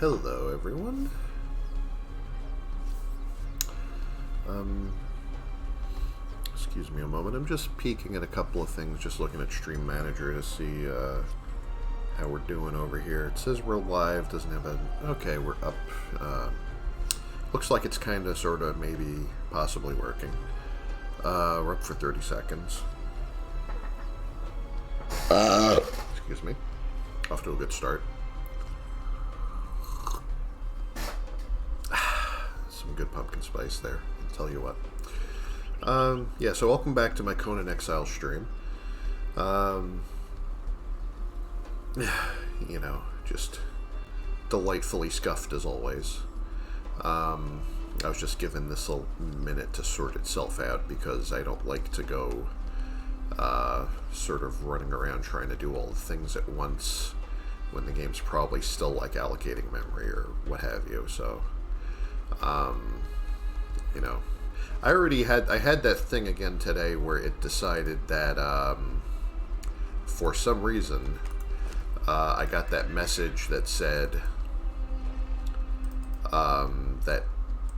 Hello, everyone. Excuse me a moment. I'm just peeking at a couple of things, just looking at Stream Manager to see how we're doing over here. It says we're live, doesn't have a... Okay, we're up. Looks like it's kind of, sort of, maybe, possibly working. We're up for 30 seconds. Excuse me. Off to a good start. Some good pumpkin spice there, I'll tell you what. Yeah, so welcome back to my Conan Exiles stream. You know, just delightfully scuffed as always. I was just given this a minute to sort itself out because I don't like to go sort of running around trying to do all the things at once when the game's probably still like allocating memory or what have you. So you know, I had that thing again today where it decided that for some reason I got that message that said that,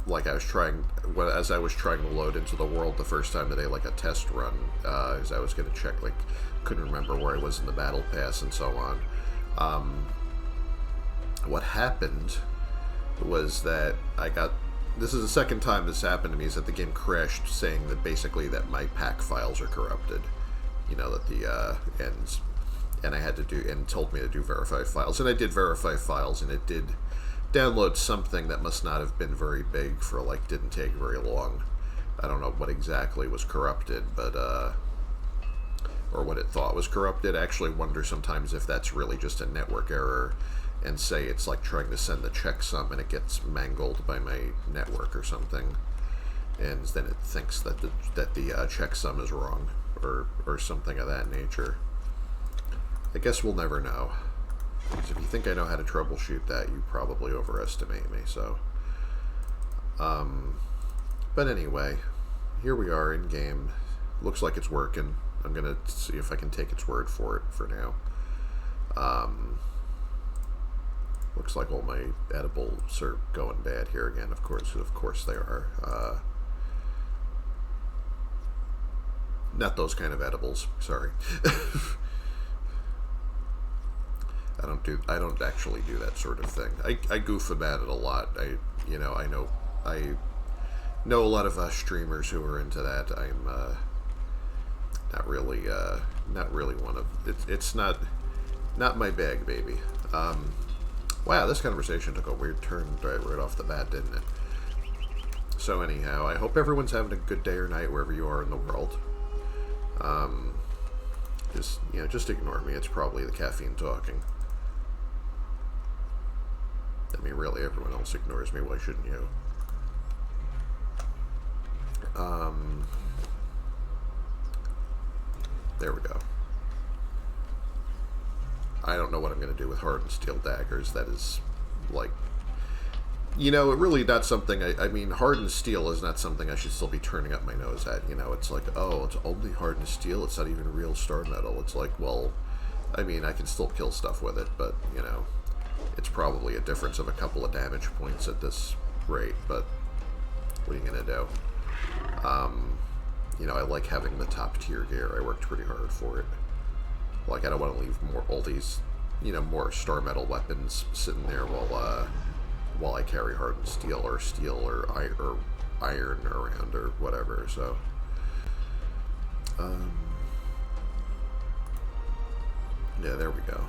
like, as I was trying to load into the world the first time today, like a test run, as I was going to check, like, couldn't remember where I was in the battle pass and so on. What happened was that this is the second time this happened to me, is that the game crashed saying that basically that my pack files are corrupted. You know, that the, and I had to do, and told me to do verify files, and I did verify files, and it did download something that must not have been very big for, like, didn't take very long. I don't know what exactly was corrupted, but, or what it thought was corrupted. I actually wonder sometimes if that's really just a network error, and say it's like trying to send the checksum and it gets mangled by my network or something, and then it thinks that the checksum is wrong, or something of that nature. I guess we'll never know. Because if you think I know how to troubleshoot that, you probably overestimate me, so. But anyway, here we are in game. Looks like it's working. I'm going to see if I can take its word for it for now. Looks like all my edibles are going bad here again, of course they are. Not those kind of edibles, sorry. I don't actually do that sort of thing. I goof about it a lot. I know a lot of streamers who are into that. I'm not really one of it. It's not my bag, baby. Wow, this conversation took a weird turn right off the bat, didn't it? So anyhow, I hope everyone's having a good day or night wherever you are in the world. Just ignore me. It's probably the caffeine talking. I mean, really, everyone else ignores me. Why shouldn't you? There we go. I don't know what I'm going to do with hardened steel daggers. That is, like, it really not something, I mean, hardened steel is not something I should still be turning up my nose at. It's like, oh, it's only hardened steel. It's not even real star metal. It's like, well, I mean, I can still kill stuff with it, but, it's probably a difference of a couple of damage points at this rate, but what are you going to do? I like having the top tier gear. I worked pretty hard for it. Like, I don't want to leave all these, more star metal weapons sitting there while I carry hardened steel or iron around or whatever, so. Yeah, there we go.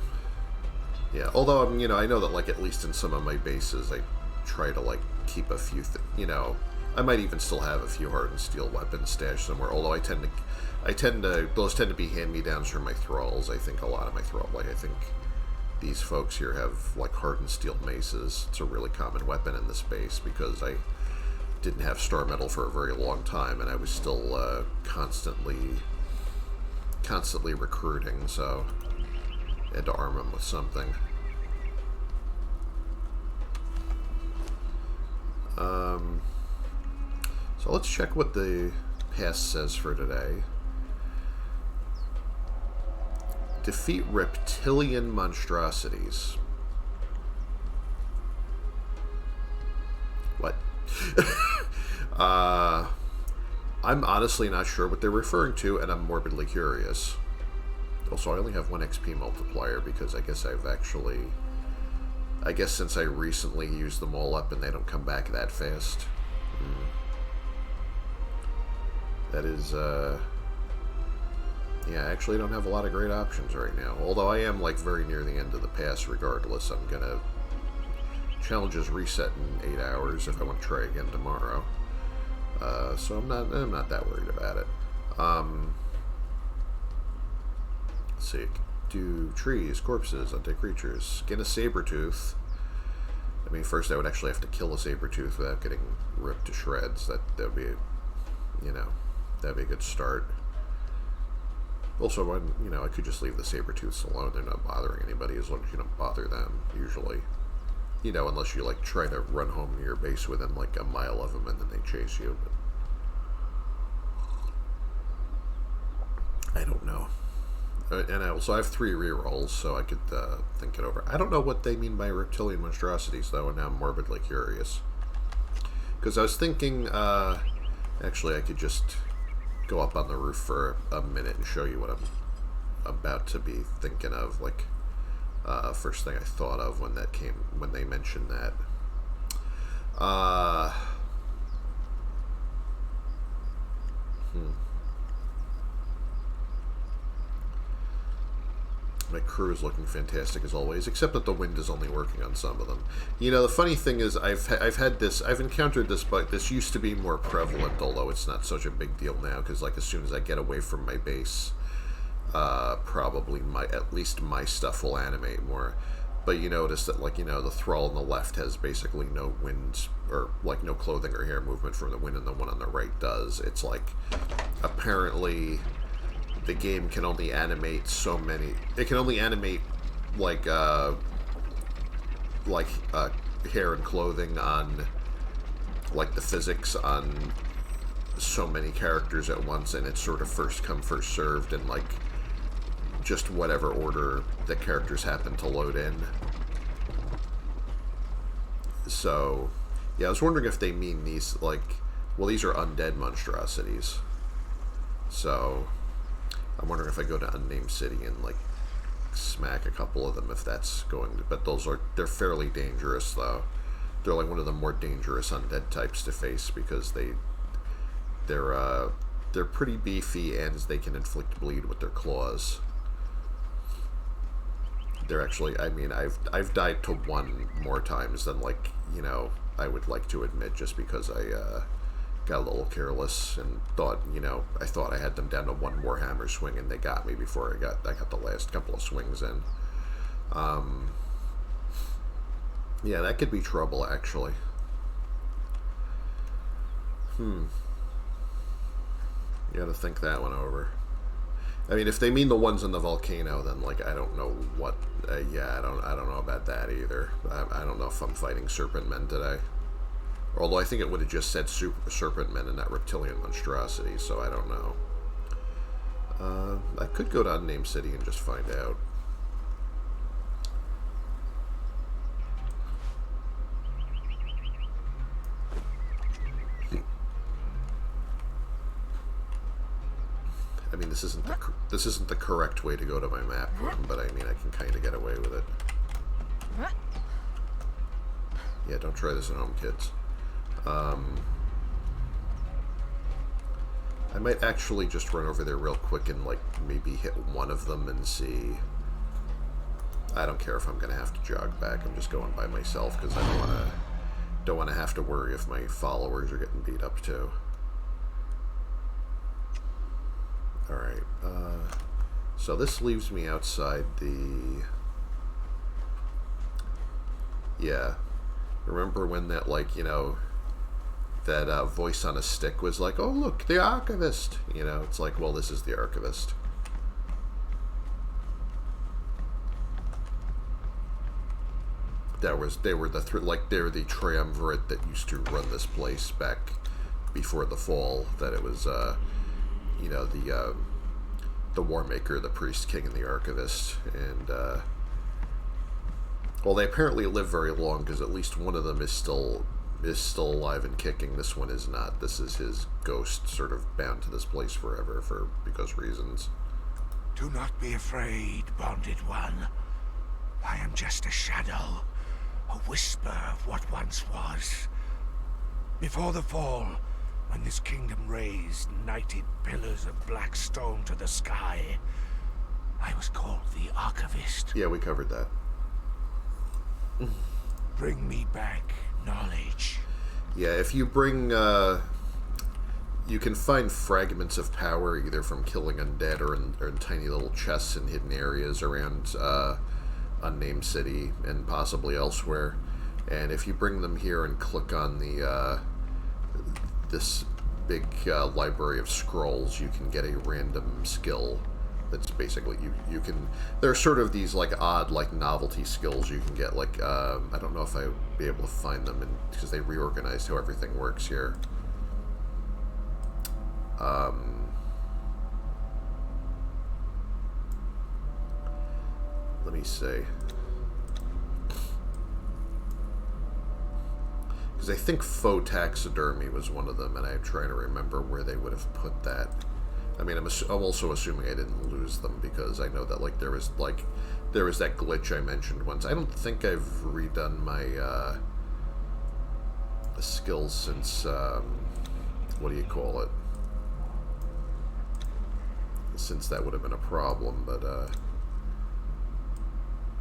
Yeah, although, I know that, like, at least in some of my bases, I try to, like, keep a few, I might even still have a few hardened steel weapons stashed somewhere, although those tend to be hand-me-downs from my thralls. I think a lot of my thralls, like, I think these folks here have, like, hardened steel maces. It's a really common weapon in this base because I didn't have star metal for a very long time, and I was still constantly recruiting, so I had to arm them with something. So let's check what the pass says for today. Defeat reptilian monstrosities. uh, I'm honestly not sure what they're referring to, and I'm morbidly curious. Also, I only have 1 XP multiplier because I guess I guess since I recently used them all up and they don't come back that fast. That is, yeah, I actually don't have a lot of great options right now. Although I am, like, very near the end of the pass regardless. I'm gonna... Challenges reset in 8 hours if I want to try again tomorrow. So I'm not that worried about it. Let's see. Do trees, corpses, undead creatures. Skin a saber-tooth. I mean, first I would actually have to kill a saber-tooth without getting ripped to shreds. That would be, you know, that'd be a good start. Also, when, you know, I could just leave the saber-tooths alone. They're not bothering anybody as long as you don't bother them, usually. You know, unless you, like, try to run home to your base within, like, a mile of them and then they chase you. But I don't know. And I also have 3 rerolls, so I could think it over. I don't know what they mean by reptilian monstrosities, though, and now I'm morbidly curious. Because I was thinking, actually, I could just go up on the roof for a minute and show you what I'm about to be thinking of. Like, first thing I thought of when they mentioned that. My crew is looking fantastic as always, except that the wind is only working on some of them. You know, the funny thing is, I've encountered this bug. This used to be more prevalent, although it's not such a big deal now, because, like, as soon as I get away from my base, probably at least my stuff will animate more. But you notice that, like, you know, the thrall on the left has basically no wind, or, like, no clothing or hair movement from the wind, and the one on the right does. It's like, apparently... the game can only animate so many. It can only animate like hair and clothing on like the physics on so many characters at once, and it's sort of first come first served in like just whatever order the characters happen to load in. So yeah, I was wondering if they mean these like, well, these are undead monstrosities. So I'm wondering if I go to Unnamed City and, like, smack a couple of them, if that's going to... But they're fairly dangerous, though. They're, like, one of the more dangerous undead types to face, because they're pretty beefy, and they can inflict bleed with their claws. They're actually... I mean, I've died to 1 more times than, like, you know, I would like to admit, just because I, got a little careless and thought, you know, I thought I had them down to 1 more hammer swing, and they got me before I got the last couple of swings in. Yeah, that could be trouble, actually. You gotta think that one over. I mean, if they mean the ones in the volcano, then, like, I don't know what... yeah, I don't know about that either. I don't know if I'm fighting serpent men today. Although I think it would have just said serpent men and not reptilian monstrosities, so I don't know. I could go to Unnamed City and just find out. I mean, this isn't the correct way to go to my map room, but I mean, I can kind of get away with it. Yeah, don't try this at home, kids. I might actually just run over there real quick and, like, maybe hit one of them and see. I don't care if I'm gonna have to jog back. I'm just going by myself because I don't want to have to worry if my followers are getting beat up too. All right. So this leaves me outside the. Yeah. Remember when that, like, you know, that voice on a stick was like, oh, look, the archivist. You know, it's like, well, this is the archivist. They were the triumvirate that used to run this place back before the fall. That it was, you know, the War Maker, the Priest King, and the Archivist. And well, they apparently live very long because at least one of them is still is still alive and kicking. This one is not. This is his ghost sort of bound to this place forever because reasons. Do not be afraid, bonded one. I am just a shadow, a whisper of what once was. Before the fall, when this kingdom raised knighted pillars of black stone to the sky, I was called the Archivist. Yeah, we covered that. Bring me back knowledge. Yeah, if you bring, you can find fragments of power either from killing undead or in tiny little chests in hidden areas around Unnamed City and possibly elsewhere. And if you bring them here and click on the this big library of scrolls, you can get a random skill. That's basically you can. There are sort of these like odd like novelty skills you can get. Like I don't know if I would be able to find them because they reorganized how everything works here. Let me see. Because I think faux taxidermy was one of them, and I'm trying to remember where they would have put that. I mean, I'm also assuming I didn't lose them because I know that there was that glitch I mentioned once. I don't think I've redone my skills since what do you call it? Since that would have been a problem, but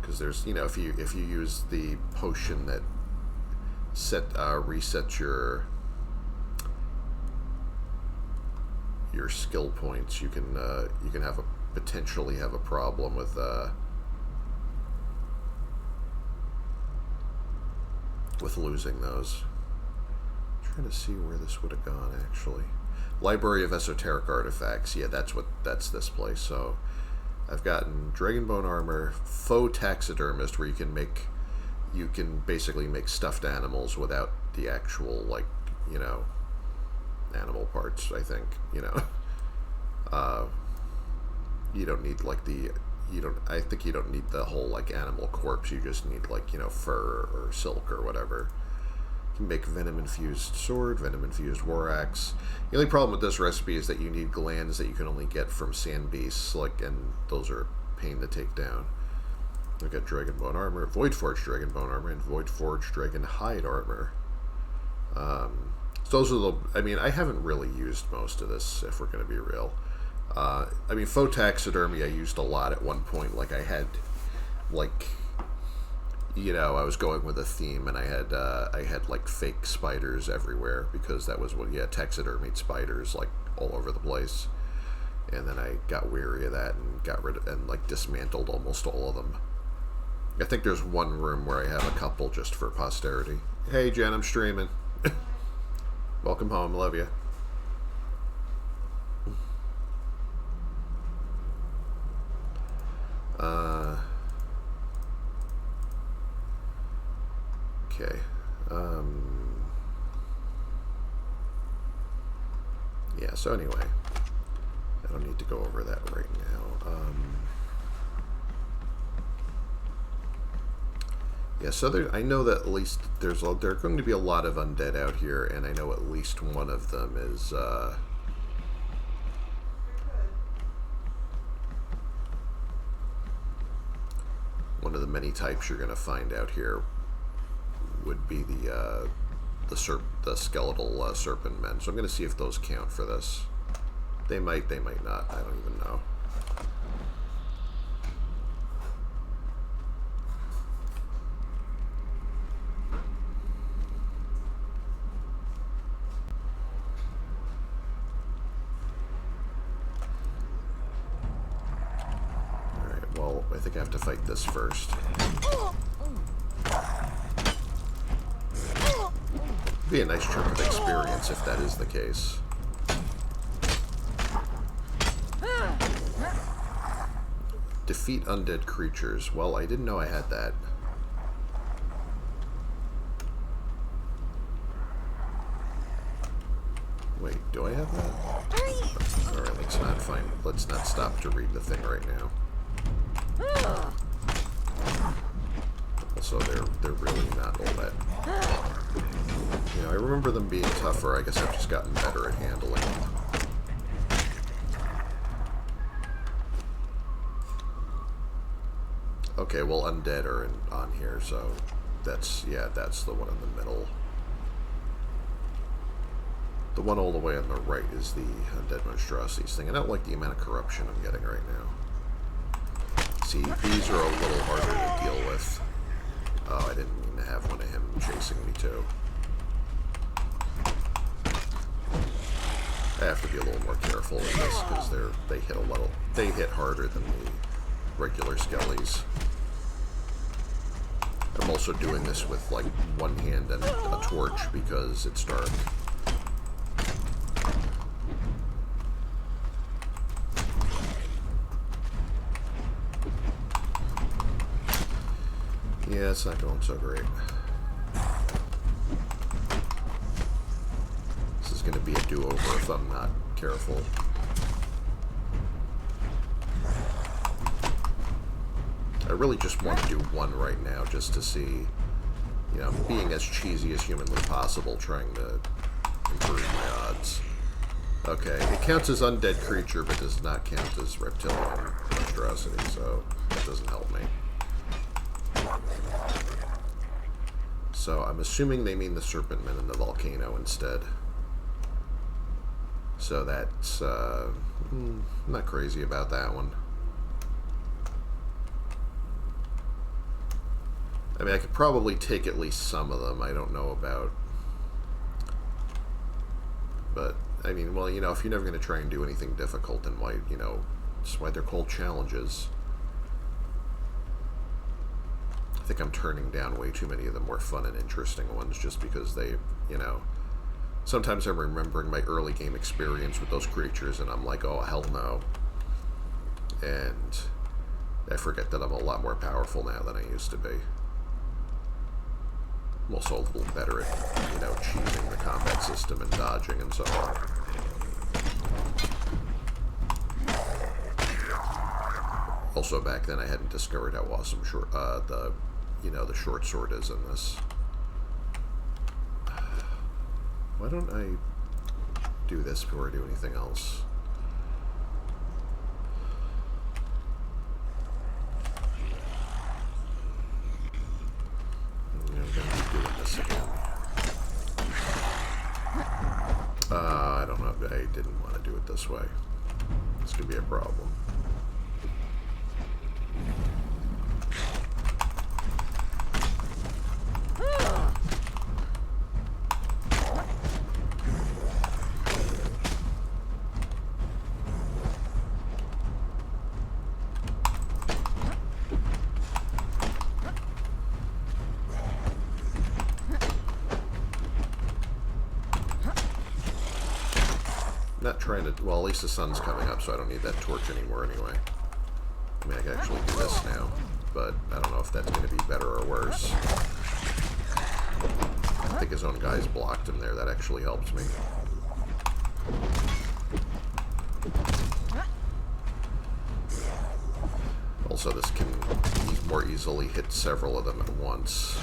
because there's if you use the potion that resets your skill points, you can potentially have a problem with losing those. I'm trying to see where this would have gone actually. Library of Esoteric Artifacts. Yeah, that's this place. So I've gotten Dragonbone Armor, Faux Taxidermist, where you can basically make stuffed animals without the actual animal parts. I think you don't need I think you don't need the whole animal corpse. You just need fur or silk or whatever. You can make venom infused sword, venom infused war axe. The only problem with this recipe is that you need glands that you can only get from sand beasts, and those are a pain to take down. I've got Dragonbone Armor, Voidforged Dragonbone Armor, and Voidforged Dragon Hide Armor. So those are I haven't really used most of this, if we're going to be real. Faux taxidermy I used a lot at one point. I had, I was going with a theme, and I had fake spiders everywhere, because that was what, taxidermied spiders, all over the place. And then I got weary of that and got rid of, and, dismantled almost all of them. I think there's one room where I have a couple just for posterity. Hey, Jen, I'm streaming. Welcome home, love you. Okay. Yeah, so anyway, I don't need to go over that right now. Yeah, so I know that at least there are going to be a lot of undead out here, and I know at least one of them is one of the many types you're going to find out here would be the skeletal serpent men. So I'm going to see if those count for this. They might not. I don't even know. Alright, well, I think I have to fight this first. Be a nice chunk of experience if that is the case. Defeat undead creatures. Well, I didn't know I had that. Wait, do I have that? Alright, let's not stop to read the thing right now. Also, they're really not all that You know, I remember them being tougher. I guess I've just gotten better at handling them. Okay, well, undead are on here, so that's, yeah, that's the one in the middle. The one all the way on the right is the undead monstrosities thing. I don't like the amount of corruption I'm getting right now. See, these are a little harder to deal with. Oh, I didn't mean to have one of him chasing me, too. I have to be a little more careful with this, because they hit harder than the regular skellies. I'm also doing this with, like, one hand and a torch because it's dark. Yeah, it's not going so great. This is going to be a do-over if I'm not careful. I really just want to do one right now just to see, you know, being as cheesy as humanly possible, trying to improve my odds. Okay, it counts as undead creature, but does not count as reptilian monstrosity, so that doesn't help me. So I'm assuming they mean the serpentmen in the volcano instead. So that's, I'm not crazy about that one. I mean, I could probably take at least some of them. I don't know about... But, I mean, well, you know, if you're never going to try and do anything difficult, then why, you know, that's why they're called challenges. I think I'm turning down way too many of the more fun and interesting ones just because they, you know... Sometimes I'm remembering my early game experience with those creatures and I'm like, oh, hell no. And I forget that I'm a lot more powerful now than I used to be. I'm also a little better at, you know, cheesing the combat system and dodging and so on. Also, back then I hadn't discovered how awesome the short sword is in this. Why don't I do this before I do anything else? I'm going to be doing this again. I don't know. I didn't want to do it this way. This could be a problem. Not trying to... Well, at least the sun's coming up, so I don't need that torch anymore anyway. I mean, I can actually do this now, but I don't know if that's going to be better or worse. I think his own guys blocked him there. That actually helps me. Also, this can more easily hit several of them at once.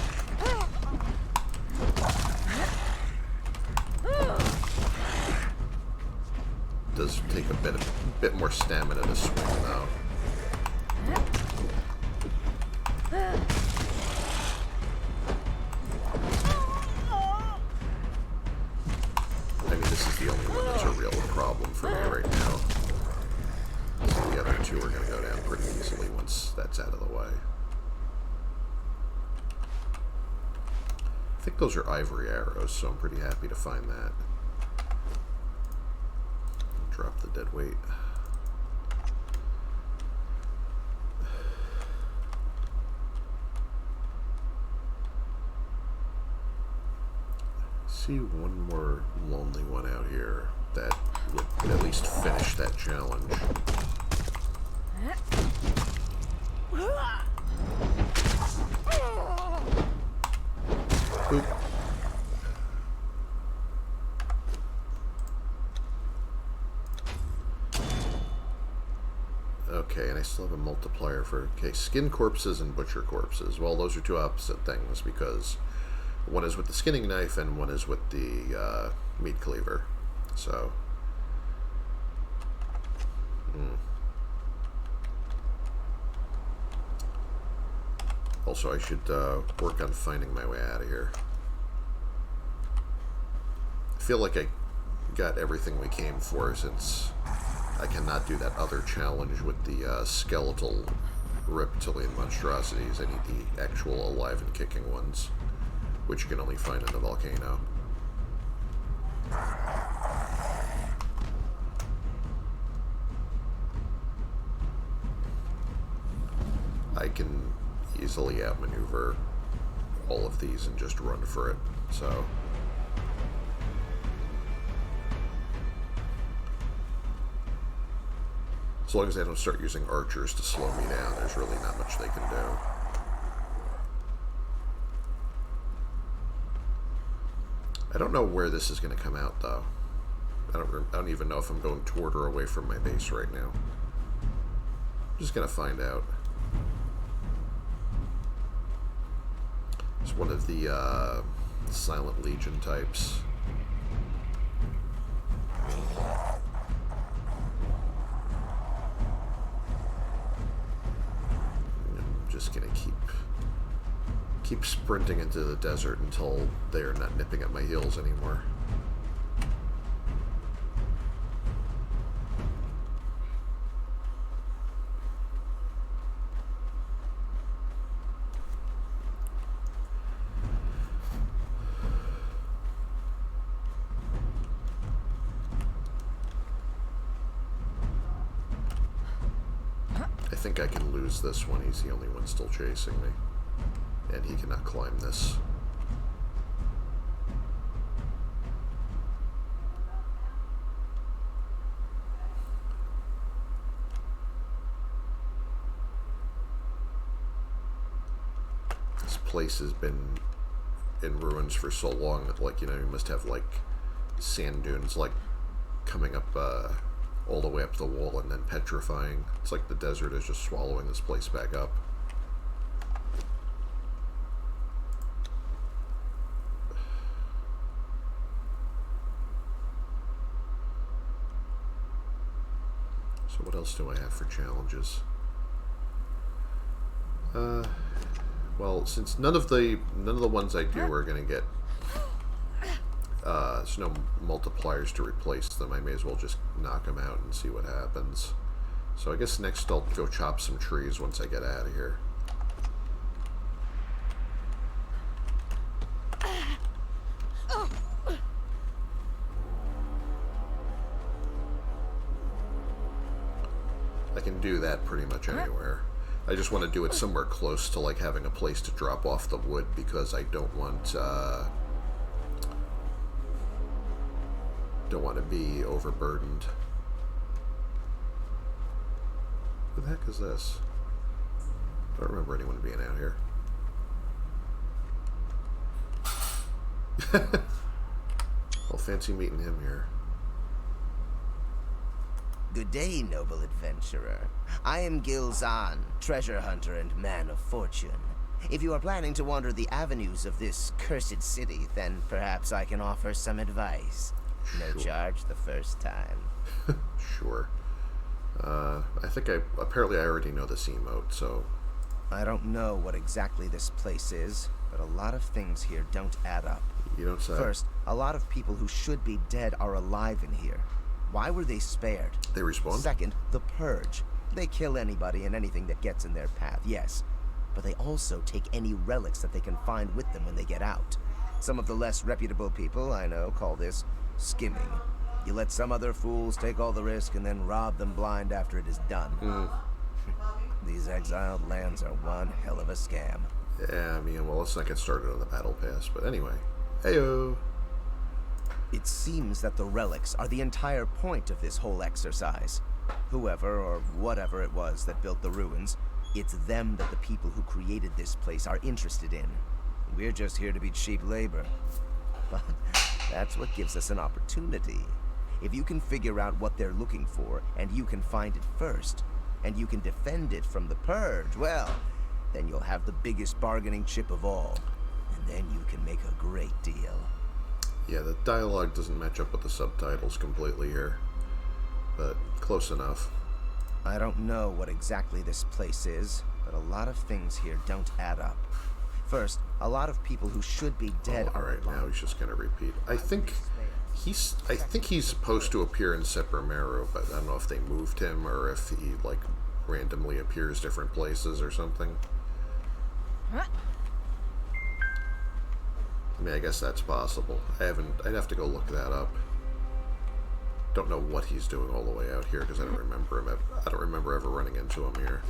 Does take a bit more stamina to swing, though. I mean, this is the only one that's a real problem for me right now. So the other two are going to go down pretty easily once that's out of the way. I think those are ivory arrows, so I'm pretty happy to find that. Drop the dead weight. See one more lonely one out here that would at least finish that challenge. Oop. Okay, and I still have a multiplier for... Okay, skin corpses and butcher corpses. Well, those are two opposite things, because One is with the skinning knife, and one is with the meat cleaver. So, also I should work on finding my way out of here. I feel like I got everything we came for, since I cannot do that other challenge with the skeletal reptilian monstrosities. I need the actual alive and kicking ones, which you can only find in the volcano. I can easily outmaneuver all of these and just run for it, so... As long as they don't start using archers to slow me down, there's really not much they can do. I don't know where this is going to come out, though. I don't even know if I'm going toward or away from my base right now. I'm just going to find out. It's one of the Silent Legion types. I'm just going to keep sprinting into the desert until they are not nipping at my heels anymore. I think I can lose this one. He's the only one still chasing me. And he cannot climb this. This place has been in ruins for so long that, like, you know, you must have, like, sand dunes, like, coming up, all the way up the wall and then petrifying. It's like the desert is just swallowing this place back up. So what else do I have for challenges? Well, since none of the ones I do are going to get there's no multipliers to replace them, I may as well just knock them out and see what happens. So I guess next I'll go chop some trees once I get out of here. I can do that pretty much anywhere. I just want to do it somewhere close to, like, having a place to drop off the wood, because I don't want to be overburdened. Who the heck is this? I don't remember anyone being out here. Well, fancy meeting him here. Good day, noble adventurer. I am Gilzan, treasure hunter and man of fortune. If you are planning to wander the avenues of this cursed city, then perhaps I can offer some advice. No charge the first time. Sure. Apparently I already know this emote, so... I don't know what exactly this place is, but a lot of things here don't add up. You don't say. First, a lot of people who should be dead are alive in here. Why were they spared? They respawn? Second, the Purge. They kill anybody and anything that gets in their path, yes. But they also take any relics that they can find with them when they get out. Some of the less reputable people I know call this skimming. You let some other fools take all the risk and then rob them blind after it is done. These exiled lands are one hell of a scam. Yeah, I mean, well, let's not get started on the battle pass, but anyway. Heyo! It seems that the relics are the entire point of this whole exercise. Whoever or whatever it was that built the ruins, it's them that the people who created this place are interested in. We're just here to be cheap labor. But that's what gives us an opportunity. If you can figure out what they're looking for, and you can find it first, and you can defend it from the Purge, well, then you'll have the biggest bargaining chip of all. Then you can make a great deal. Yeah, the dialogue doesn't match up with the subtitles completely here, but close enough. I don't know what exactly this place is, but a lot of things here don't add up. First, a lot of people who should be dead all right, now he's just gonna repeat. I think he's supposed to appear in Seprameru, but I don't know if they moved him or if he like randomly appears different places or something. I mean, I guess that's possible. I'd have to go look that up. Don't know what he's doing all the way out here because I don't remember him. I don't remember ever running into him here.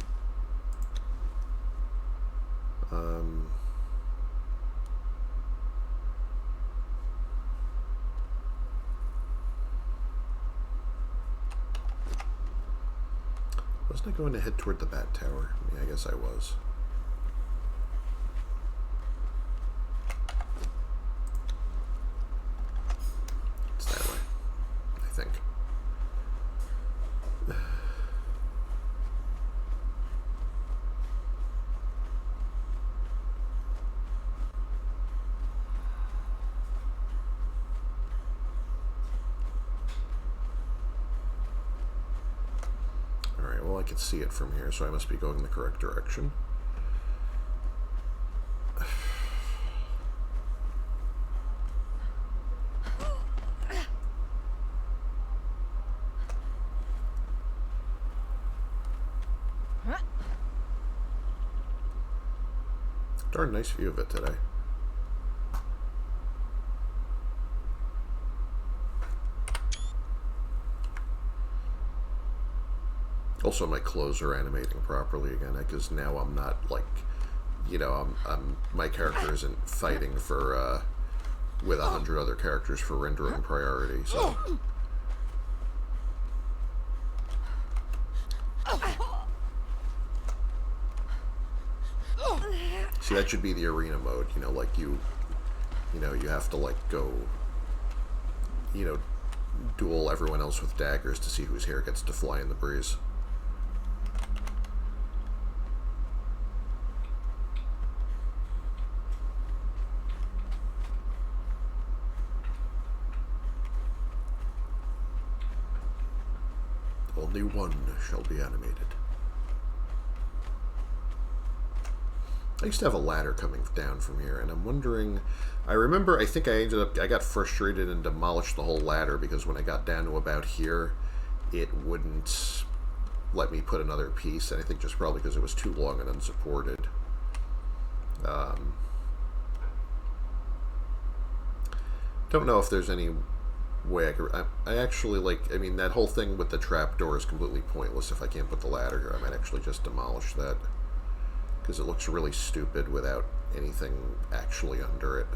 Wasn't I going to head toward the Bat Tower? Yeah, I guess I was. It's that way, I think. Alright, well I can see it from here, so I must be going the correct direction. Darn nice view of it today. Also, my clothes are animating properly again, because now I'm not like, you know, my character isn't fighting for with 100 other characters for rendering priority. So. See, that should be the arena mode, you know, like you have to, like, go, you know, duel everyone else with daggers to see whose hair gets to fly in the breeze. Only one shall be animated. I used to have a ladder coming down from here, and I'm wondering... I think I got frustrated and demolished the whole ladder because when I got down to about here, it wouldn't let me put another piece, and I think just probably because it was too long and unsupported. Don't know if there's any way I could... I actually, like... I mean, that whole thing with the trapdoor is completely pointless if I can't put the ladder here. I might actually just demolish that. Because it looks really stupid without anything actually under it.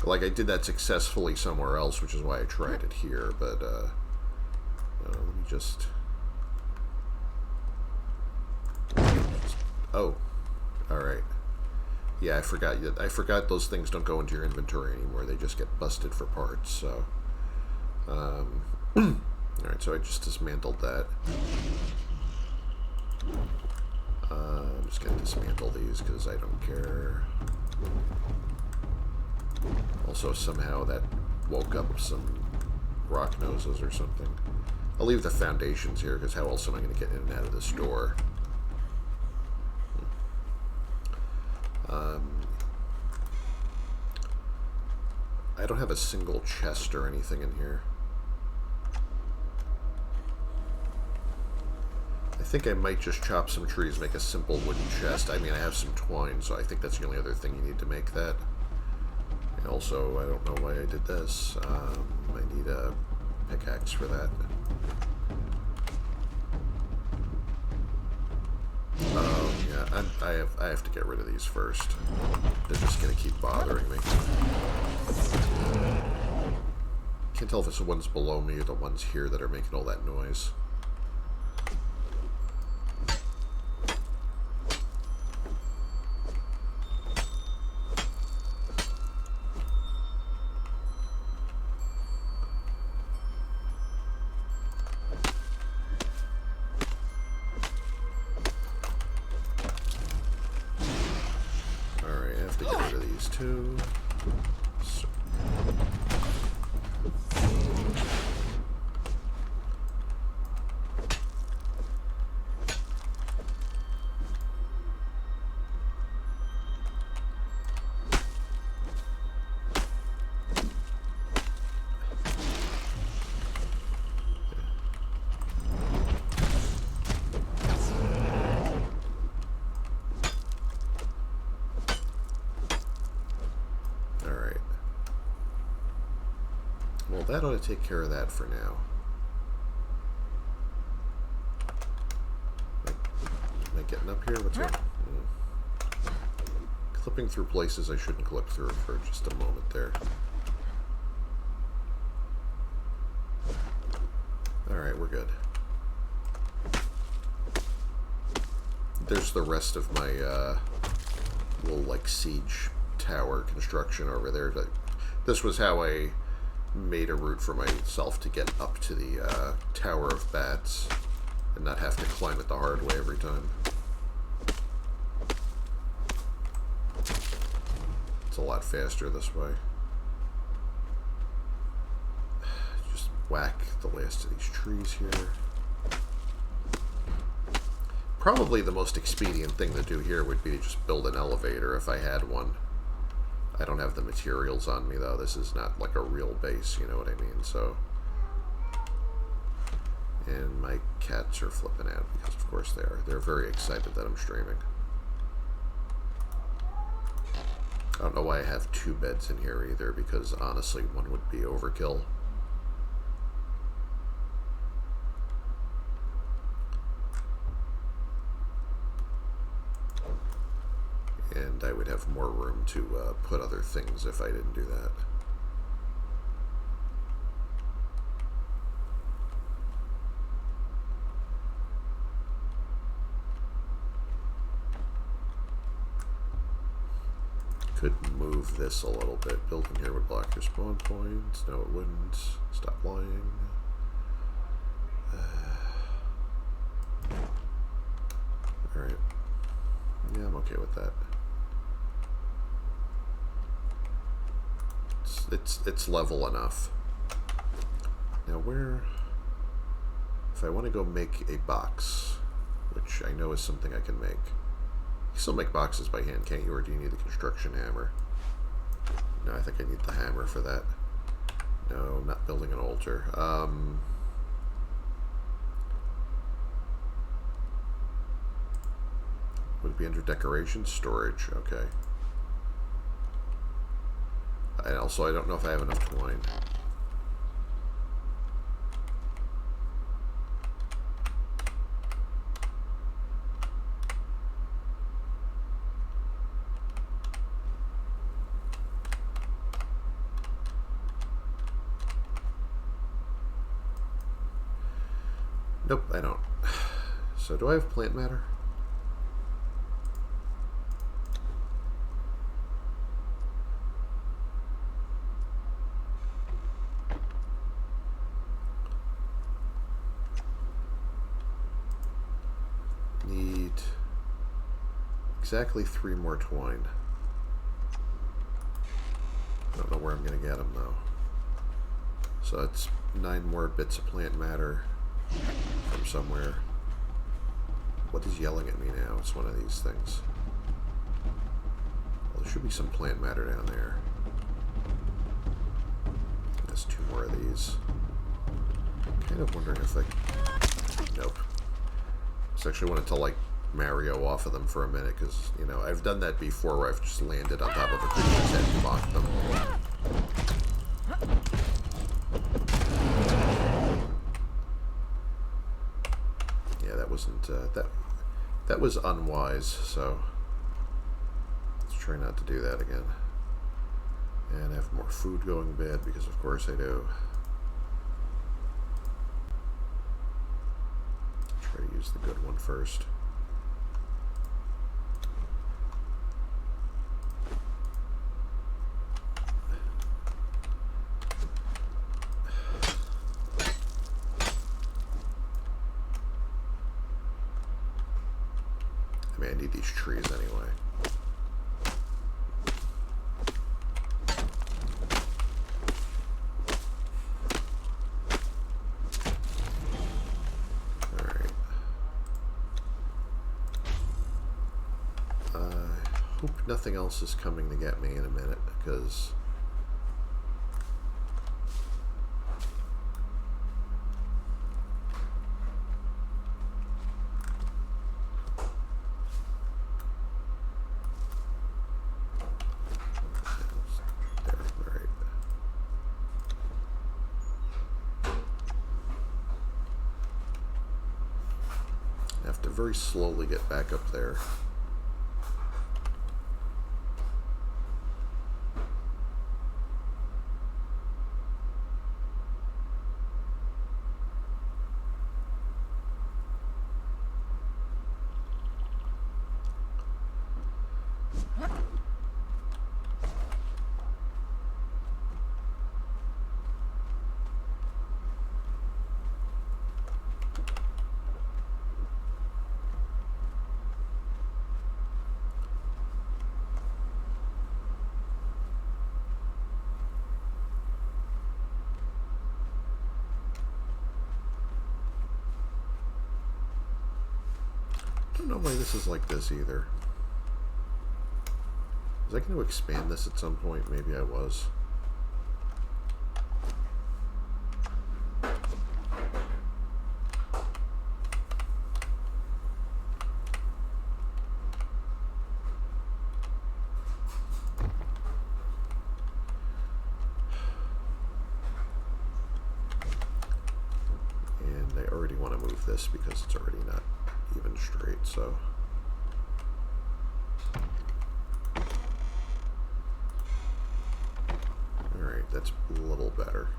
Like, I did that successfully somewhere else, which is why I tried it here, but, let me just... Oh, alright. Yeah, I forgot those things don't go into your inventory anymore. They just get busted for parts, so... Alright, so I just dismantled that. I'm just gonna dismantle these because I don't care. Also, somehow that woke up some rock noses or something. I'll leave the foundations here because how else am I going to get in and out of this door? I don't have a single chest or anything in here. I think I might just chop some trees, make a simple wooden chest. I mean, I have some twine, so I think that's the only other thing you need to make that. And also, I don't know why I did this. I need a pickaxe for that. Oh, yeah, I have to get rid of these first. They're just gonna keep bothering me. Can't tell if it's the ones below me or the ones here that are making all that noise. these two. So. Well, that ought to take care of that for now. Am I getting up here? What's up? Clipping through places I shouldn't clip through for just a moment there. Alright, we're good. There's the rest of my little, like, siege tower construction over there. This was how I made a route for myself to get up to the Tower of Bats and not have to climb it the hard way every time. It's a lot faster this way. Just whack the last of these trees here. Probably the most expedient thing to do here would be to just build an elevator if I had one. I don't have the materials on me, though. This is not like a real base, you know what I mean? So, and my cats are flipping out because, of course, they are. They're very excited that I'm streaming. I don't know why I have 2 beds in here either, because, honestly, one would be overkill. And I would have more room to put other things if I didn't do that. Could move this a little bit. Building here would block your spawn points. No, it wouldn't. Stop lying. Alright. Yeah, I'm okay with that. It's level enough. Now where, if I want to go make a box, which I know is something I can make. You still make boxes by hand, can't you? Or do you need the construction hammer? No, I think I need the hammer for that. No, I'm not building an altar. Would it be under decoration? Storage, okay. And also, I don't know if I have enough twine. Nope, I don't. So, do I have plant matter? Exactly 3 more twine. I don't know where I'm going to get them, though. So it's 9 more bits of plant matter from somewhere. What is yelling at me now? It's one of these things. Well, there should be some plant matter down there. There's 2 more of these. I'm kind of wondering if I... Nope. I actually wanted to, like, Mario off of them for a minute, because, you know, I've done that before where I've just landed on top of a creature's head and blocked them. Yeah, that wasn't, that was unwise, so let's try not to do that again. And I have more food going bad, because of course I do. Try to use the good one first. I need these trees anyway. hope nothing else is coming to get me in a minute, because... There, all right. I have to very slowly get back up there. I don't know why this is like this either. Was I going to expand this at some point? Maybe I was. And I already want to move this because it's already not even straight, so... Alright, that's a little better.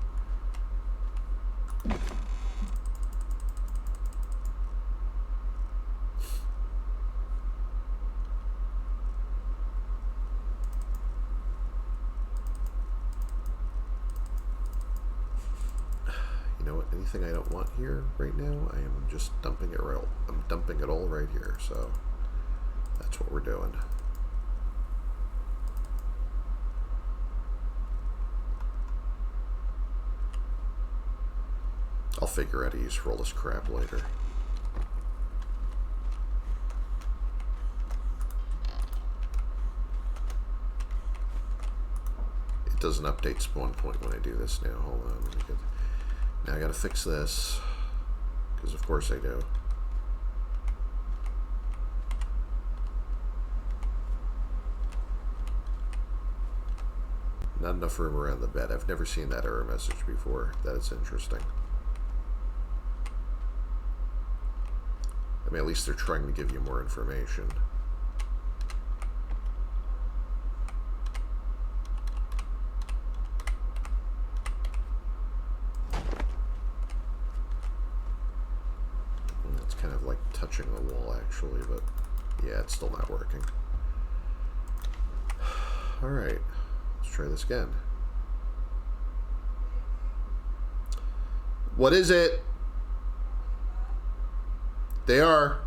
You know what? Anything I don't want here right now, I am just dumping it right. I'm dumping it all right here, so that's what we're doing. I'll figure out how to use all this crap later. It doesn't update spawn point when I do this now. Hold on. Let me get... Now I gotta fix this, because of course I do. Not enough room around the bed. I've never seen that error message before. That is interesting. I mean, at least they're trying to give you more information. It's kind of like touching the wall, actually, but yeah, it's still not working. Alright, let's try this again. What is it? They are.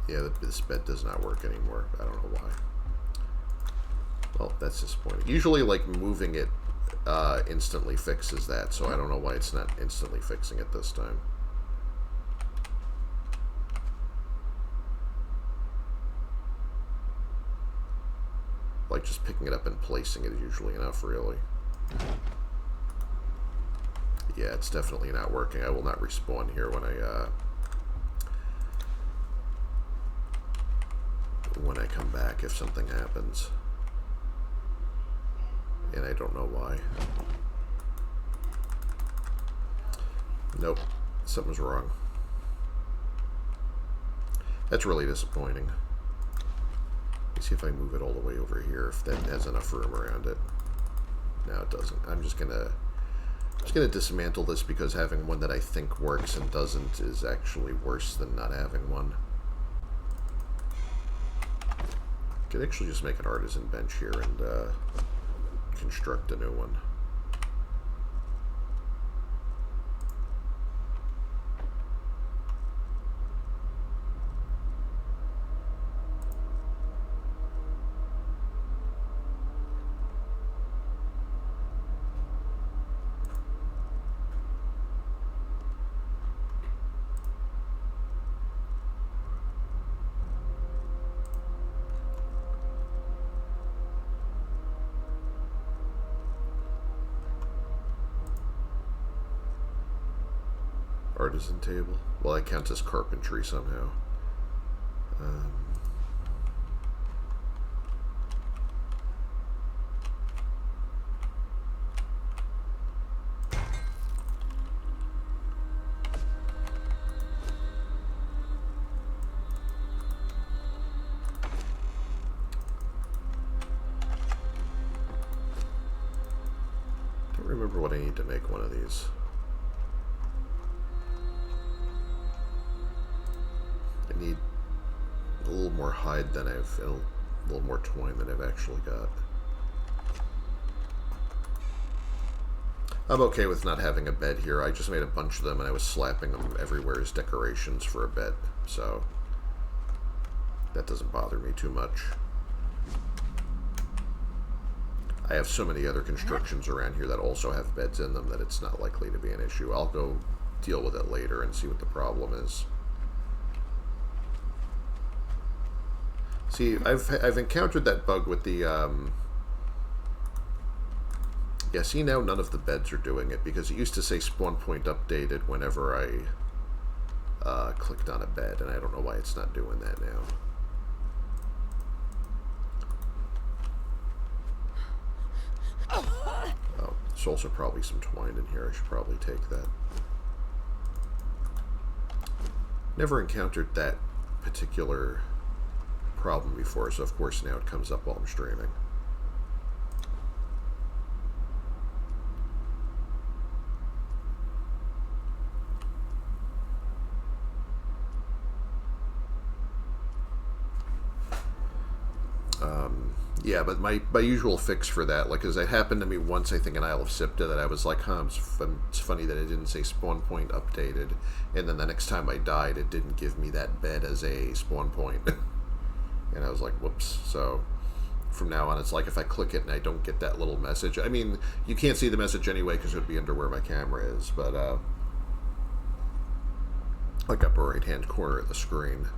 Yeah, this bed does not work anymore. I don't know why. Well, that's disappointing. Usually, like, moving it instantly fixes that, so I don't know why it's not instantly fixing it this time. Like, just picking it up and placing it is usually enough, really. Yeah, it's definitely not working. I will not respawn here when I come back if something happens. And I don't know why. Nope, something's wrong. That's really disappointing. Let me see if I move it all the way over here, if that has enough room around it. No, it doesn't. I'm just gonna dismantle this, because having one that I think works and doesn't is actually worse than not having one. Could actually just make an artisan bench here and construct a new one. artisan table. Well, that counts as carpentry somehow. Don't remember what I need to make one of these. I need a little more hide than a little more twine than I've actually got. I'm okay with not having a bed here. I just made a bunch of them and I was slapping them everywhere as decorations for a bed, so that doesn't bother me too much. I have so many other constructions around here that also have beds in them that it's not likely to be an issue. I'll go deal with it later and see what the problem is. See, I've encountered that bug with the, yeah, see now none of the beds are doing it, because it used to say spawn point updated whenever I clicked on a bed, and I don't know why it's not doing that now. Oh, there's also probably some twine in here. I should probably take that. Never encountered that particular problem before, so of course now it comes up while I'm streaming. Yeah, but my usual fix for that, like, because it happened to me once, I think, in Isle of Sipta, that I was like, huh, it's funny that it didn't say spawn point updated, and then the next time I died, it didn't give me that bed as a spawn point. And I was like, whoops. So from now on, it's like if I click it and I don't get that little message, I mean, you can't see the message anyway because it would be under where my camera is, but like upper right hand corner of the screen.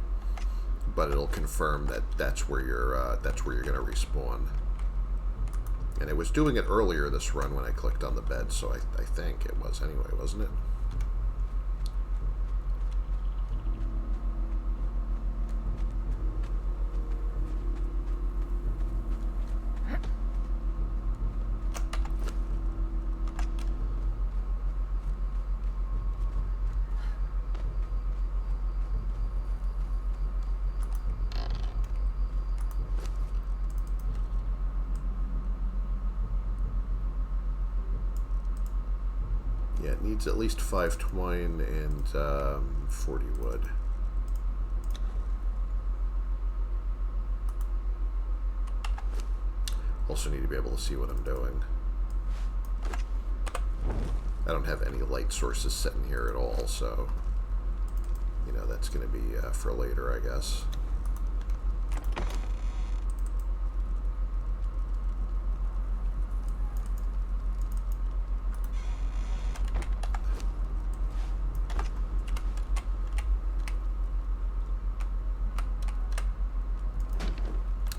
But it'll confirm that that's where you're going to respawn. And it was doing it earlier this run when I clicked on the bed, so I think it was anyway, wasn't it? Yeah, it needs at least 5 twine and 40 wood. Also need to be able to see what I'm doing. I don't have any light sources set in here at all, so, you know, that's going to be for later, I guess.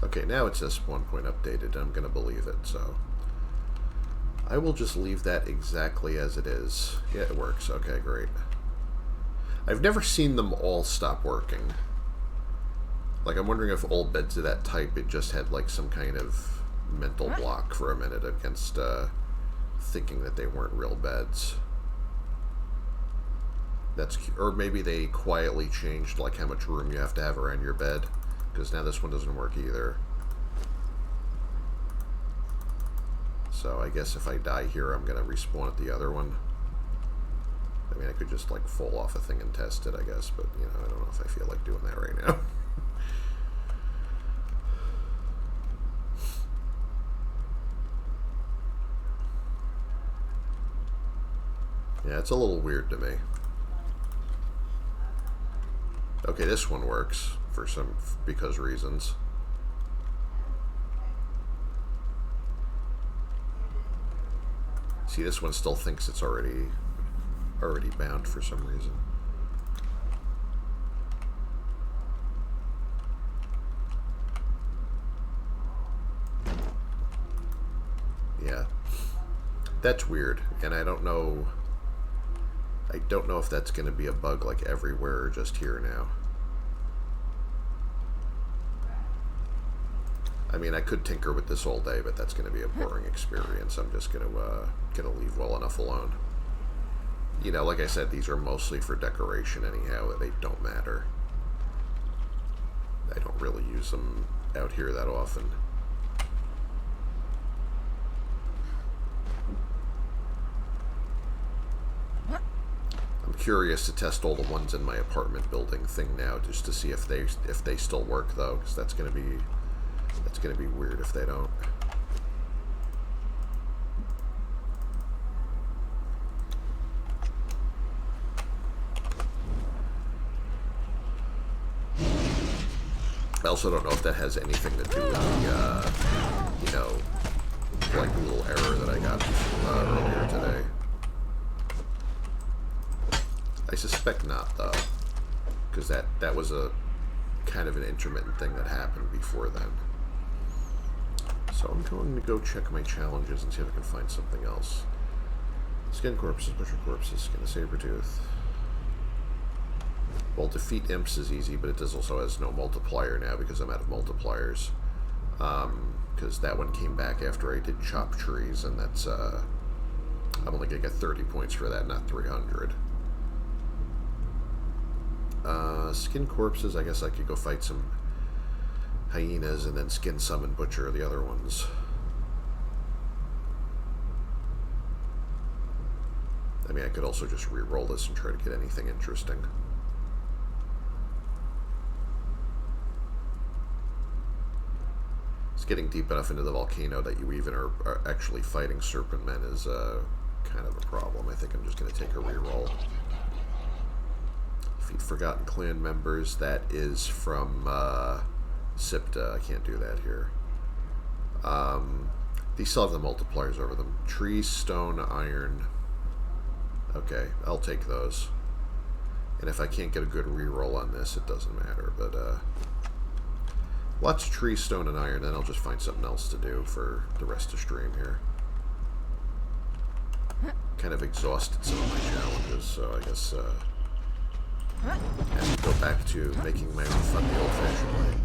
Okay, now it says spawn point updated, and I'm going to believe it, so I will just leave that exactly as it is. Yeah, it works. Okay, great. I've never seen them all stop working. Like, I'm wondering if all beds of that type, it just had, like, some kind of mental block for a minute against thinking that they weren't real beds. Or maybe they quietly changed, like, how much room you have to have around your bed. Because now this one doesn't work either. So I guess if I die here, I'm going to respawn at the other one. I mean, I could just, like, fall off a thing and test it, I guess. But, you know, I don't know if I feel like doing that right now. Yeah, it's a little weird to me. Okay, this one works. Because reasons. See, this one still thinks it's already bound for some reason. Yeah. That's weird, and I don't know I don't know if that's going to be a bug like everywhere or just here now. I mean, I could tinker with this all day, but that's going to be a boring experience. I'm just going to leave well enough alone. You know, like I said, these are mostly for decoration anyhow. They don't matter. I don't really use them out here that often. I'm curious to test all the ones in my apartment building thing now, just to see if they still work though, because that's gonna be weird if they don't. I also don't know if that has anything to do with the, you know, like little error that I got earlier today. I suspect not, though, because that was a kind of an intermittent thing that happened before then. So I'm going to go check my challenges and see if I can find something else. Skin corpses, butcher corpses, skin a saber tooth. Well, defeat imps is easy, but it also has no multiplier now because I'm out of multipliers. Because that one came back after I did chop trees, and that's I'm only gonna get 30 points for that, not 300. Skin corpses, I guess I could go fight some hyenas and then skin summon butcher the other ones. I mean, I could also just re-roll this and try to get anything interesting. It's getting deep enough into the volcano that you even are actually fighting serpent men is kind of a problem. I think I'm just going to take a re-roll. Defeat forgotten clan members. That is from Sipta. I can't do that here. These still have the multipliers over them. Trees, stone, iron. Okay, I'll take those. And if I can't get a good re-roll on this, it doesn't matter. But lots of trees, stone, and iron. Then I'll just find something else to do for the rest of stream here. Kind of exhausted some of my challenges, so I guess I have to go back to making my own fun the old-fashioned way.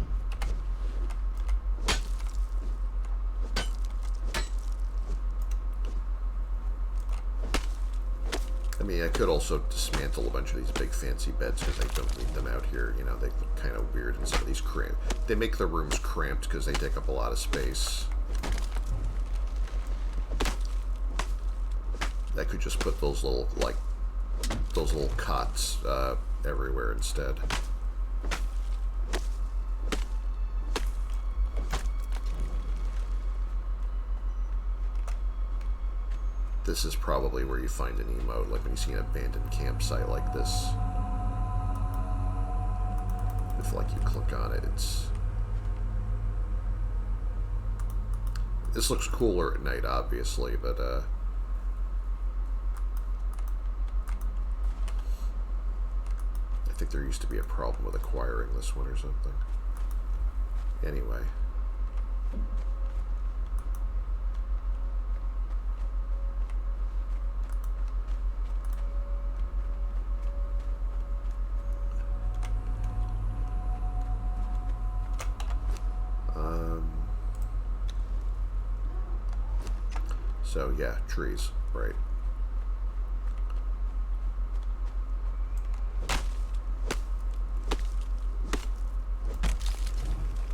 I mean, I could also dismantle a bunch of these big fancy beds because I don't need them out here. You know, they look kind of weird in some of these They make the rooms cramped because they take up a lot of space. I could just put those little, those little cots everywhere instead. This is probably where you find an emote, like when you see an abandoned campsite like this. If, like, you click on it, it's... This looks cooler at night, obviously, but, I think there used to be a problem with acquiring this one or something. Anyway. So, yeah, trees, right.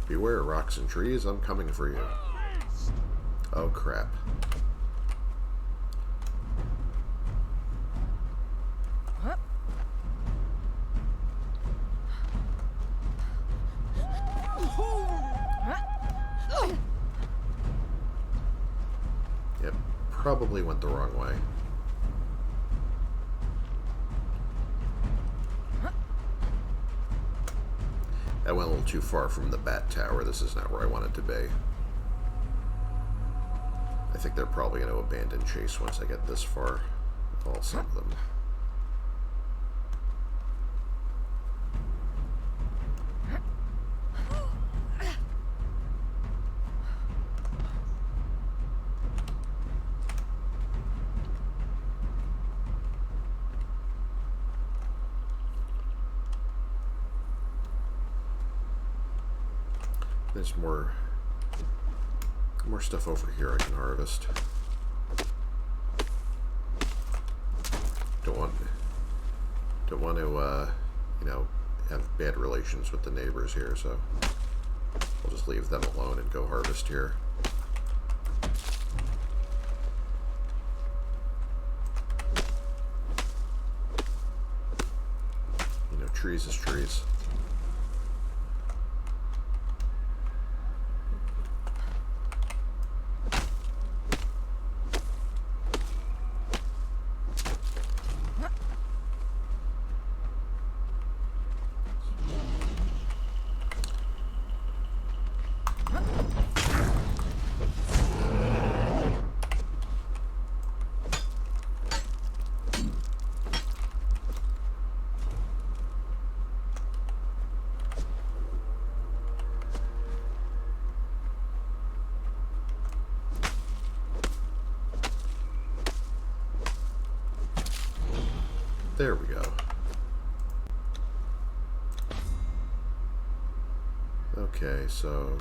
Beware rocks and trees, I'm coming for you. Oh, crap. Yep, probably went the wrong way. I went a little too far from the bat tower. This is not where I wanted to be. I think they're probably going to abandon chase once I get this far. Well, some of them. There's more stuff over here I can harvest. Don't want to, you know, have bad relations with the neighbors here, so I'll just leave them alone and go harvest here. You know, trees is trees. There we go. Okay, so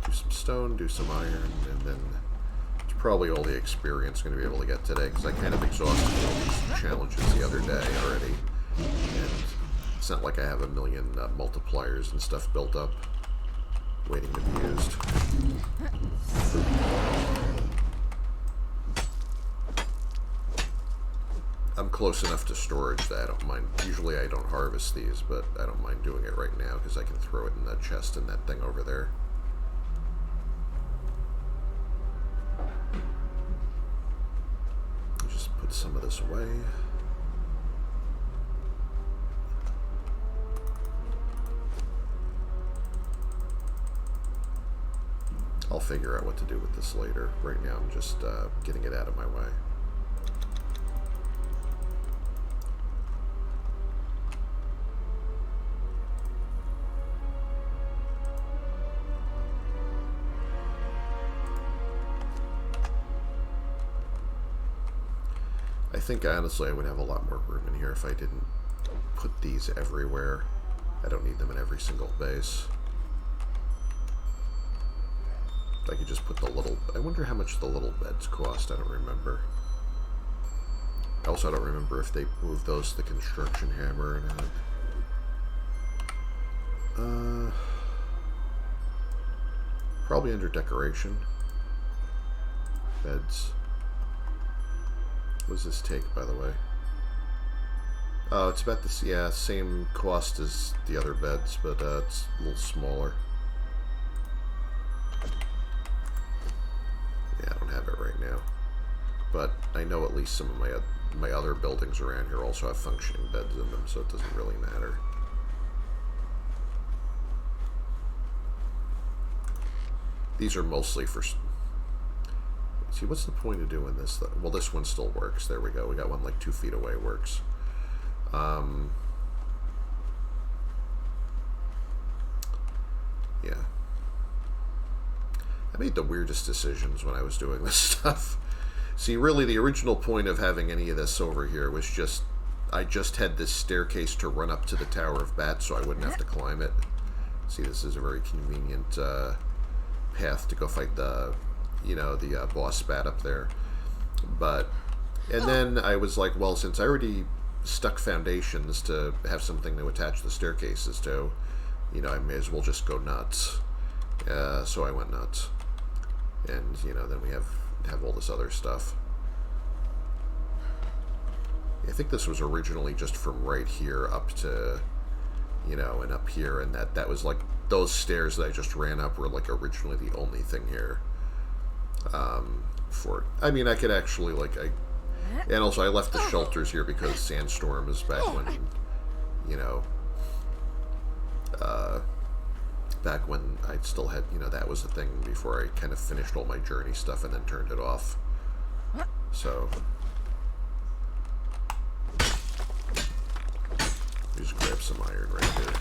do some stone, do some iron, and then it's probably all the experience I'm going to be able to get today, because I kind of exhausted all these challenges the other day already. And it's not like I have a million multipliers and stuff built up, waiting to be used. I'm close enough to storage that I don't mind. Usually I don't harvest these, but I don't mind doing it right now because I can throw it in that chest in that thing over there. Just put some of this away. I'll figure out what to do with this later. Right now I'm just getting it out of my way. I think honestly I would have a lot more room in here if I didn't put these everywhere. I don't need them in every single base. I could just put the little... I wonder how much the little beds cost. I don't remember. Also, I don't remember if they moved those to the construction hammer or not. Probably under decoration. Beds. What does this take, by the way? Oh, it's about this, yeah, same cost as the other beds, but it's a little smaller. Yeah, I don't have it right now. But I know at least some of my other buildings around here also have functioning beds in them, so it doesn't really matter. These are mostly for... See, what's the point of doing this? Well, this one still works. There we go. We got one like 2 feet away. Works. Yeah. I made the weirdest decisions when I was doing this stuff. See, really, the original point of having any of this over here was just... I just had this staircase to run up to the Tower of Bats so I wouldn't have to climb it. See, this is a very convenient path to go fight the... you know, the boss bat up there. But, and then I was like, well, since I already stuck foundations to have something to attach the staircases to, you know, I may as well just go nuts. So I went nuts. And, you know, then we have all this other stuff. I think this was originally just from right here up to, you know, and up here, and that was like, those stairs that I just ran up were like originally the only thing here. I mean, I could actually, like, and also I left the shelters here because Sandstorm is back when, you know, back when I still had, you know, that was the thing before I kind of finished all my journey stuff and then turned it off. So, just grab some iron right here.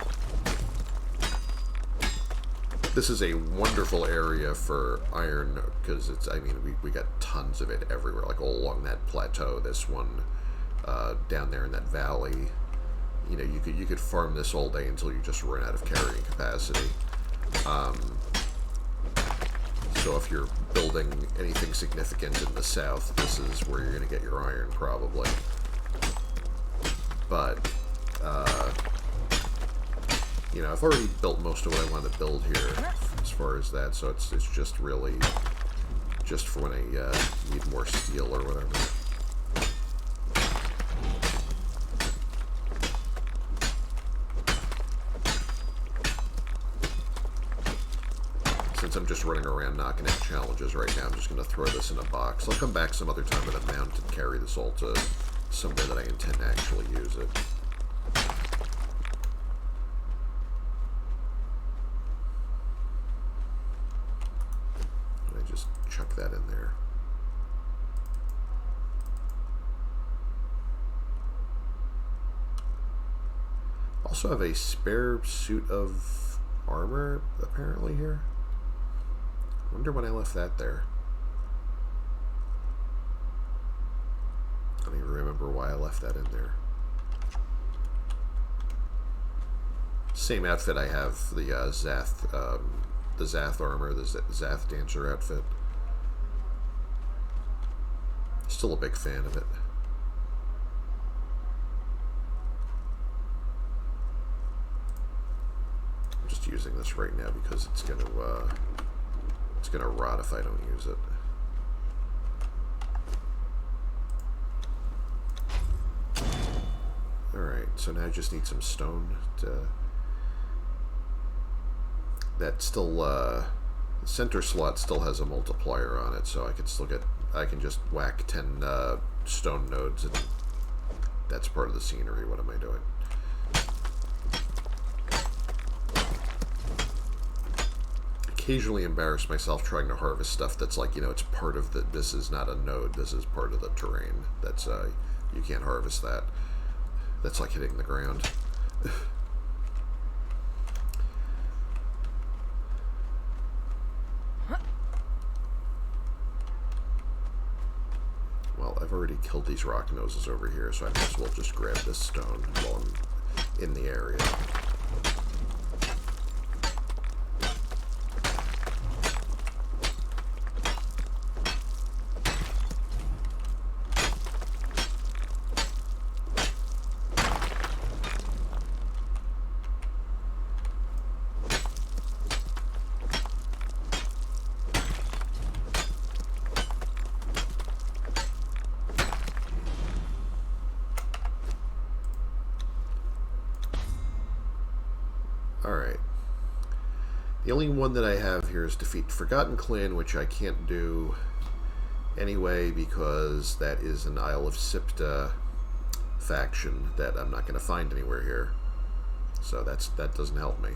This is a wonderful area for iron because it's, I mean, we got tons of it everywhere, like all along that plateau. This one down there in that valley, you know, you could farm this all day until you just run out of carrying capacity. So if you're building anything significant in the south, this is where you're going to get your iron, probably. But, you know, I've already built most of what I want to build here as far as that, so it's just really just for when I need more steel or whatever. Since I'm just running around knocking out challenges right now, I'm just going to throw this in a box. I'll come back some other time with a mount and carry this all to somewhere that I intend to actually use it. And I just chuck that in there. Also have a spare suit of armor, apparently, here. I wonder when I left that there. I don't even remember why I left that in there. Same outfit I have, the Zath armor, the Zath Dancer outfit. Still a big fan of it. I'm just using this right now because it's gonna rot if I don't use it. Alright, so now I just need some stone to... That still, the center slot still has a multiplier on it, so I can still get... I can just whack 10 stone nodes, and that's part of the scenery. What am I doing? Occasionally embarrass myself trying to harvest stuff that's like, you know, it's part of the... This is not a node, this is part of the terrain. That's, you can't harvest that. That's like hitting the ground. Well, I've already killed these rock noses over here, so I might as well just grab this stone while I'm in the area. Alright. The only one that I have here is defeat Forgotten Clan, which I can't do anyway because that is an Isle of Sipta faction that I'm not going to find anywhere here. So that doesn't help me.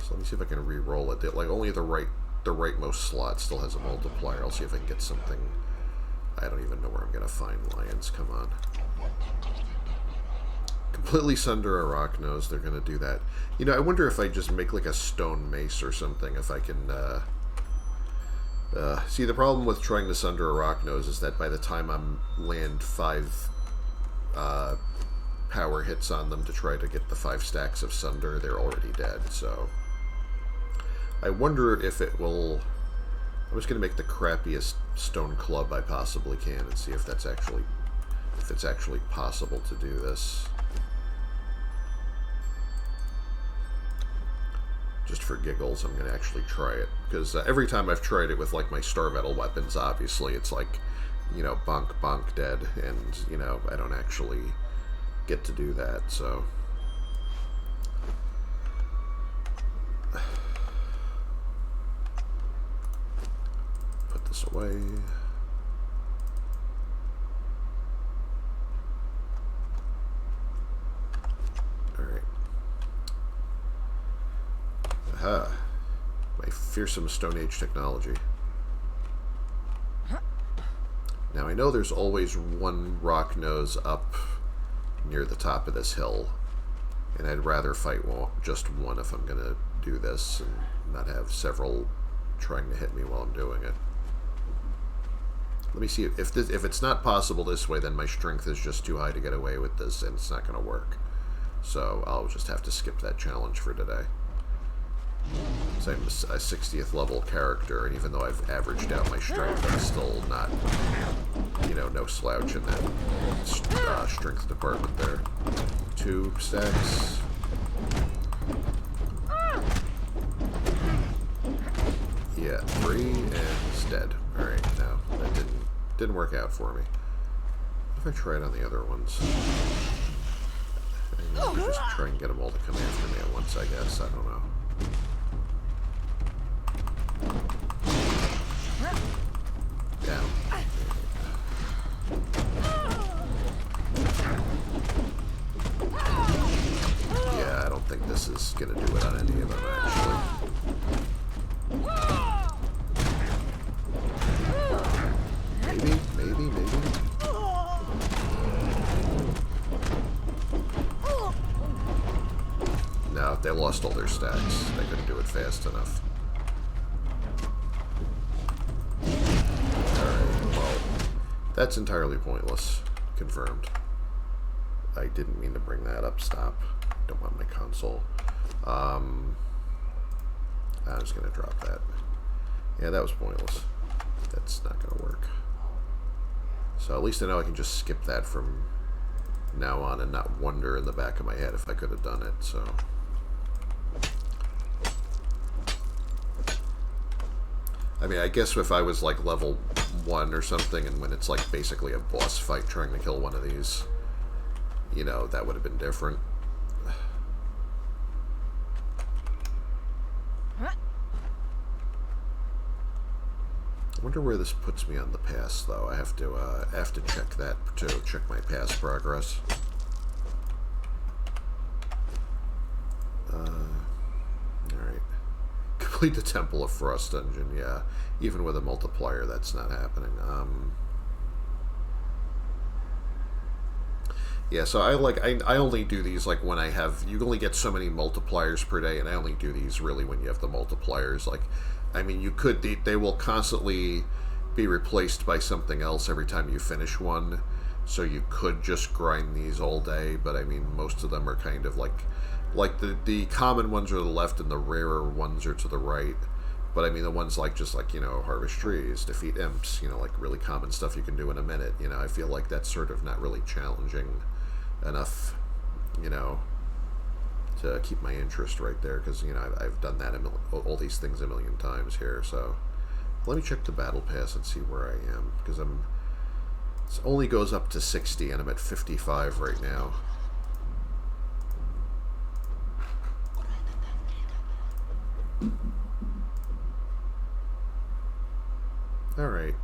So let me see if I can re-roll it. Like only the rightmost slot still has a multiplier. I'll see if I can get something. I don't even know where I'm going to find lions. Come on. Completely sunder a rock nose, they're going to do that. You know, I wonder if I just make like a stone mace or something, if I can, see, the problem with trying to sunder a rock nose is that by the time I'm land 5 power hits on them to try to get the 5 stacks of sunder, they're already dead, so... I wonder if it will... I'm just going to make the crappiest stone club I possibly can and see if that's actually... if it's actually possible to do this. Just for giggles, I'm going to actually try it. Because every time I've tried it with, like, my star metal weapons, obviously, it's like, you know, bonk, bonk, dead. And, you know, I don't actually get to do that, so... Put this away. Alright. Aha. My fearsome Stone Age technology. Now I know there's always one rock nose up near the top of this hill, and I'd rather fight just one if I'm gonna do this and not have several trying to hit me while I'm doing it. Let me see if it's not possible this way, then my strength is just too high to get away with this, and it's not gonna work. So I'll just have to skip that challenge for today. I'm a 60th level character, and even though I've averaged out my strength, I'm still not, you know, no slouch in that strength department there. 2 stacks. Yeah, 3, and it's dead. Alright, no, that didn't work out for me. What if I try it on the other ones? I could just try and get them all to come after me at once, I guess. I don't know. Down. Yeah, I don't think this is gonna do it on any of them, actually. Maybe. No, they lost all their stacks. They couldn't do it fast enough. Alright, well, that's entirely pointless. Confirmed. I didn't mean to bring that up. Stop. Don't want my console. I'm just going to drop that. Yeah, that was pointless. That's not going to work. So at least I know I can just skip that from now on and not wonder in the back of my head if I could have done it, so... I mean, I guess if I was like level 1 or something, and when it's like basically a boss fight trying to kill one of these, you know, that would have been different. I wonder where this puts me on the pass, though. I have to check that to check my pass progress. Alright. Complete the Temple of Frost dungeon, yeah. Even with a multiplier, that's not happening. Yeah, so I only do these like when I have, you only get so many multipliers per day, and I only do these really when you have the multipliers. Like, I mean, you could, they will constantly be replaced by something else every time you finish one, so you could just grind these all day, but I mean, most of them are kind of like the common ones are to the left and the rarer ones are to the right. But I mean, the ones like, just like, you know, harvest trees, defeat imps, you know, like really common stuff you can do in a minute, you know, I feel like that's sort of not really challenging enough, you know, to keep my interest right there, because, you know, I've done that all these things a million times here. So let me check the battle pass and see where I am, because it only goes up to 60 and I'm at 55 right now. Alright.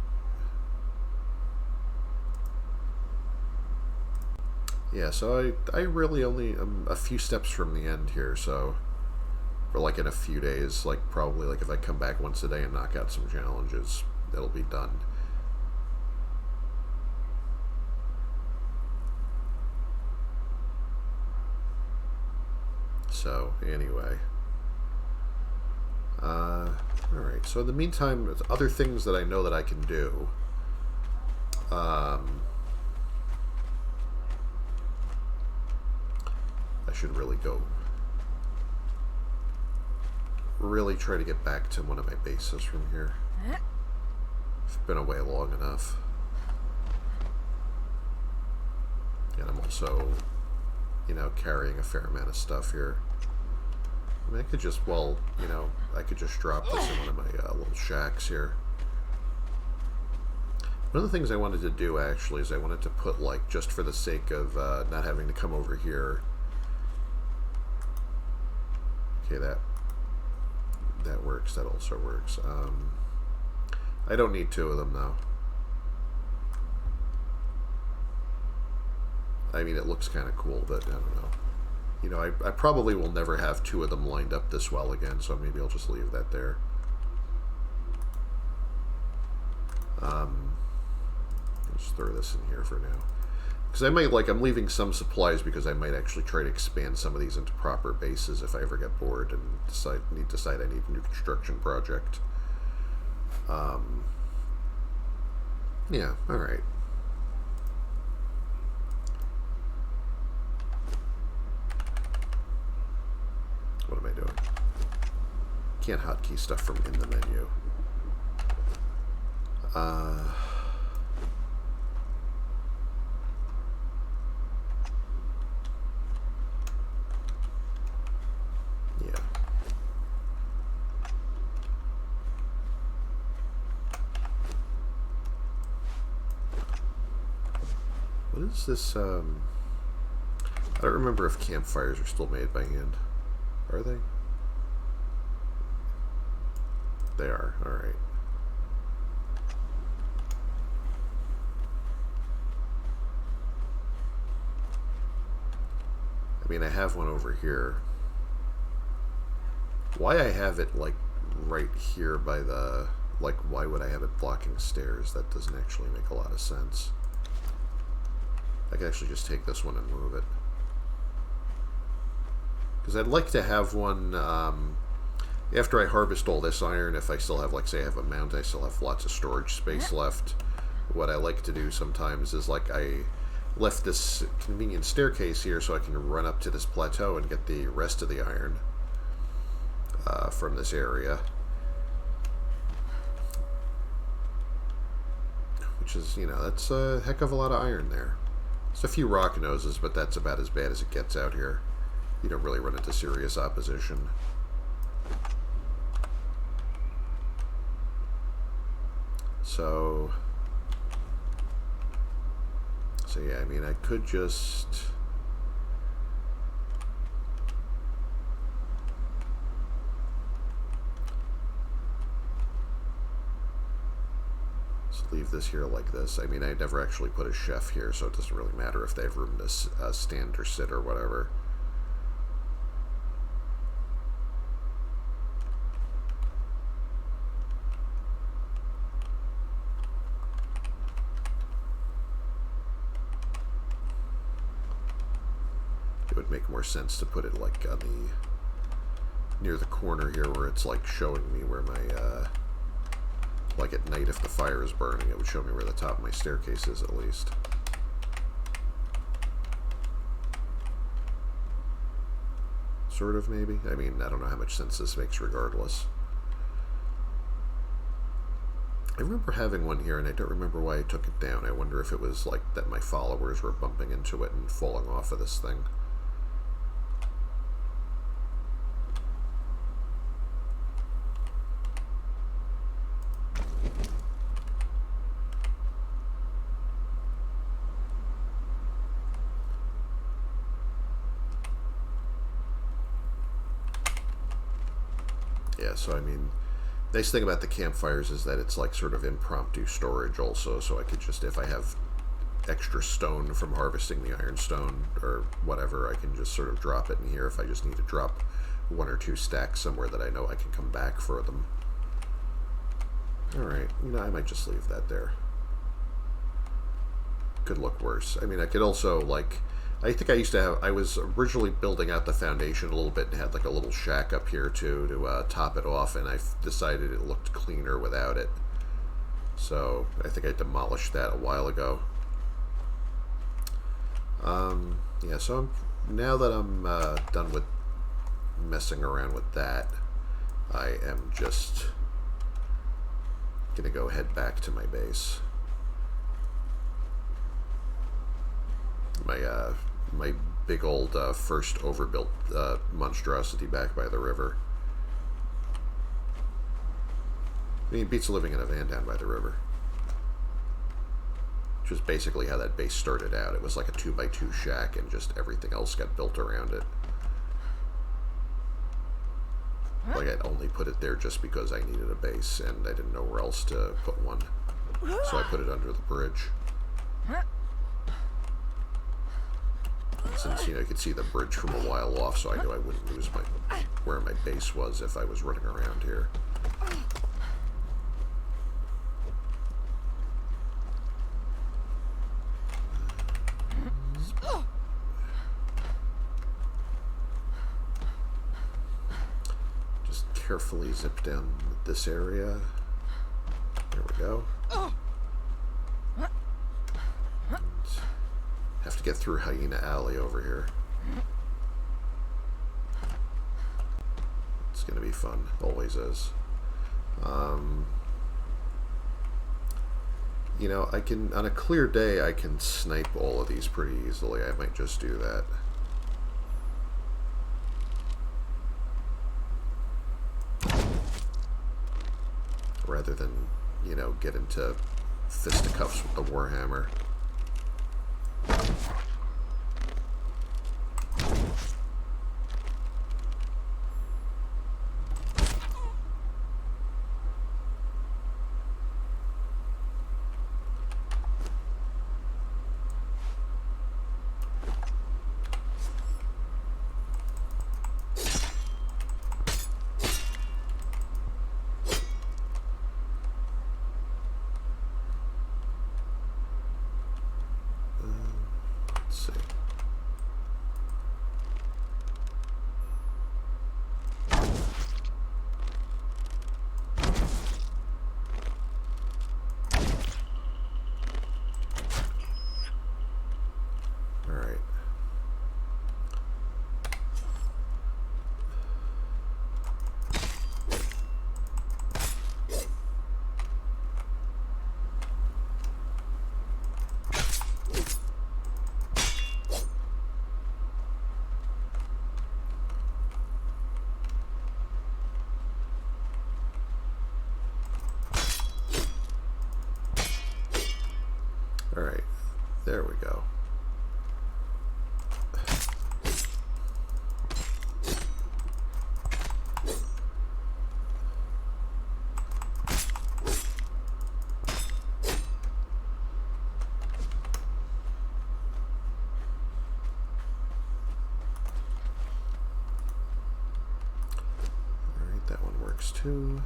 Yeah, so I really only am a few steps from the end here, so for like in a few days, like probably like if I come back once a day and knock out some challenges, it'll be done. So, anyway. Alright, so in the meantime, there's other things that I know that I can do. I should really try to get back to one of my bases from here. I've been away long enough. And I'm also, you know, carrying a fair amount of stuff here. I mean, I could just, well, you know, I could just drop this in one of my little shacks here. One of the things I wanted to do, actually, is I wanted to put, like, just for the sake of not having to come over here. Okay, that works. That also works. I don't need 2 of them, though. I mean, it looks kind of cool, but I don't know. You know, I probably will never have 2 of them lined up this well again, so maybe I'll just leave that there. Just throw this in here for now. Because I might, like, I'm leaving some supplies because I might actually try to expand some of these into proper bases if I ever get bored and decide I need a new construction project. Yeah, alright. What am I doing? can't hotkey stuff from in the menu. Yeah. What is this, I don't remember if campfires are still made by hand. Are they? They are, alright. I mean, I have one over here. Why I have it, like, right here by the... Like, why would I have it blocking stairs? That doesn't actually make a lot of sense. I could actually just take this one and move it. Because I'd like to have one, after I harvest all this iron, if I still have, like, say I have a mount, I still have lots of storage space left. What I like to do sometimes is, like, I left this convenient staircase here so I can run up to this plateau and get the rest of the iron from this area. Which is, you know, that's a heck of a lot of iron there. Just a few rock noses, but that's about as bad as it gets out here. You don't really run into serious opposition. So yeah, I mean, I could just... leave this here like this. I mean, I never actually put a chef here, so it doesn't really matter if they have room to stand or sit or whatever. It would make more sense to put it like on the... near the corner here where it's like showing me where my... like at night, if the fire is burning, it would show me where the top of my staircase is, at least. Sort of, maybe? I mean, I don't know how much sense this makes regardless. I remember having one here, and I don't remember why I took it down. I wonder if it was, like, that my followers were bumping into it and falling off of this thing. Yeah, so I mean, the nice thing about the campfires is that it's like sort of impromptu storage also, so I could just, if I have extra stone from harvesting the ironstone or whatever, I can just sort of drop it in here if I just need to drop one or two stacks somewhere that I know I can come back for them. Alright, you know, I might just leave that there. Could look worse. I mean, I could also, like... I think I used to have... I was originally building out the foundation a little bit and had, like, a little shack up here, too, to top it off, and I decided it looked cleaner without it. So, I think I demolished that a while ago. Yeah, so now that I'm done with messing around with that, I am just gonna go head back to my base. My big old first overbuilt monstrosity back by the river. I mean, it beats living in a van down by the river. Which was basically how that base started out. It was like a 2x2 shack and just everything else got built around it. Like, I'd only put it there just because I needed a base and I didn't know where else to put one. So I put it under the bridge. Since, you know, you could see the bridge from a while off, so I knew I wouldn't lose where my base was if I was running around here. Just carefully zip down this area. There we go. Have to get through Hyena Alley over here. Let's going to be fun. Always is. You know, I can, on a clear day, I can snipe all of these pretty easily. I might just do that. Rather than, you know, get into fisticuffs with the Warhammer. Alright, there we go. Alright, that one works too.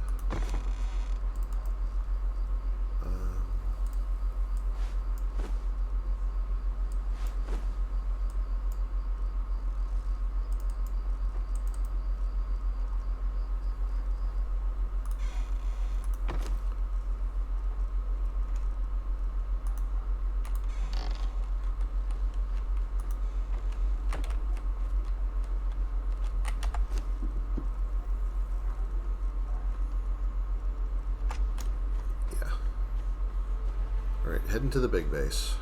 Alright, heading to the big base.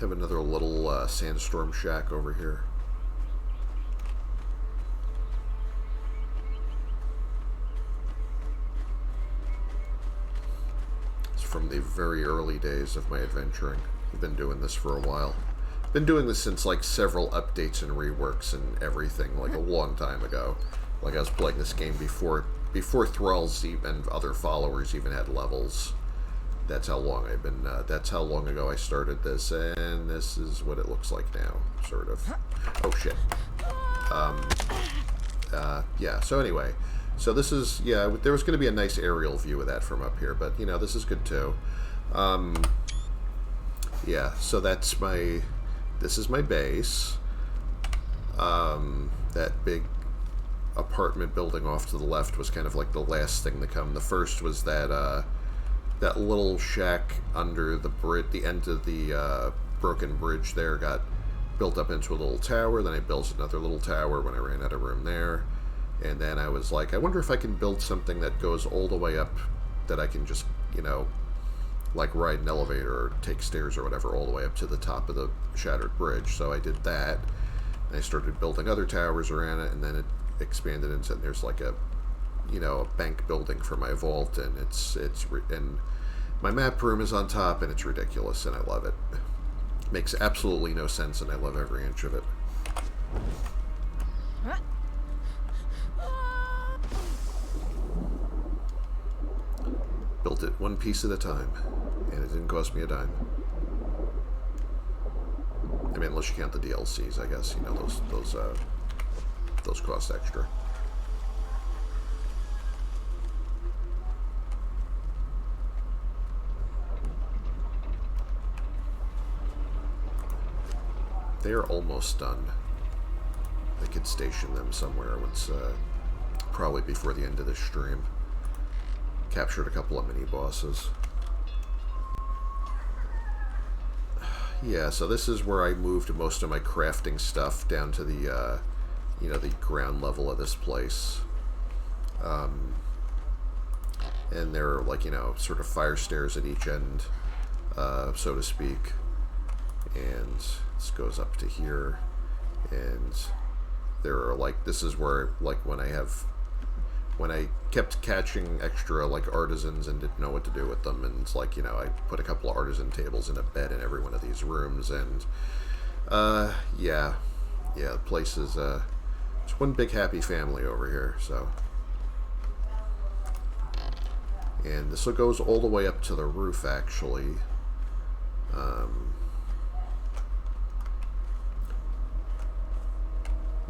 Have another little sandstorm shack over here. From the very early days of my adventuring. I've been doing this for a while. Been doing this since like several updates and reworks and everything, like a long time ago. Like I was playing this game before Thralls and other followers even had levels. That's how long I've been, that's how long ago I started this, and this is what it looks like now, sort of. Oh shit. Yeah, so anyway. So this is, yeah, there was going to be a nice aerial view of that from up here, but, you know, this is good too. Yeah, so that's my, this is my base. That big apartment building off to the left was kind of like the last thing to come. The first was that, that little shack under the bridge, the end of the broken bridge there got built up into a little tower. Then I built another little tower when I ran out of room there. And then I was like, I wonder if I can build something that goes all the way up, that I can just, you know, like ride an elevator or take stairs or whatever all the way up to the top of the shattered bridge. So I did that. And I started building other towers around it, and then it expanded into, and there's like a, you know, a bank building for my vault, and and my map room is on top, and it's ridiculous, and I love it. Makes absolutely no sense, and I love every inch of it. Built it one piece at a time, and it didn't cost me a dime. I mean, unless you count the DLCs, I guess. You know, those cost extra. They are almost done. I could station them somewhere once, probably before the end of this stream. Captured a couple of mini bosses. Yeah, so this is where I moved most of my crafting stuff down to the, you know, the ground level of this place. And there are, like, you know, sort of fire stairs at each end, so to speak. And this goes up to here. And there are, like, this is where, like, when I kept catching extra, like, artisans and didn't know what to do with them, and it's like, you know, I put a couple of artisan tables and a bed in every one of these rooms, and, yeah, the place is, it's one big happy family over here, so. And this goes all the way up to the roof, actually.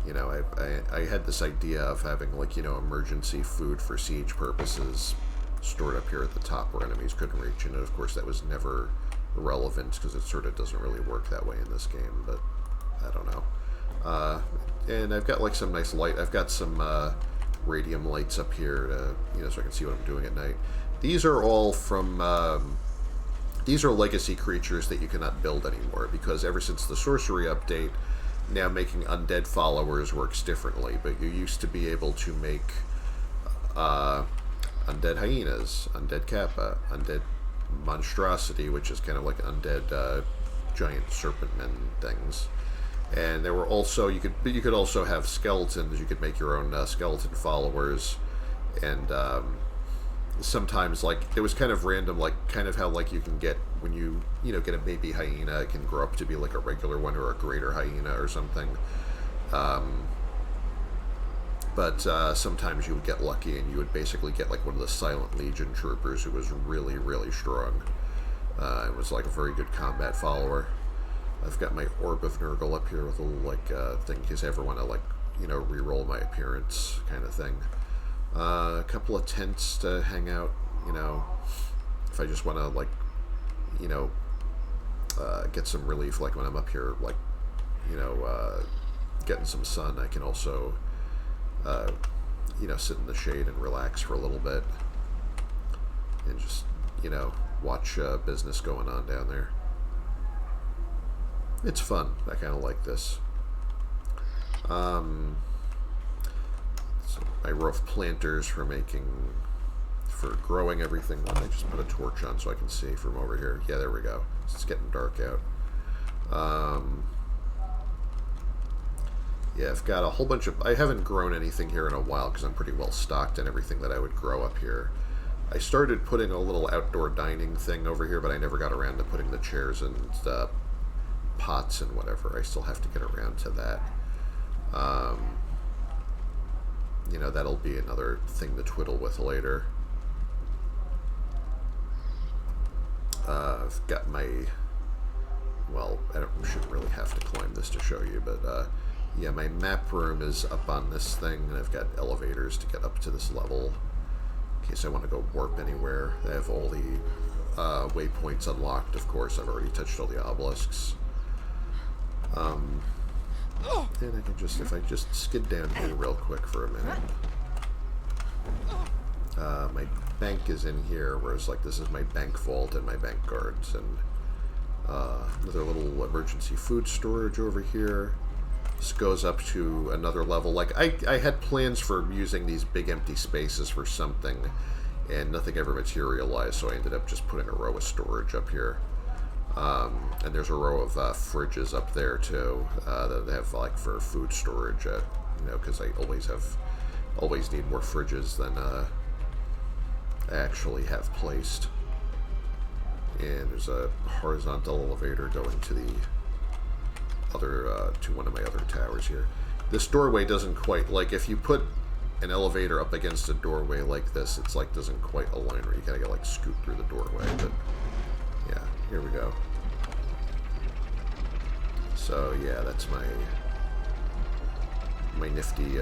You know, I had this idea of having, like, you know, emergency food for siege purposes stored up here at the top where enemies couldn't reach. And of course, that was never relevant because it sort of doesn't really work that way in this game. But I don't know. And I've got, like, some nice light. I've got some radium lights up here to, you know, so I can see what I'm doing at night. These are all from. These are legacy creatures that you cannot build anymore because ever since the sorcery update, now making undead followers works differently, but you used to be able to make undead hyenas, undead kappa, undead monstrosity, which is kind of like undead giant serpent men things. And there were also, you could also have skeletons. You could make your own skeleton followers, and sometimes, like, it was kind of random, like, kind of how, like, you can get, when you know, get a baby hyena, it can grow up to be, like, a regular one or a greater hyena or something. But sometimes you would get lucky and you would basically get, like, one of the Silent Legion troopers who was really, really strong. It was, like, a very good combat follower. I've got my Orb of Nurgle up here with a little, like, thing in case I ever want to, like, you know, re-roll my appearance kind of thing. A couple of tents to hang out, you know, if I just want to, like, you know, get some relief, like when I'm up here, like, you know, getting some sun. I can also, you know, sit in the shade and relax for a little bit and just, you know, watch business going on down there. It's fun. I kind of like this. So my rough planters for growing everything. I just put a torch on so I can see from over here. Yeah, there we go. It's getting dark out. Yeah, I've got a whole bunch of... I haven't grown anything here in a while because I'm pretty well stocked in everything that I would grow up here. I started putting a little outdoor dining thing over here, but I never got around to putting the chairs and pots and whatever. I still have to get around to that. You know, that'll be another thing to twiddle with later. I've got my... Well, I shouldn't really have to climb this to show you, but yeah, my map room is up on this thing, and I've got elevators to get up to this level in case I want to go warp anywhere. I have all the waypoints unlocked, of course. I've already touched all the obelisks. And I can just, if I just skid down here real quick for a minute. My bank is in here, whereas, like, this is my bank vault and my bank guards, and another little emergency food storage over here. This goes up to another level. Like, I had plans for using these big empty spaces for something, and nothing ever materialized, so I ended up just putting a row of storage up here. And there's a row of fridges up there too that they have, like, for food storage. You know, because I always need more fridges than I actually have placed. And there's a horizontal elevator going to the other to one of my other towers here. This doorway doesn't quite, like, if you put an elevator up against a doorway like this, it's like doesn't quite align, where you gotta get, like, scoot through the doorway. But yeah, here we go. So yeah, that's my nifty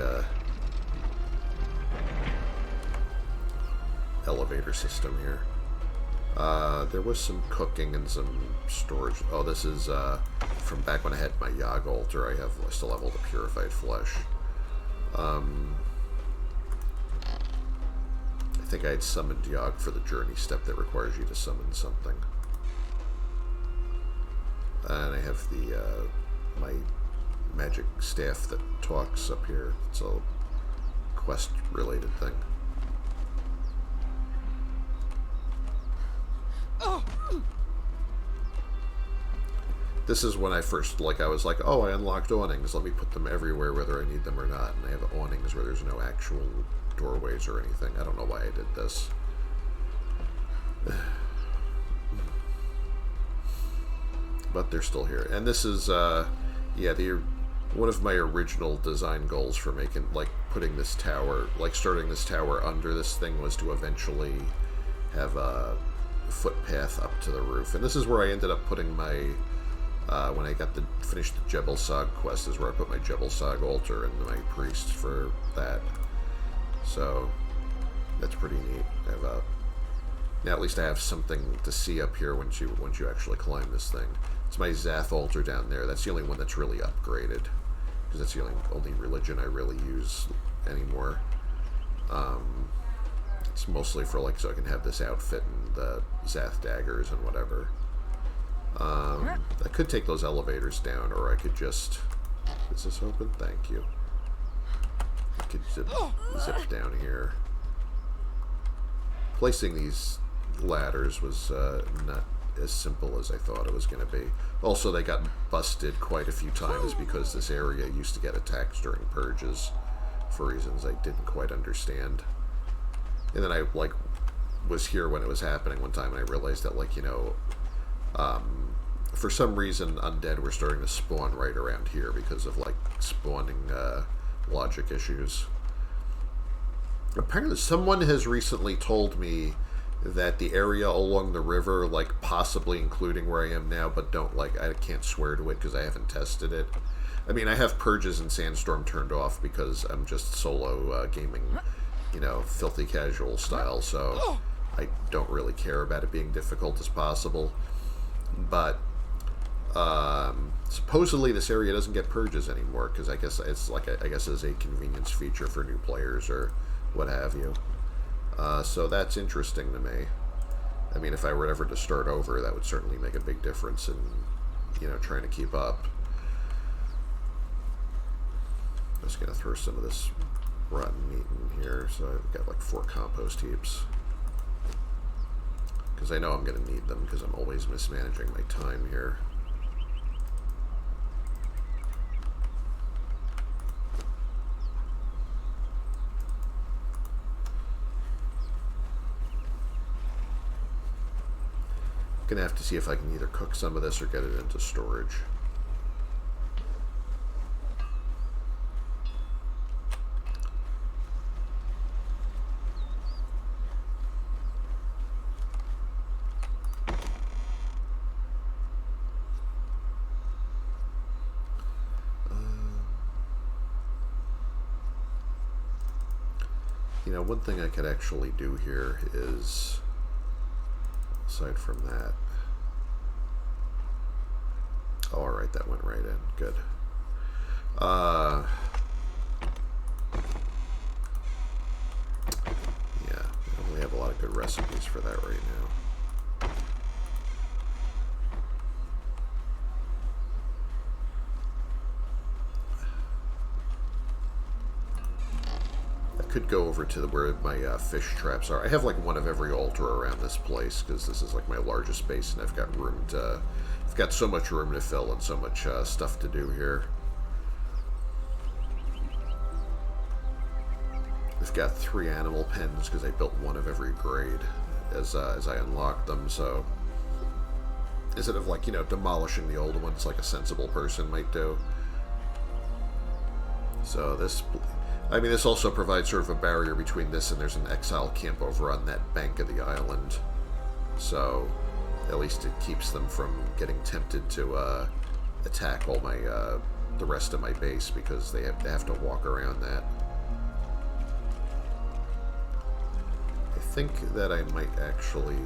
elevator system here. There was some cooking and some storage. Oh, this is from back when I had my Yog altar. I still have all the purified flesh. I think I had summoned Yog for the journey step that requires you to summon something. And I have the my magic staff that talks up here. It's a quest-related thing. This is when I first, I was like, oh, I unlocked awnings. Let me put them everywhere, whether I need them or not. And I have awnings where there's no actual doorways or anything. I don't know why I did this. But they're still here. And this is, yeah, one of my original design goals for making, putting this tower, starting this tower under this thing was to eventually have a footpath up to the roof. And this is where I ended up putting my, when I finished the Jebel Sag quest, is where I put my Jebel Sag altar and my priest for that. So, that's pretty neat. Now at least I have something to see up here once you actually climb this thing. It's my Zath altar down there. That's the only one that's really upgraded, because that's the only religion I really use anymore. It's mostly for so I can have this outfit and the Zath daggers and whatever. I could take those elevators down, or I could just... Is this open? Thank you. I could zip down here. Placing these ladders was not as simple as I thought it was going to be. Also, they got busted quite a few times because this area used to get attacks during purges for reasons I didn't quite understand. And then I was here when it was happening one time, and I realized that for some reason undead were starting to spawn right around here because of spawning logic issues. Apparently someone has recently told me that the area along the river, possibly including where I am now, but I can't swear to it because I haven't tested it. I mean, I have purges and sandstorm turned off because I'm just solo gaming, filthy casual style, so I don't really care about it being difficult as possible. But supposedly this area doesn't get purges anymore, because I guess it's as a convenience feature for new players or what have you. So that's interesting to me. I mean, if I were ever to start over, that would certainly make a big difference in, trying to keep up. I'm just going to throw some of this rotten meat in here, so I've got 4 compost heaps. Because I know I'm going to need them, because I'm always mismanaging my time here. Gonna have to see if I can either cook some of this or get it into storage. One thing I could actually do here is, aside from that, oh, alright, that went right in. Good. Yeah, I don't really have a lot of good recipes for that right now. Could go over to where my fish traps are. I have one of every altar around this place because this is my largest space, and I've got so much room to fill and so much stuff to do here. I've got 3 animal pens because I built one of every grade as I unlocked them. So instead of demolishing the old ones like a sensible person might do. So this also provides sort of a barrier between this and there's an exile camp over on that bank of the island. So at least it keeps them from getting tempted to attack all my the rest of my base because they have to walk around that. I think that I might actually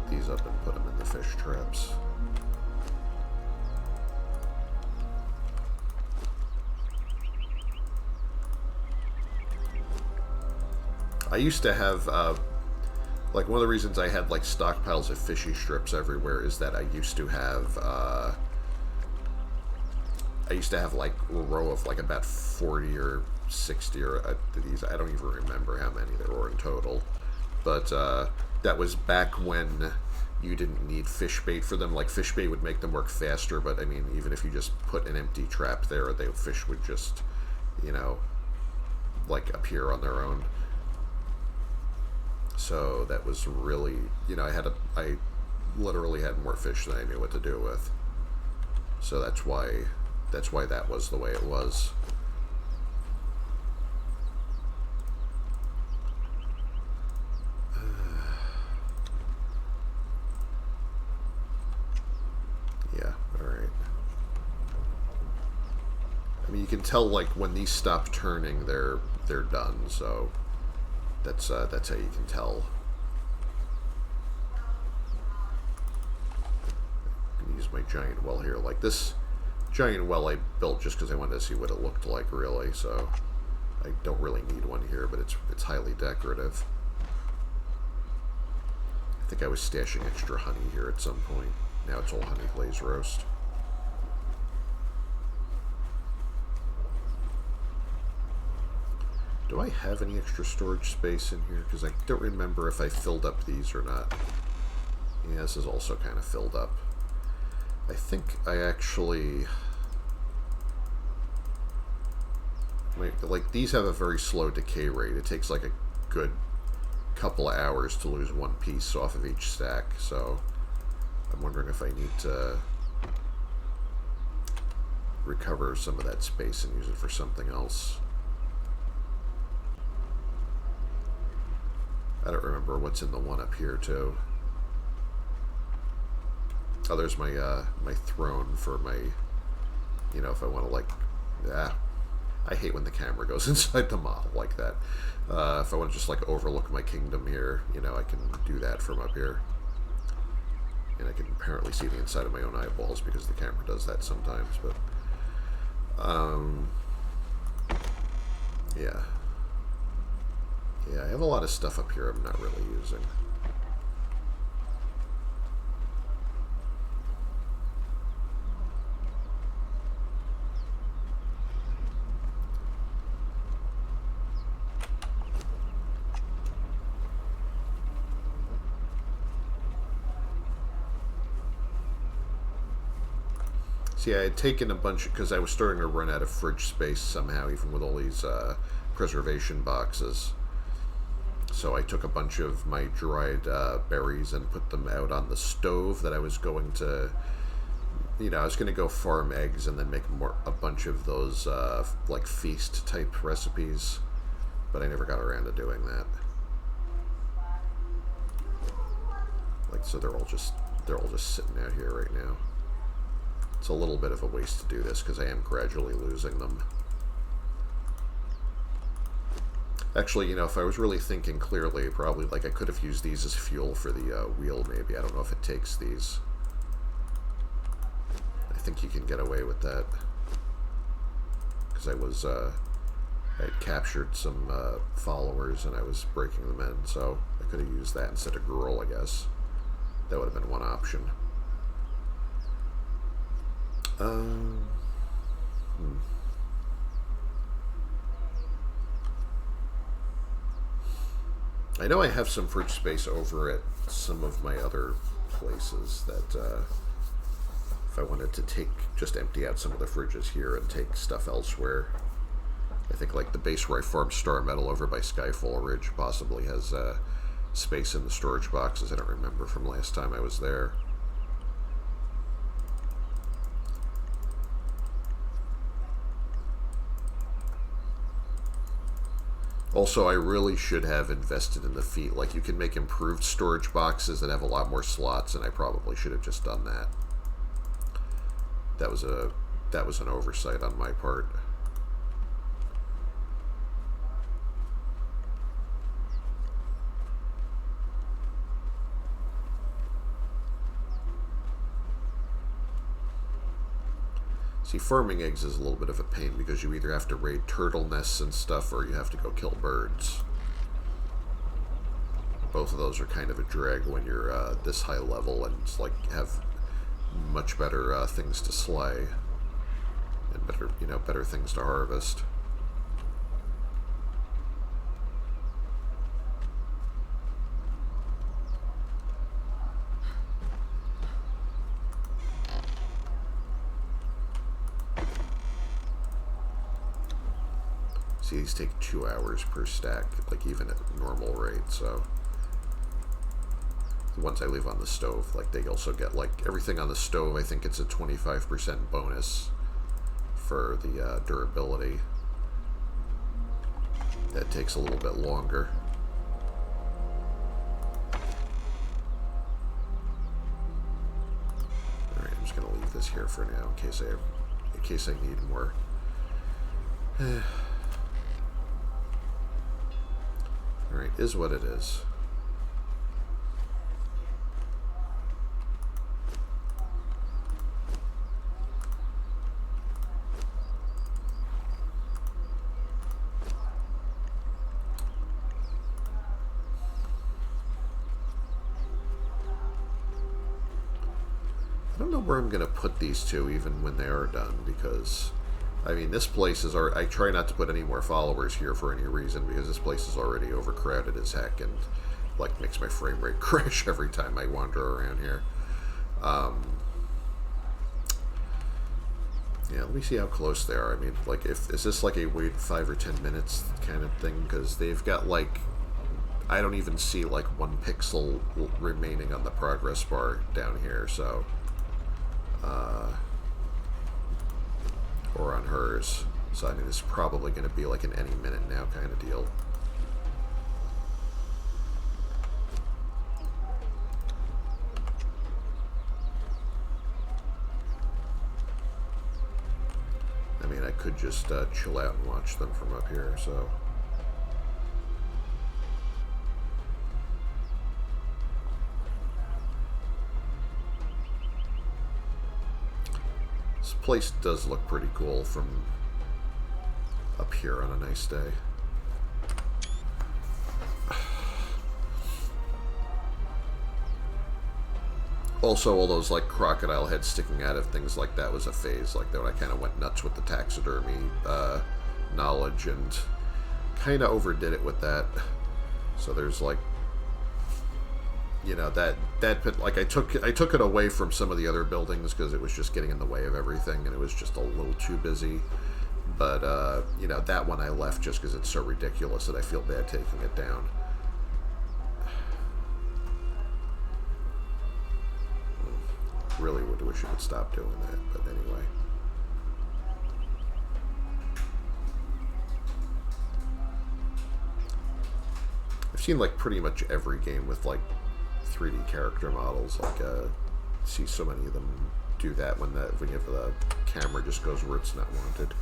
these up and put them in the fish traps. I used to have, like, one of the reasons I had, like, stockpiles of fishy strips everywhere is that I used to have, like, a row of, like, about 40 or 60 or these. I don't even remember how many there were in total. But, that was back when you didn't need fish bait for them. Like, fish bait would make them work faster, but, I mean, even if you just put an empty trap there, the fish would just, you know, like, appear on their own. So that was really, you know, I literally had more fish than I knew what to do with. So that's why that was the way it was. Yeah, alright. I mean, you can tell, like, when these stop turning, they're done, so that's how you can tell. I'm gonna use my giant well here. Like, this giant well I built just because I wanted to see what it looked like, really, so I don't really need one here, but it's highly decorative. I think I was stashing extra honey here at some point. Now it's all honey glazed roast. Do I have any extra storage space in here? Because I don't remember if I filled up these or not. Yeah, this is also kind of filled up. I think I actually... Like, these have a very slow decay rate. It takes like a good couple of hours to lose one piece off of each stack, so I'm wondering if I need to recover some of that space and use it for something else. I don't remember what's in the one up here, too. Oh, there's my, my throne for my, you know, if I want to, like, I hate when the camera goes inside the model like that. If I want to just, like, overlook my kingdom here, you know, I can do that from up here. And I can apparently see the inside of my own eyeballs because the camera does that sometimes, but, yeah. Yeah, I have a lot of stuff up here I'm not really using. See, I had taken a bunch, because I was starting to run out of fridge space somehow, even with all these preservation boxes. So I took a bunch of my dried berries and put them out on the stove that I was going to, you know, I was going to go farm eggs and then make a bunch of those, like, feast-type recipes. But I never got around to doing that. Like, so they're all just sitting out here right now. It's a little bit of a waste to do this because I am gradually losing them. Actually, you know, if I was really thinking clearly, probably, like, I could have used these as fuel for the wheel, maybe. I don't know if it takes these. I think you can get away with that. Because I had captured some followers and I was breaking them in, so I could have used that instead of gruel, I guess. That would have been one option. I know I have some fridge space over at some of my other places that if I wanted to just empty out some of the fridges here and take stuff elsewhere. I think like the base where I farm Star Metal over by Skyfall Ridge possibly has space in the storage boxes. I don't remember from last time I was there. Also, I really should have invested in the feet. Like, you can make improved storage boxes that have a lot more slots, and I probably should have just done that. That was an oversight on my part. See, farming eggs is a little bit of a pain because you either have to raid turtle nests and stuff or you have to go kill birds. Both of those are kind of a drag when you're this high level and like have much better things to slay and better, better things to harvest. See, these take 2 hours per stack, like even at normal rate, so the ones I leave on the stove, like they also get, like everything on the stove, I think it's a 25% bonus for the durability. That takes a little bit longer. Alright, I'm just gonna leave this here for now in case I need more. Alright, is what it is. I don't know where I'm going to put these two even when they are done, because I mean, this place is already... I try not to put any more followers here for any reason, because this place is already overcrowded as heck, and, like, makes my frame rate crash every time I wander around here. Yeah, let me see how close they are. I mean, like, is this like a wait 5 or 10 minutes kind of thing? Because they've got, like... I don't even see, like, 1 pixel remaining on the progress bar down here, so... or on hers. So I mean, it's probably going to be like an any minute now kind of deal. I mean, I could just chill out and watch them from up here, so... This place does look pretty cool from up here on a nice day. Also, all those like crocodile heads sticking out of things like that was a phase. Like that, I kind of went nuts with the taxidermy knowledge and kind of overdid it with that. So there's like, you know, that like I took it away from some of the other buildings because it was just getting in the way of everything and it was just a little too busy. But you know, that one I left just because it's so ridiculous that I feel bad taking it down. Really would wish you could stop doing that, but anyway. I've seen like pretty much every game with like 3D character models. Like see so many of them do that when you have the camera just goes where it's not wanted.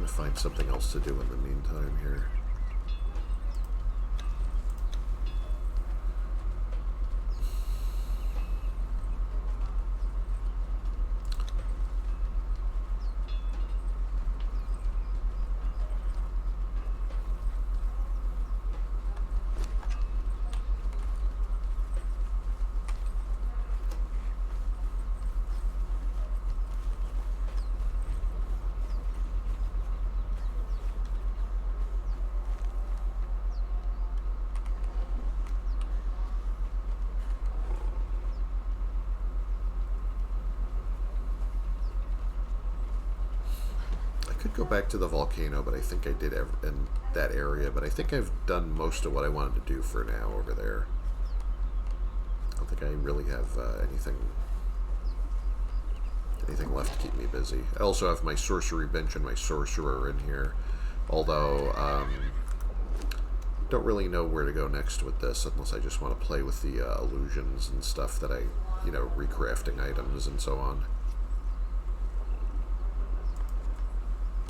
Find something else to do in the meantime here. Go back to the volcano, but I think I did in that area, but I think I've done most of what I wanted to do for now over there. I don't think I really have anything anything left to keep me busy. I also have my sorcery bench and my sorcerer in here, although don't really know where to go next with this unless I just want to play with the illusions and stuff that I, you know, recrafting items and so on.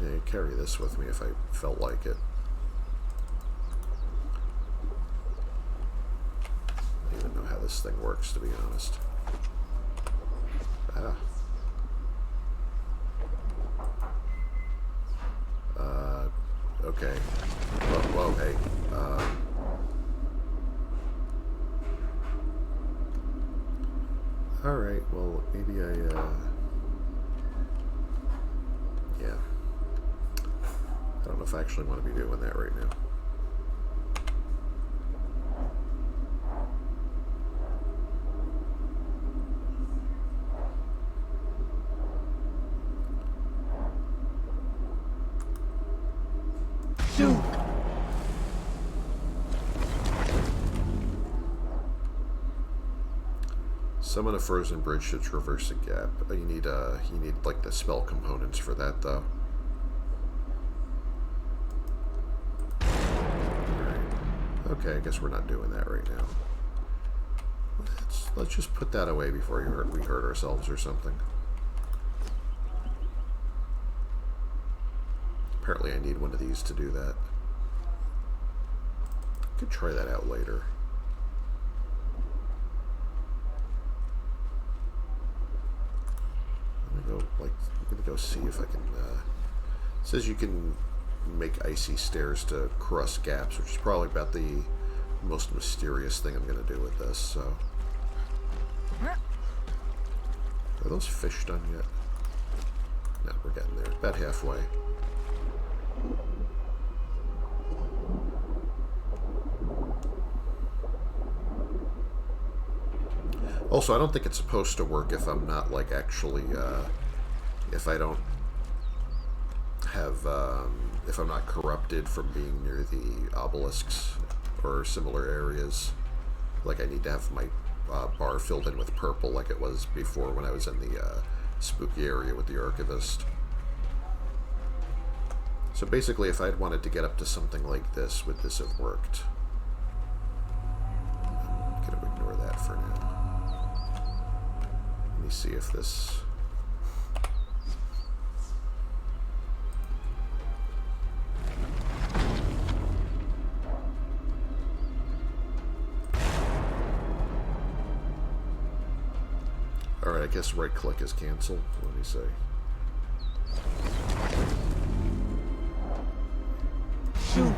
Yeah, I'd carry this with me if I felt like it. I don't even know how this thing works, to be honest. Ah. Okay. Whoa, hey. Alright, well, maybe I, yeah. I don't know if I actually want to be doing that right now. Summon a frozen bridge to traverse a gap. You need like the spell components for that though. Alright. Okay, I guess we're not doing that right now. Let's just put that away before we hurt ourselves or something. Apparently I need one of these to do that. Could try that out later. I'm gonna go see if I can, it says you can make icy stairs to cross gaps, which is probably about the most mysterious thing I'm gonna do with this, so. Are those fish done yet? No, we're getting there. About halfway. Also, I don't think it's supposed to work if I'm not, like, actually, if I don't have, if I'm not corrupted from being near the obelisks or similar areas. Like, I need to have my bar filled in with purple like it was before when I was in the spooky area with the Archivist. So basically, if I'd wanted to get up to something like this, would this have worked? I'm going to ignore that for now. Let me see if this... Alright, I guess right click is cancel. Let me see. Shoot!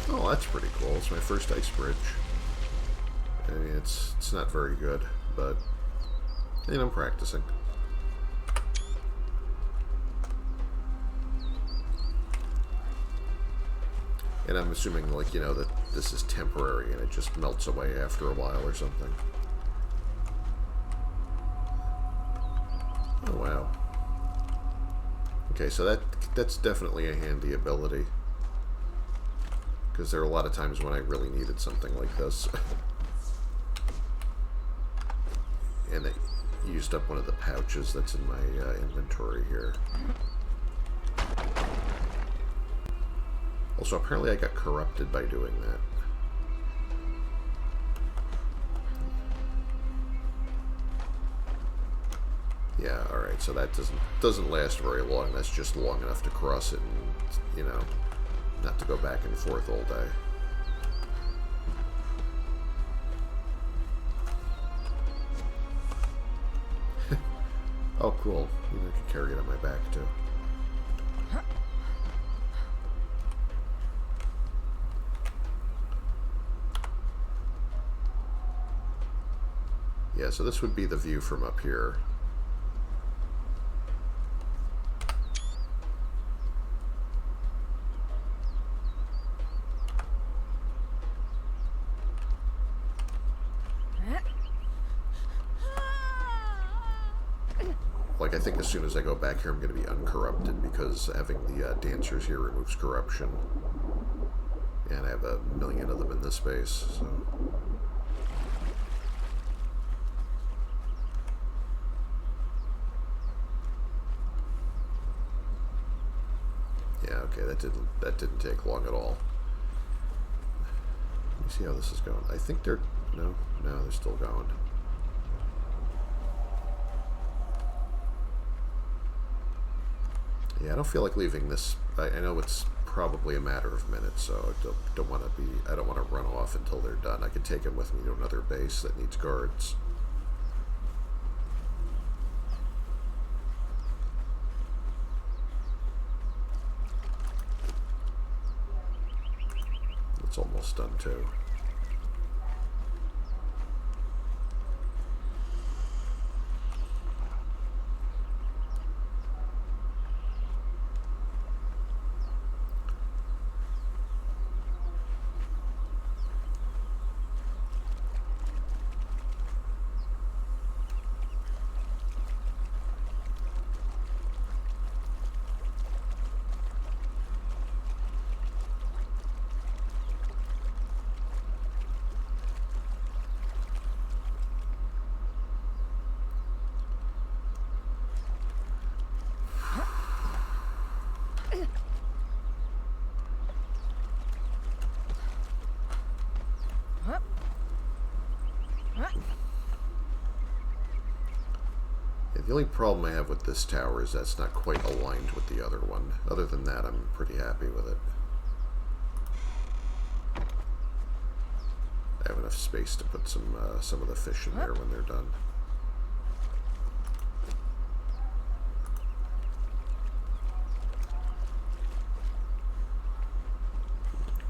Oh, that's pretty cool. It's my first ice bridge. I mean, it's not very good, but you know, I'm practicing. And I'm assuming, like, you know, that this is temporary and it just melts away after a while or something. Oh, wow. Okay, so that's definitely a handy ability. Because there are a lot of times when I really needed something like this. And it used up one of the pouches that's in my inventory here. Also, apparently I got corrupted by doing that. Yeah, alright, so that doesn't last very long. That's just long enough to cross it and, you know, not to go back and forth all day. Oh, cool. You know, I can carry it on my back, too. Yeah, so this would be the view from up here. Like like, I think as soon as I go back here, I'm going to be uncorrupted because having the dancers here removes corruption. And I have a million of them in this base, so... Yeah, okay, that didn't take long at all. Let me see how this is going. I think they're... No, they're still going. Yeah, I don't feel like leaving this. I know it's probably a matter of minutes, so I don't want to be. I don't want to run off until they're done. I could take them with me to another base that needs guards. It's almost done too. The only problem I have with this tower is that's not quite aligned with the other one. Other than that, I'm pretty happy with it. I have enough space to put some of the fish in there when they're done.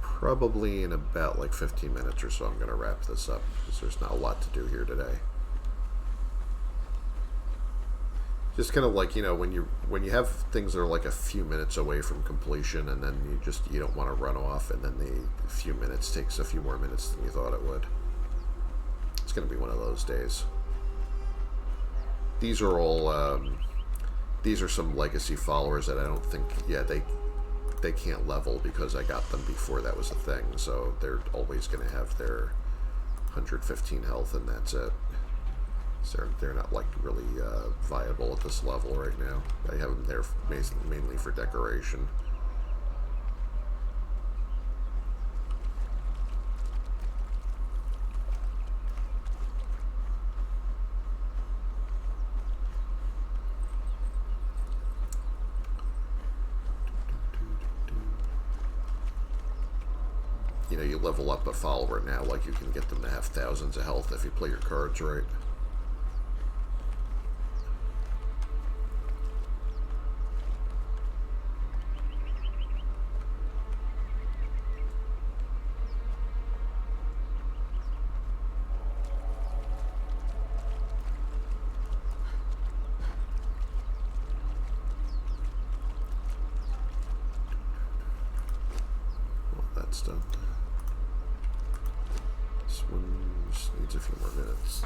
Probably in about like 15 minutes or so I'm going to wrap this up because there's not a lot to do here today. Just kind of like, you know, when you have things that are like a few minutes away from completion, and then you don't want to run off, and then the few minutes takes a few more minutes than you thought it would. It's going to be one of those days. These are all these are some legacy followers that I don't think, yeah, they can't level because I got them before that was a thing, so they're always going to have their 115 health, and that's it. They're not like really viable at this level right now. I have them there mainly for decoration. You know, you level up a follower now, like you can get them to have thousands of health if you play your cards right. Done. This one just needs a few more minutes.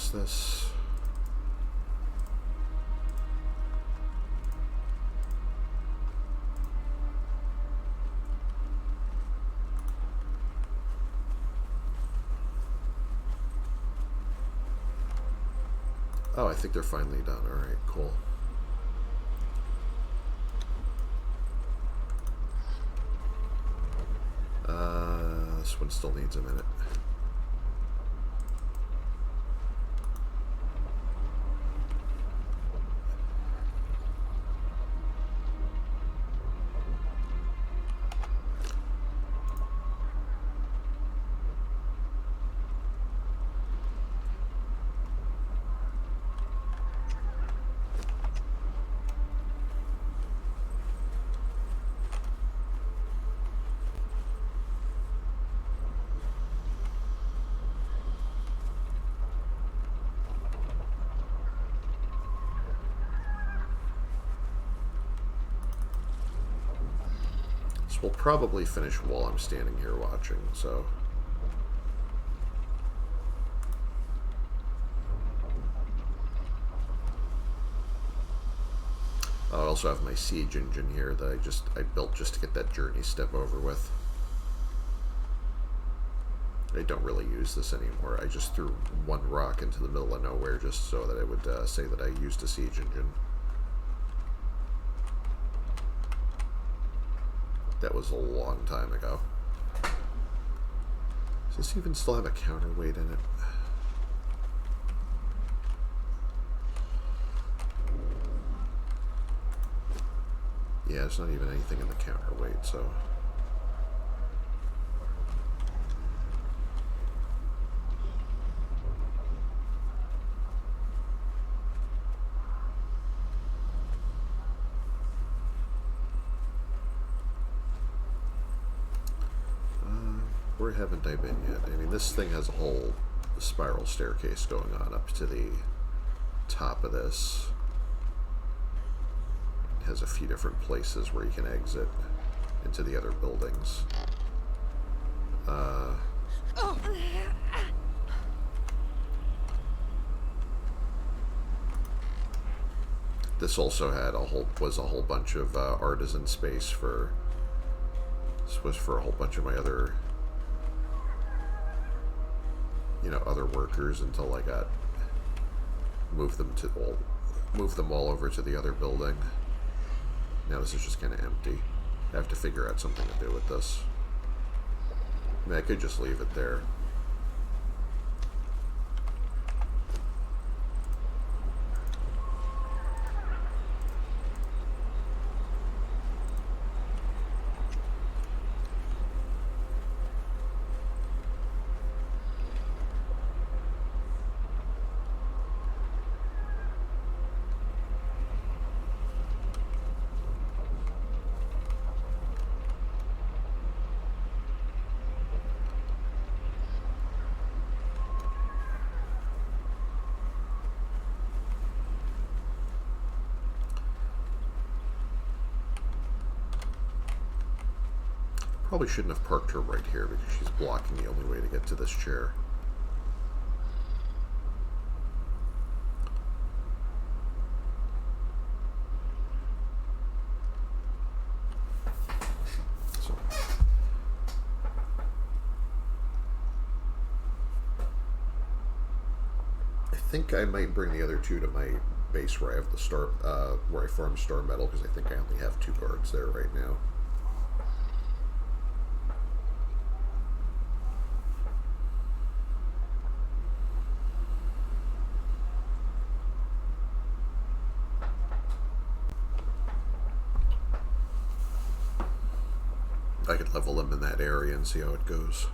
past this. Oh, I think they're finally done. Alright, cool. This one still needs a minute. We'll probably finish while I'm standing here watching, so... I also have my siege engine here that I built just to get that journey step over with. I don't really use this anymore. I just threw one rock into the middle of nowhere just so that I would say that I used a siege engine. That was a long time ago. Does this even still have a counterweight in it? Yeah, there's not even anything in the counterweight, so... Where haven't I been yet? I mean, this thing has a whole spiral staircase going on up to the top of this. It has a few different places where you can exit into the other buildings. This also had was a whole bunch of artisan space for. This was for a whole bunch of my other. Other workers until I got moved them all over to the other building. Now this is just kind of empty. I have to figure out something to do with this. I mean, I could just leave it there. Probably shouldn't have parked her right here because she's blocking the only way to get to this chair. So. I think I might bring the other two to my base where I have the where I farm star metal, because I think I only have 2 guards there right now. I could level them in that area and see how it goes.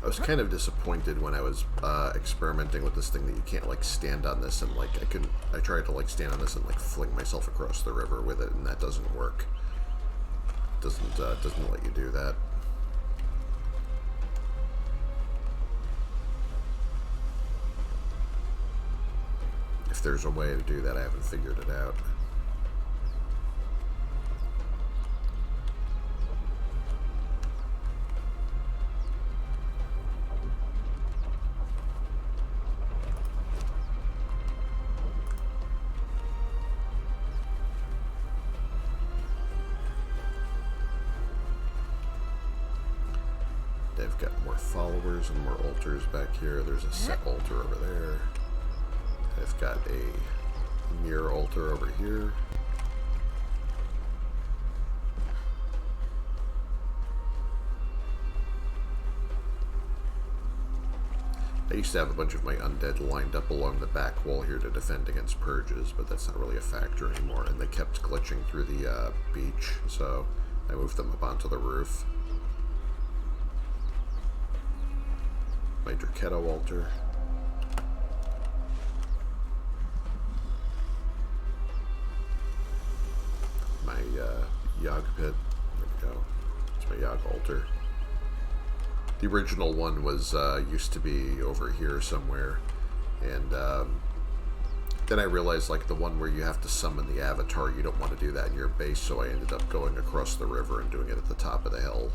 I was kind of disappointed when I was experimenting with this thing that you can't like stand on this and like I tried to like stand on this and like fling myself across the river with it, and that doesn't work. Doesn't let you do that. If there's a way to do that, I haven't figured it out. They've got more followers and more altars back here. There's a set altar over there. I've got a mirror altar over here. I used to have a bunch of my undead lined up along the back wall here to defend against purges, but that's not really a factor anymore, and they kept glitching through the beach, so I moved them up onto the roof. My Draketo altar. My Yog pit. There we go. It's my Yog altar. The original one was used to be over here somewhere, and then I realized like the one where you have to summon the avatar, you don't want to do that in your base, so I ended up going across the river and doing it at the top of the hill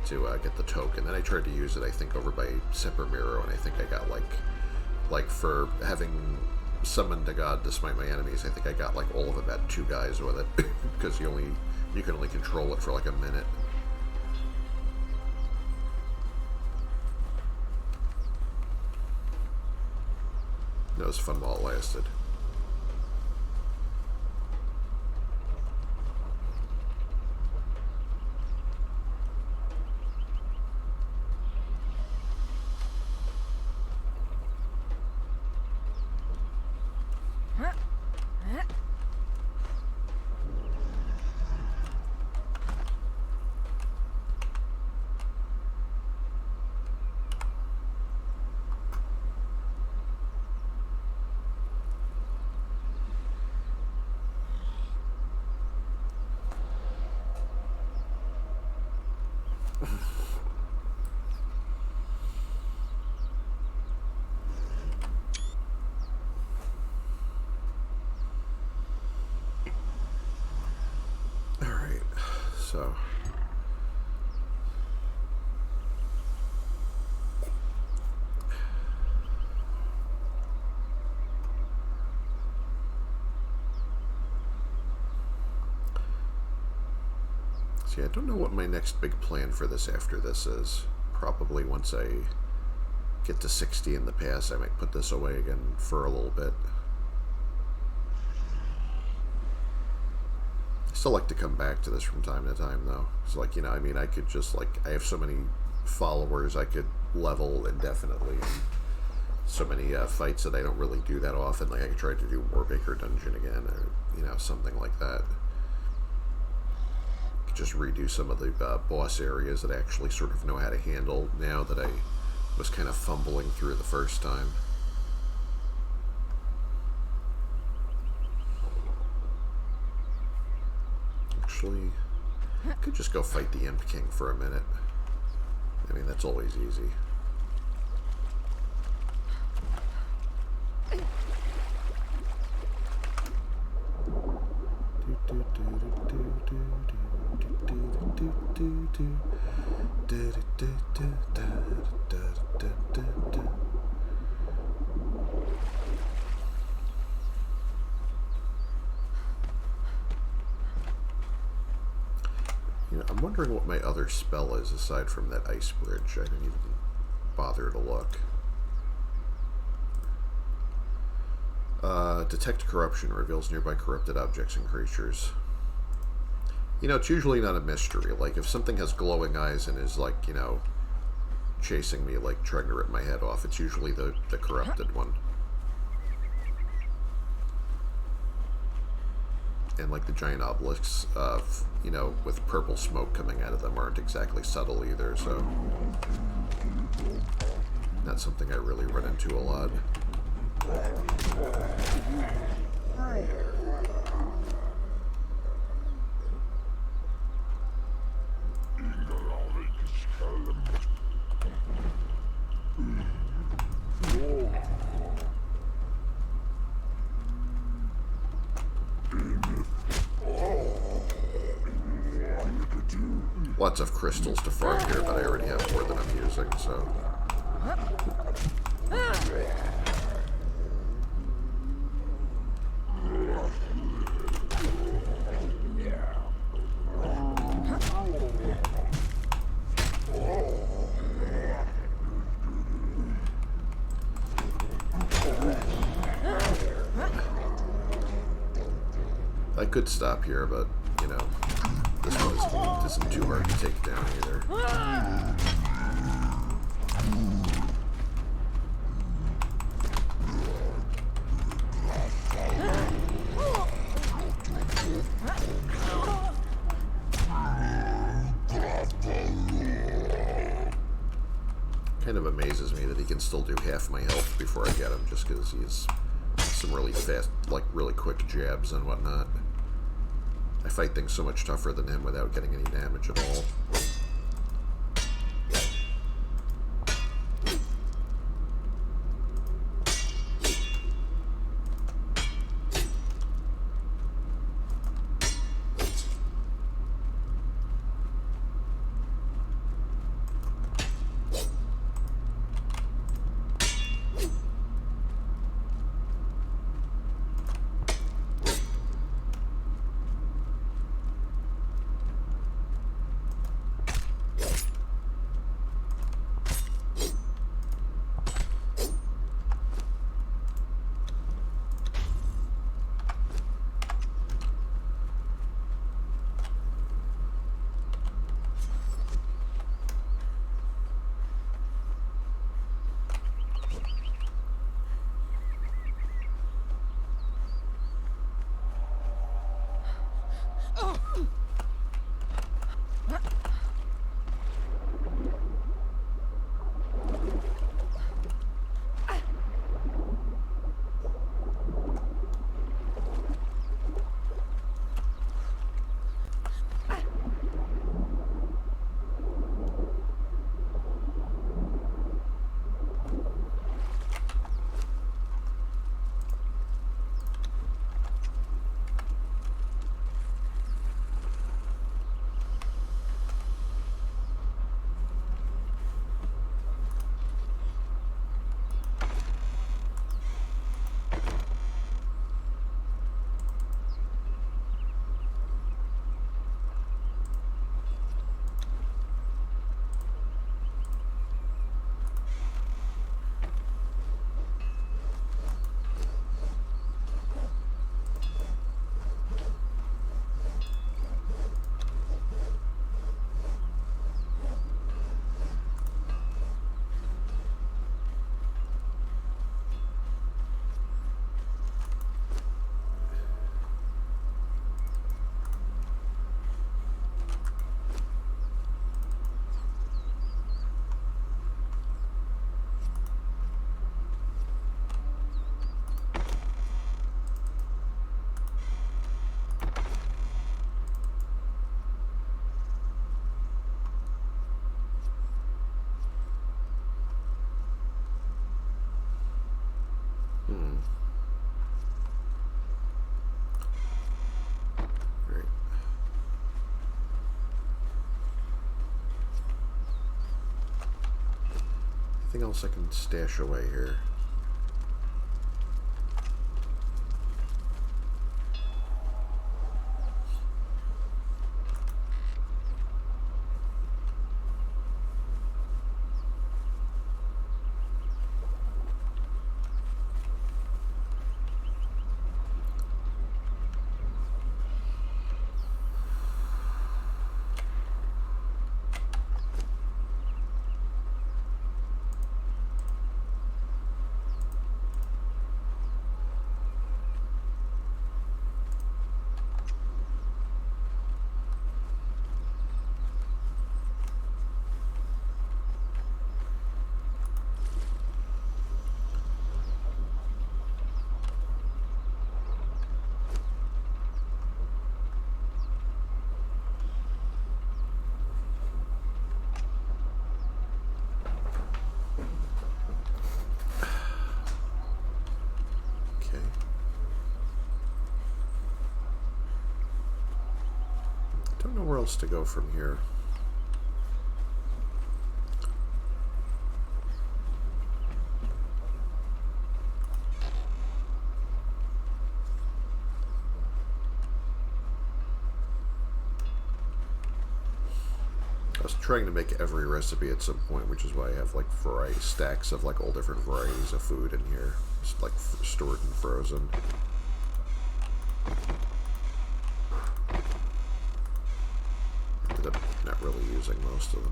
to get the token. Then I tried to use it, I think, over by Seppermiro, and I think I got like for having summoned a god to smite my enemies, I think I got like all of about 2 guys with it because you can only control it for like a minute. That was fun while it lasted. So see, I don't know what my next big plan for this after this is. Probably once I get to 60 in the pass, I might put this away again for a little bit. Still like to come back to this from time to time, though. It's like, you know, I mean, I could just, like, I have so many followers I could level indefinitely, and so many fights that I don't really do that often. Like, I could try to do Warbaker Dungeon again, or, you know, something like that. Could just redo some of the boss areas that I actually sort of know how to handle now that I was kind of fumbling through the first time. Actually, I could just go fight the Imp King for a minute. I mean, that's always easy. You know, I'm wondering what my other spell is aside from that ice bridge. I didn't even bother to look. Detect corruption reveals nearby corrupted objects and creatures. You know, it's usually not a mystery. Like, if something has glowing eyes and is, like, you know, chasing me, like, trying to rip my head off, it's usually the corrupted one. and like the giant obelisks of, with purple smoke coming out of them aren't exactly subtle either, so not something I really run into a lot. Lots of crystals to farm here, but I already have more than I'm using, so. I could stop here, but, this one isn't too hard to take down either. Kind of amazes me that he can still do half my health before I get him, just because he's some really fast, like really quick jabs and whatnot. I fight things so much tougher than him without getting any damage at all. Great. Anything else I can stash away here? else to go from here. I was trying to make every recipe at some point, which is why I have like stacks of like all different varieties of food in here, just like stored and frozen. Ended up not really using most of them.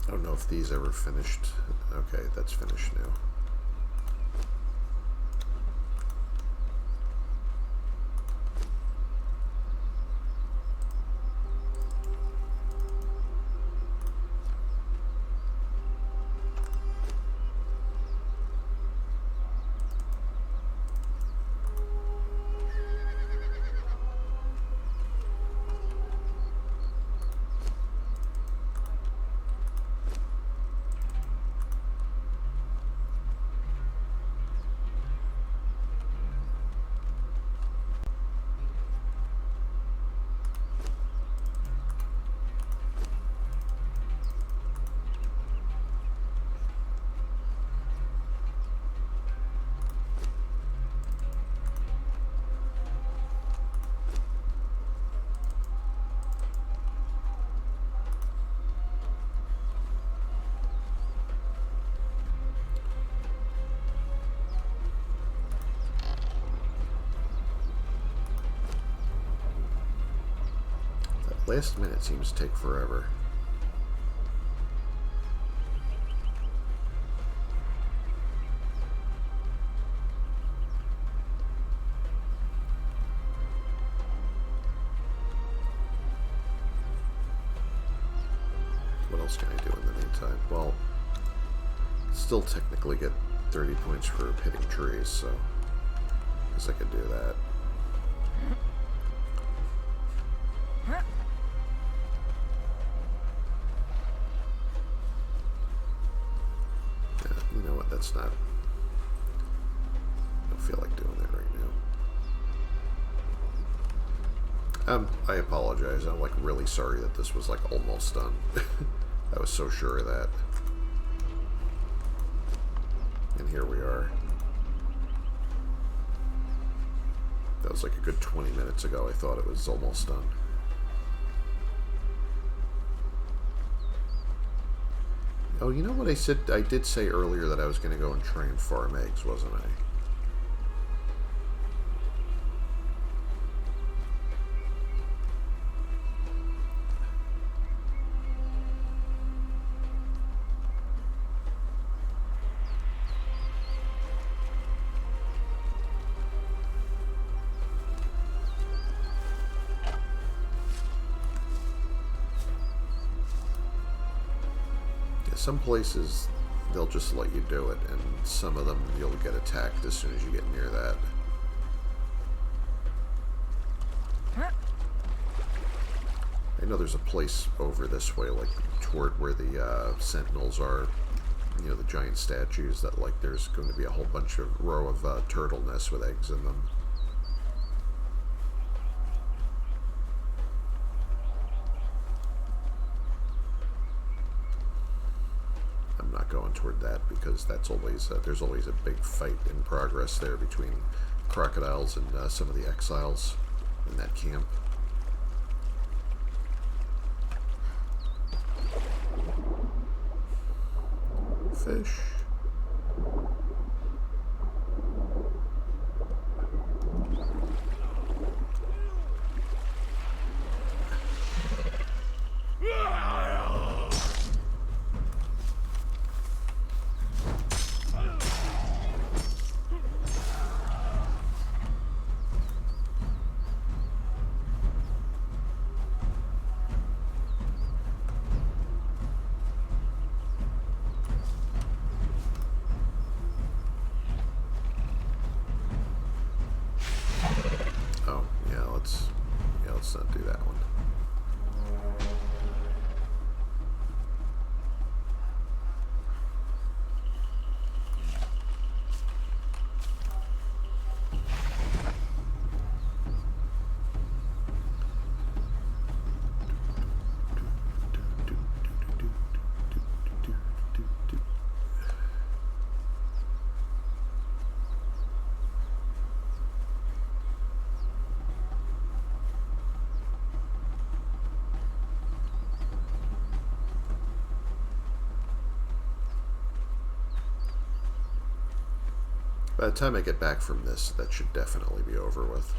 I don't know if these ever finished. Okay, that's finished now. Last minute seems to take forever. What else can I do in the meantime? Well, still technically get 30 points for hitting trees, so I guess I could do that. That's not. I don't feel like doing that right now. I apologize. I'm like really sorry that this was like almost done. I was so sure of that. And here we are. That was like a good 20 minutes ago. I thought it was almost done. Oh, you know what I said? I did say earlier that I was going to go and try and farm eggs, wasn't I? Some places, they'll just let you do it, and some of them you'll get attacked as soon as you get near that. I know there's a place over this way, like toward where the sentinels are, you know, the giant statues, that like there's going to be a whole bunch of row of turtle nests with eggs in them. not going toward that because that's always there's always a big fight in progress there between crocodiles and some of the exiles in that camp. Fish. Let's not do that one. By the time I get back from this, that should definitely be over with.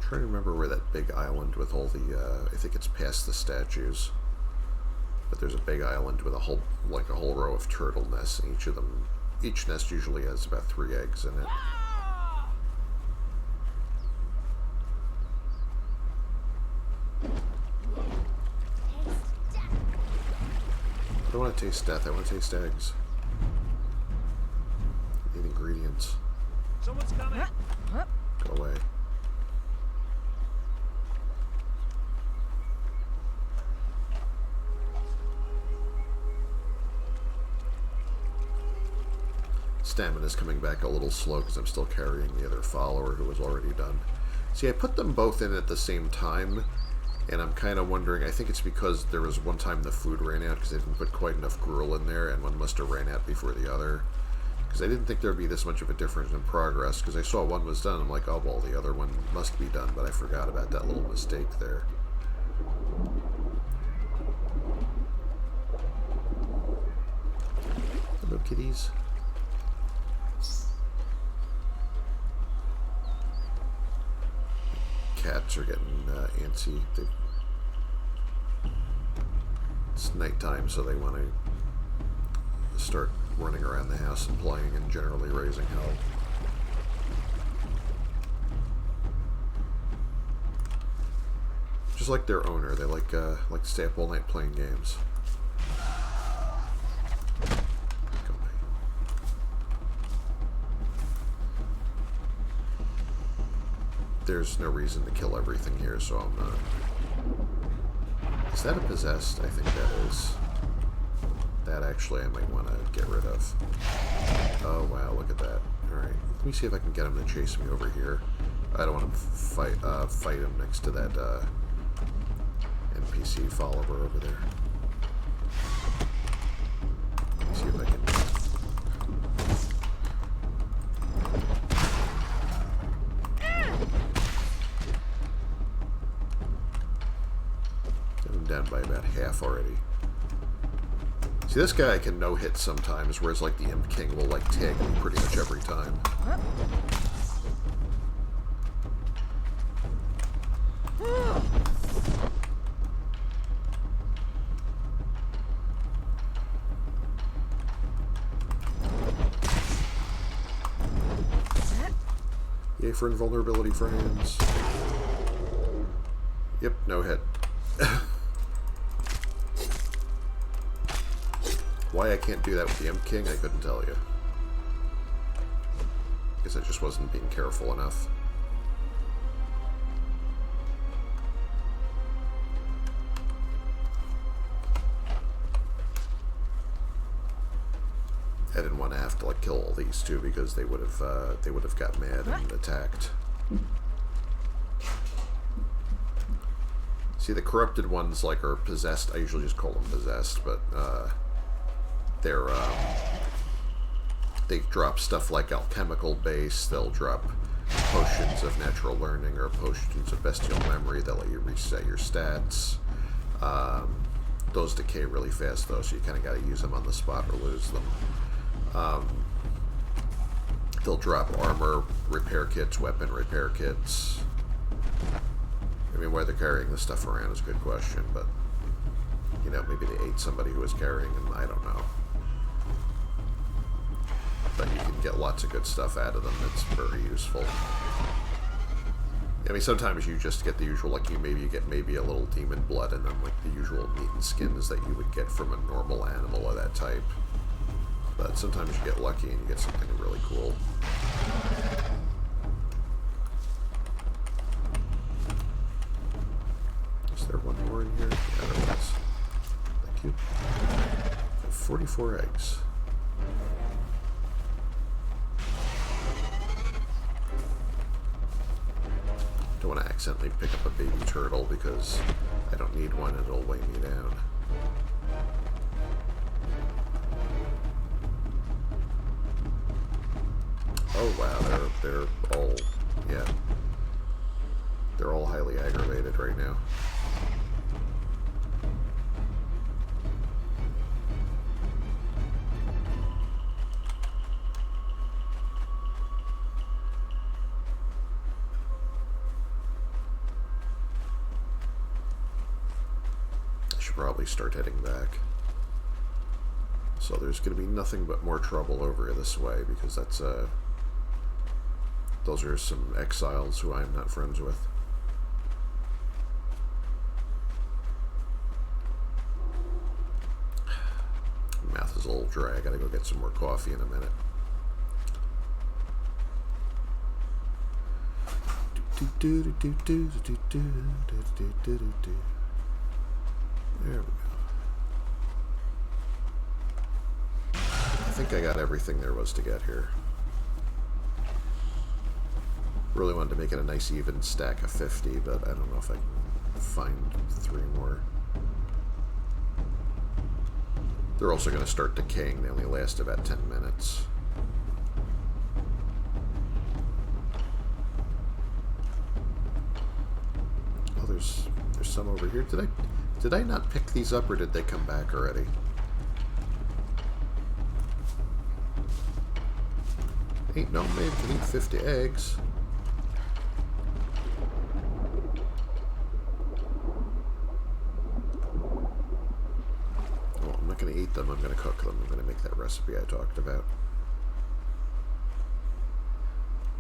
Trying to remember where that big island with all the, I think it's past the statues. But there's a big island with a whole row of turtle nests, and each nest usually has about 3 eggs in it. I don't want to taste death, I want to taste eggs. I need ingredients. Someone's coming. Go away. Stamina's coming back a little slow because I'm still carrying the other follower who was already done. See, I put them both in at the same time, and I'm kind of wondering, I think it's because there was one time the food ran out because they didn't put quite enough gruel in there, and one must have ran out before the other. Because I didn't think there would be this much of a difference in progress, because I saw one was done, I'm like, oh, well, the other one must be done, but I forgot about that little mistake there. Hello, kitties. Cats are getting antsy. It's nighttime, so they want to start running around the house and playing and generally raising hell. Just like their owner, they like to stay up all night playing games. There's no reason to kill everything here, so I'm not. Is that a possessed? I think that is. That actually I might want to get rid of. Oh wow, look at that. Alright, let me see if I can get him to chase me over here. I don't want to fight him next to that NPC follower over there. Let me see if I can... down by about half already. See, this guy I can no-hit sometimes, whereas like the Imp King will like tag me pretty much every time. Yay for invulnerability frames. Yep, no hit. Why I can't do that with the Imp King, I couldn't tell you. Guess I just wasn't being careful enough. kill all these too because they would have got mad and attacked. See, the corrupted ones like are possessed. I usually just call them possessed, but they're they drop stuff like alchemical base. They'll drop potions of natural learning or potions of bestial memory that let you reset your stats. Those decay really fast though, so you kind of got to use them on the spot or lose them. They'll drop armor repair kits, weapon repair kits. I mean, why they're carrying this stuff around is a good question, but, you know, maybe they ate somebody who was carrying them, I don't know. But you can get lots of good stuff out of them. It's very useful. I mean, sometimes you just get the usual, like, you get maybe a little demon blood and then, like, the usual meat and skins that you would get from a normal animal of that type. But sometimes you get lucky and you get something really cool. Is there one more in here? Yeah, there is. Thank you. I have 44 eggs. Don't want to accidentally pick up a baby turtle because I don't need one and it'll weigh me down. Oh wow, they're all, yeah. They're all highly aggravated right now. I should probably start heading back. So there's going to be nothing but more trouble over this way because that's those are some exiles who I'm not friends with. Mouth is a little dry. I gotta go get some more coffee in a minute. There we go. I think I got everything there was to get here. Really wanted to make it a nice even stack of 50, but I don't know if I can find 3 more. They're also going to start decaying. They only last about 10 minutes. Oh, there's some over here. Did I not pick these up, or did they come back already? Ain't no man can eat 50 eggs. Well, I'm not going to eat them. I'm going to cook them. I'm going to make that recipe I talked about.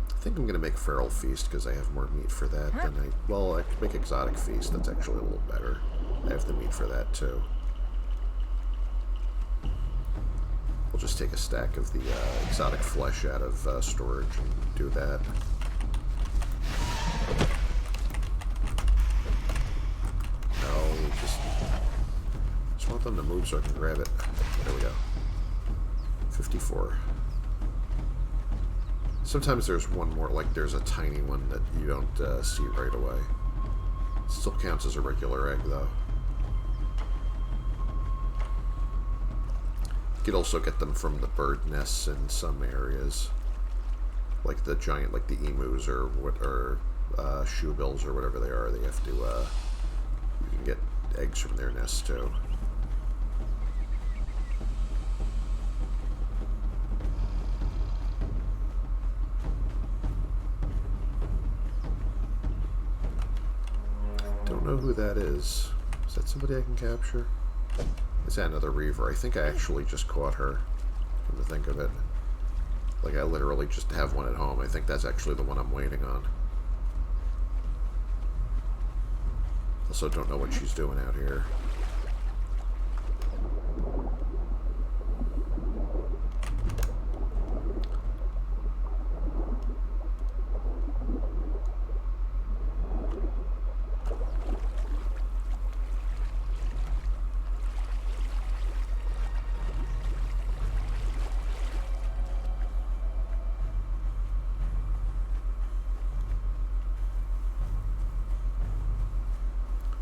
I think I'm going to make Feral Feast because I have more meat for that than well, I could make Exotic Feast. That's actually a little better. I have the meat for that too. We'll just take a stack of the exotic flesh out of storage and do that. No, just want them to move so I can grab it. There we go. 54. Sometimes there's one more, like there's a tiny one that you don't see right away. Still counts as a regular egg though. You could also get them from the bird nests in some areas, like the giant, like the emus or what, or shoebills or whatever they are. They have to. You can get eggs from their nests too. Don't know who that is. Is that somebody I can capture? Is that another Reaver? I think I actually just caught her, come to think of it. Like, I literally just have one at home. I think that's actually the one I'm waiting on. Also, don't know what she's doing out here.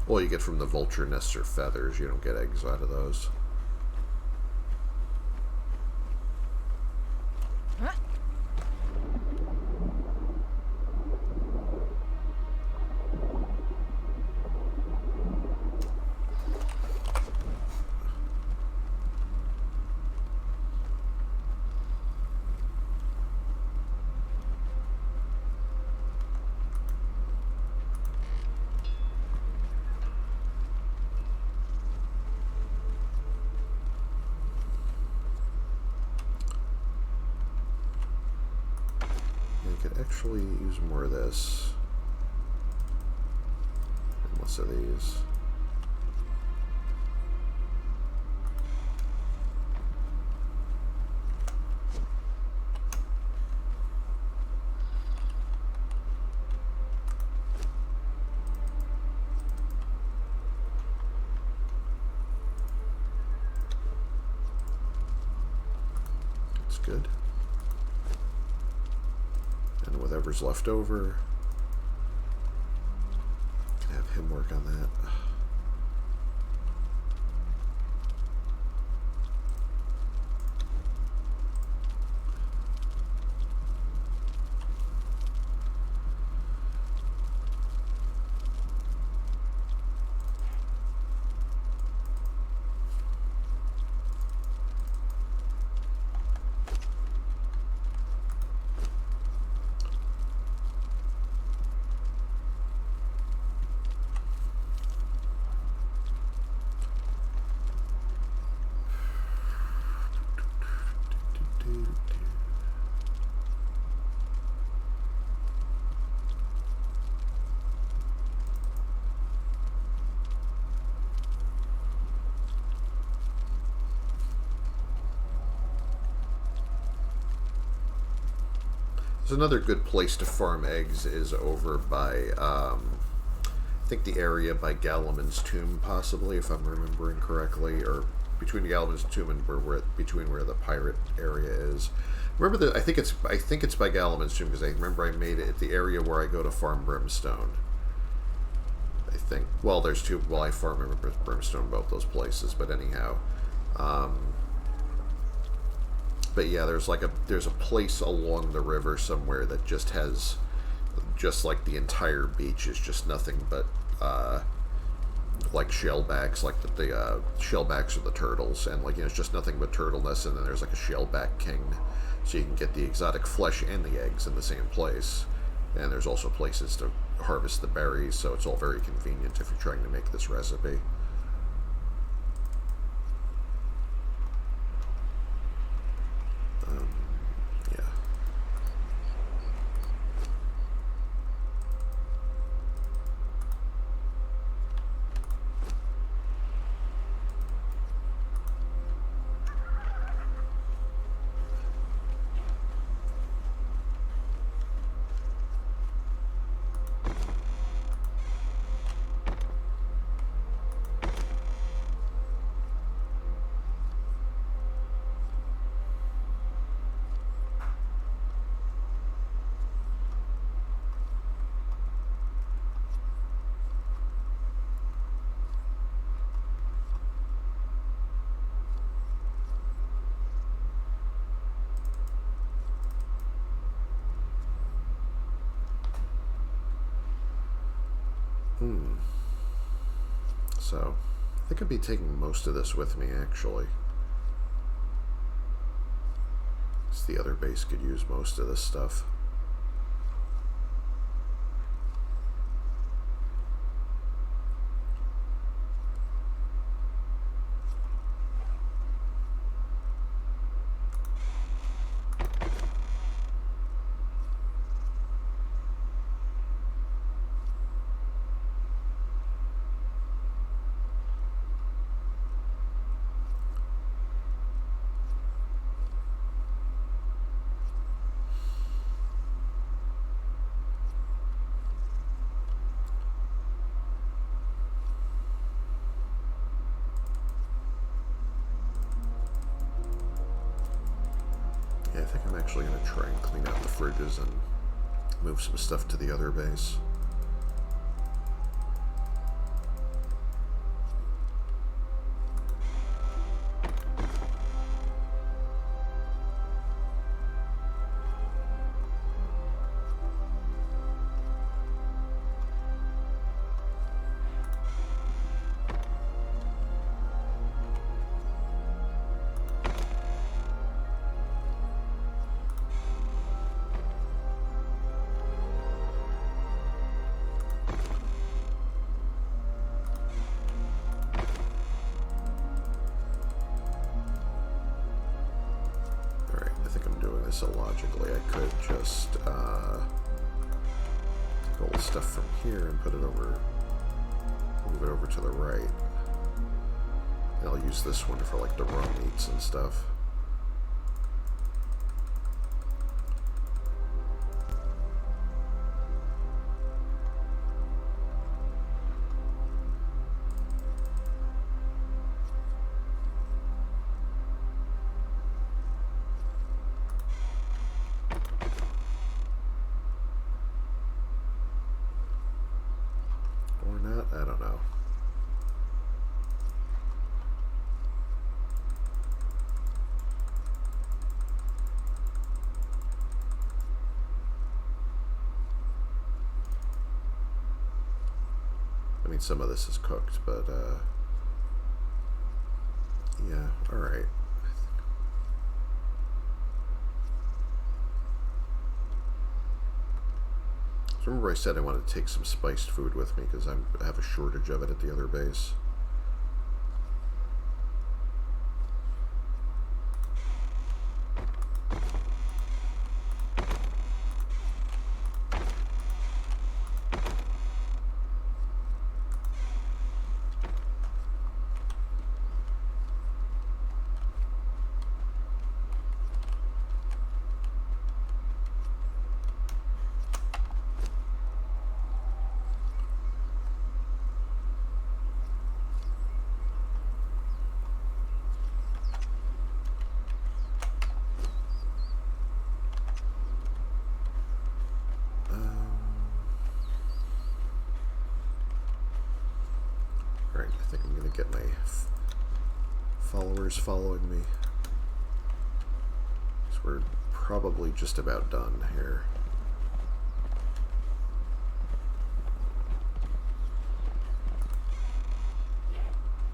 Well, you get from the vulture nests or feathers. You don't get eggs out of those. Actually use more of this and less of these. That's good. And whatever's left over, can have him work on that. So another good place to farm eggs is over by, I think the area by Galaman's Tomb, possibly, if I'm remembering correctly, or between Galaman's Tomb and between where the pirate area is. Remember I think it's by Galaman's Tomb, because I remember I made it at the area where I go to farm brimstone. I think. Well, there's two. Well, I farm brimstone both those places, but anyhow. But yeah, there's a place along the river somewhere that just has, just like the entire beach is just nothing but like shellbacks, like the shellbacks are the turtles, and it's just nothing but turtle nests, and then there's like a shellback king, so you can get the exotic flesh and the eggs in the same place. And there's also places to harvest the berries, so it's all very convenient if you're trying to make this recipe. Yeah. So, I think I'd be taking most of this with me, actually. Because the other base could use most of this stuff. Yeah, I think I'm actually going to try and clean out the fridges and move some stuff to the other base. So logically, I could just take all the stuff from here and put it over, move it over to the right. And I'll use this one for like the raw meats and stuff. I don't know. I mean, some of this is cooked, but, yeah, alright. Remember I said I wanted to take some spiced food with me because I have a shortage of it at the other base. Alright, I think I'm going to get my followers following me. So we're probably just about done here.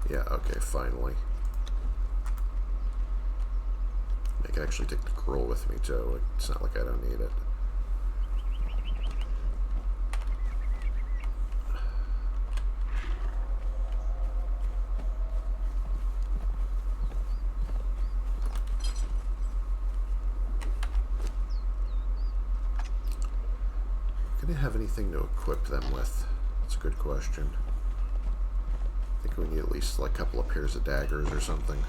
Yeah, okay, finally. I can actually take the grill with me too. It's not like I don't need it. Do I have anything to equip them with? That's a good question. I think we need at least like a couple of pairs of daggers or something.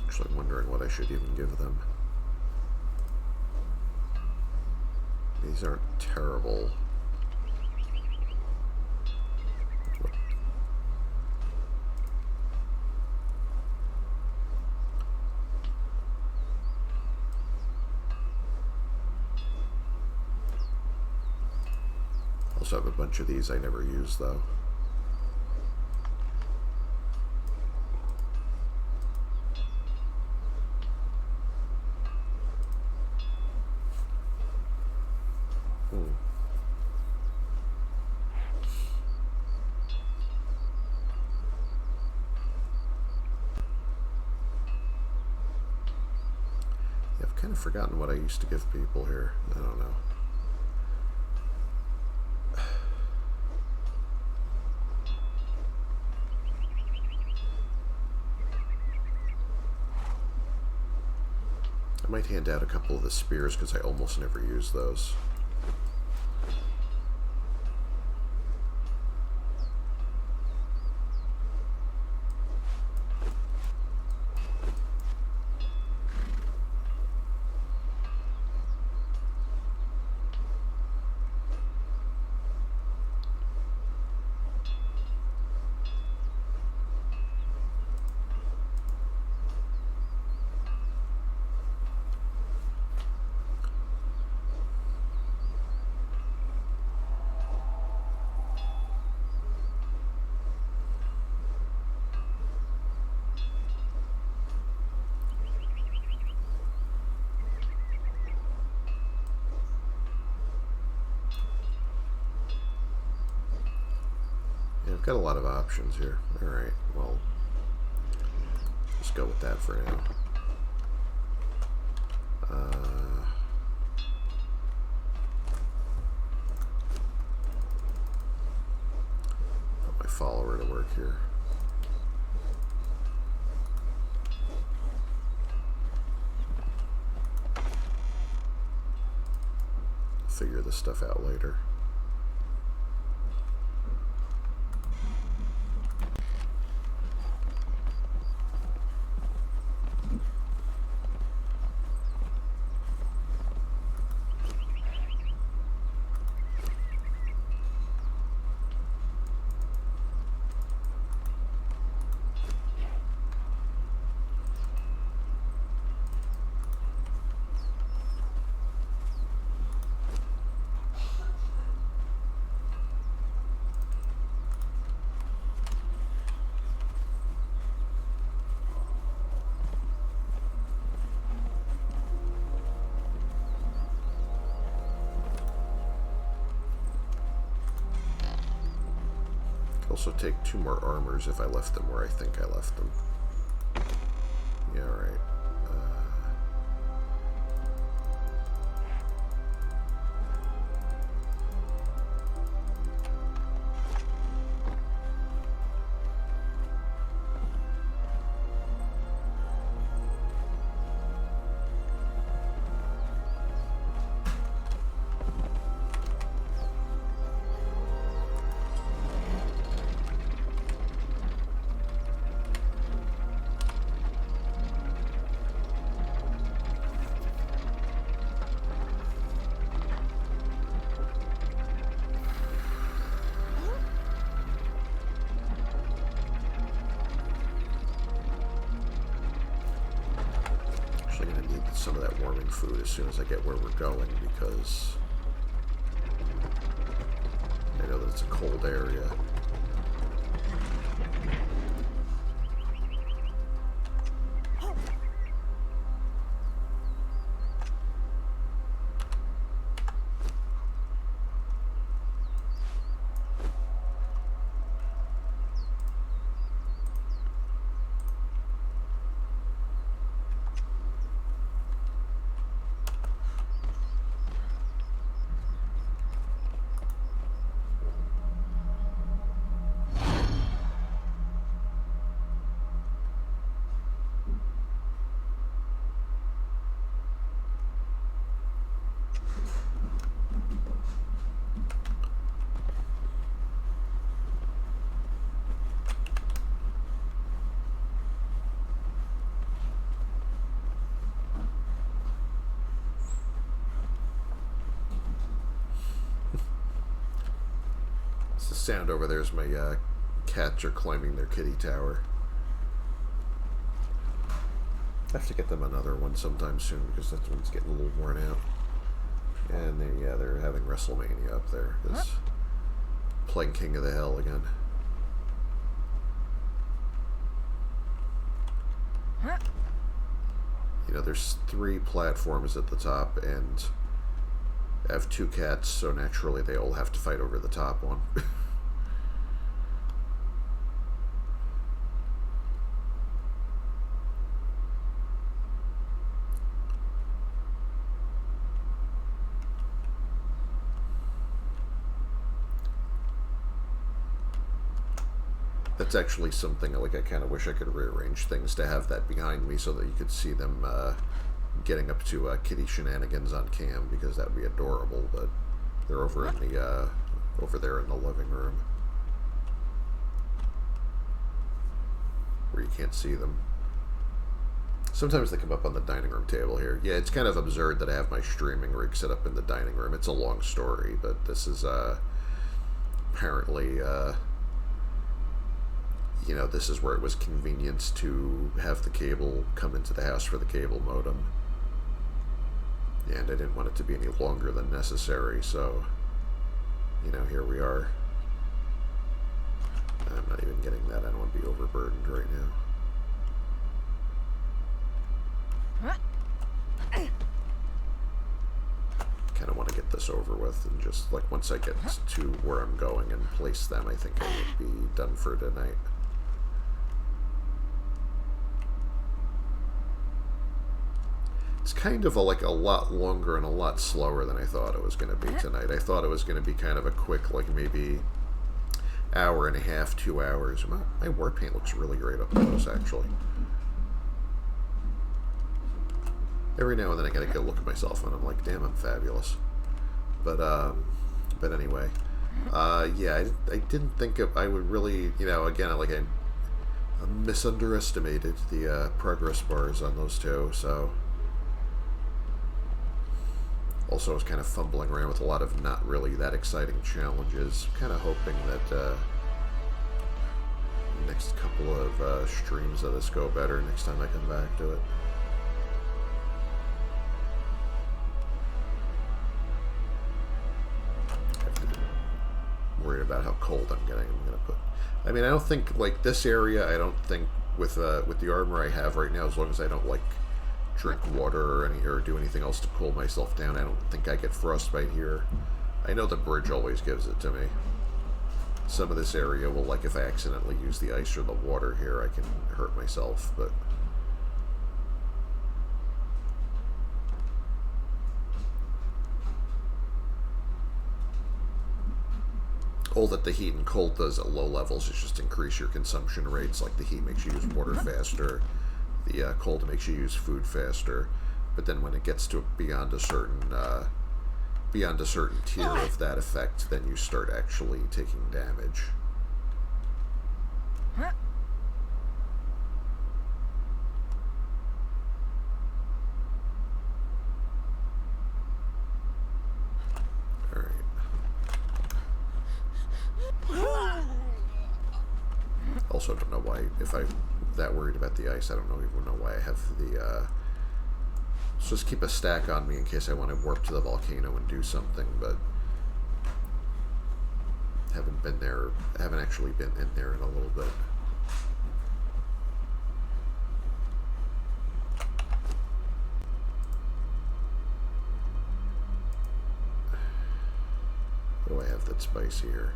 Actually, I'm wondering what I should even give them. These aren't terrible. Also have a bunch of these I never use though. I've kind of forgotten what I used to give people here. I don't know. I might hand out a couple of the spears because I almost never use those. I've got a lot of options here. Alright, well, let's go with that for now. follower to work here. Figure this stuff out later. Also take 2 more armors if I left them where I think I left them. Yeah, alright. Actually gonna need some of that warming food as soon as I get where we're going, because I know that it's a cold area. The sound over there is my cats are climbing their kitty tower. I have to get them another one sometime soon because that one's getting a little worn out. And they're having WrestleMania up there. Playing King of the Hill again. You know, there's 3 platforms at the top, and I have 2 cats, so naturally they all have to fight over the top one. That's actually something like I kind of wish I could rearrange things to have that behind me so that you could see them getting up to kitty shenanigans on cam, because that would be adorable. But they're over in the over there in the living room where you can't see them. Sometimes they come up on the dining room table here. Yeah, it's kind of absurd that I have my streaming rig set up in the dining room. It's a long story, but this is apparently you know, this is where it was convenient to have the cable come into the house for the cable modem. And I didn't want it to be any longer than necessary, so, you know, here we are. I'm not even getting that. I don't want to be overburdened right now. Kind of want to get this over with, and just, like, once I get to where I'm going and place them, I think I would be done for tonight. It's kind of like a lot longer and a lot slower than I thought it was going to be tonight. I thought it was going to be kind of a quick, like maybe hour and a half, 2 hours. My war paint looks really great up close, actually. Every now and then I gotta go look at myself and I'm like, damn, I'm fabulous. But anyway, yeah, I didn't think I would really, you know, again, I misunderestimated the progress bars on those two, so. Also, I was kind of fumbling around with a lot of not really that exciting challenges. Kind of hoping that next couple of streams of this go better next time I come back to it. Worried about how cold I'm getting. I'm gonna put. I mean, I don't think like this area. I don't think with the armor I have right now, as long as I don't like drink water or do anything else to cool myself down, I don't think I get frostbite here. I know the bridge always gives it to me. Some of this area will, like, if I accidentally use the ice or the water here, I can hurt myself, but. All that the heat and cold does at low levels is just increase your consumption rates. Like, the heat makes you use water faster, the cold makes you use food faster. But then when it gets to beyond a certain tier of that effect, then you start actually taking damage. Also, don't know why, if I'm that worried about the ice, I don't even know why I have the, let's just keep a stack on me in case I want to warp to the volcano and do something, but haven't actually been in there in a little bit. What do I have that's spicy here?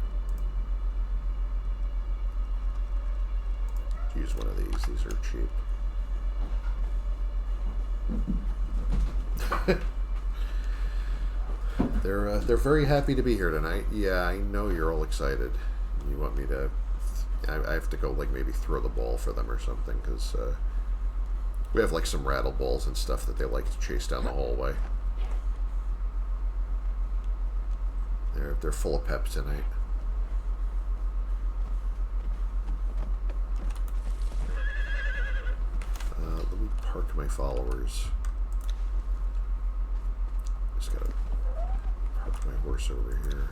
Use one of these. These are cheap. They're very happy to be here tonight. Yeah, I know you're all excited. You want me to? I have to go like maybe throw the ball for them or something because we have like some rattle balls and stuff that they like to chase down the hallway. They're full of pep tonight. Let me park my followers. Just gotta park my horse over here.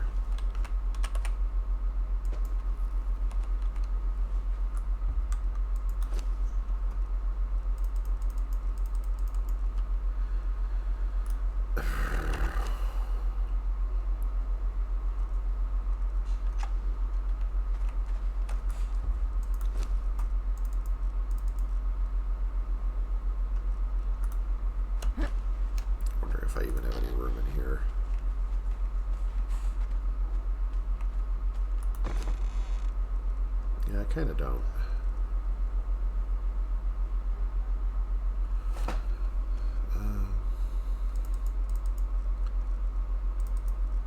I even have any room in here. Yeah, I kind of don't.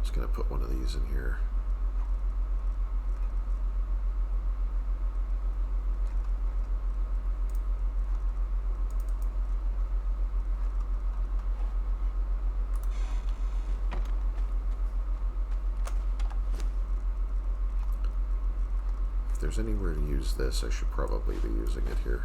Just gonna put one of these in here. If there's anywhere to use this, I should probably be using it here.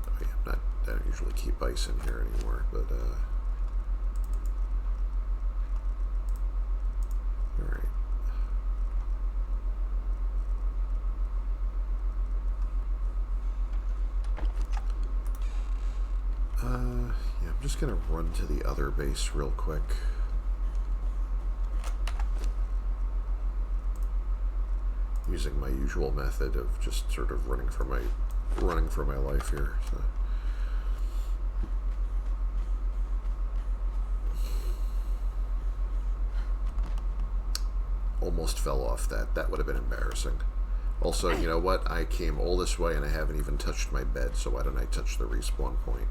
Oh, yeah, I don't usually keep ice in here anymore, but alright. Yeah, I'm just gonna run to the other base real quick. Using my usual method of just sort of running for my life here. So. almost fell off that. That would have been embarrassing. Also, you know what? I came all this way and I haven't even touched my bed, so why don't I touch the respawn point?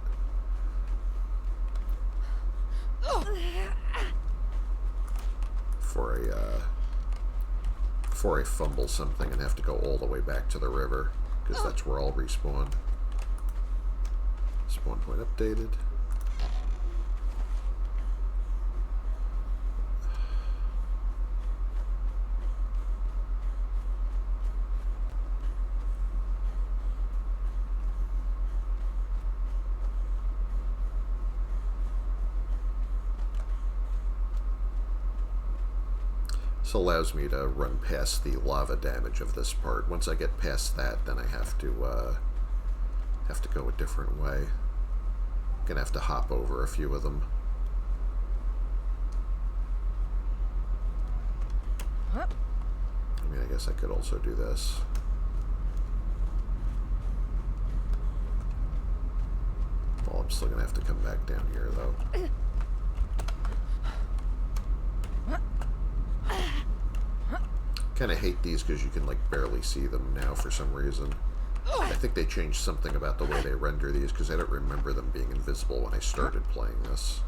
Before I fumble something and have to go all the way back to the river, because that's where I'll respawn. Spawn point updated. This allows me to run past the lava damage of this part. Once I get past that, then I have to go a different way. Gonna have to hop over a few of them. I mean, I guess I could also do this. Well, I'm still gonna have to come back down here, though. Kind of hate these because you can like barely see them now for some reason. I think they changed something about the way they render these because I don't remember them being invisible when I started playing this.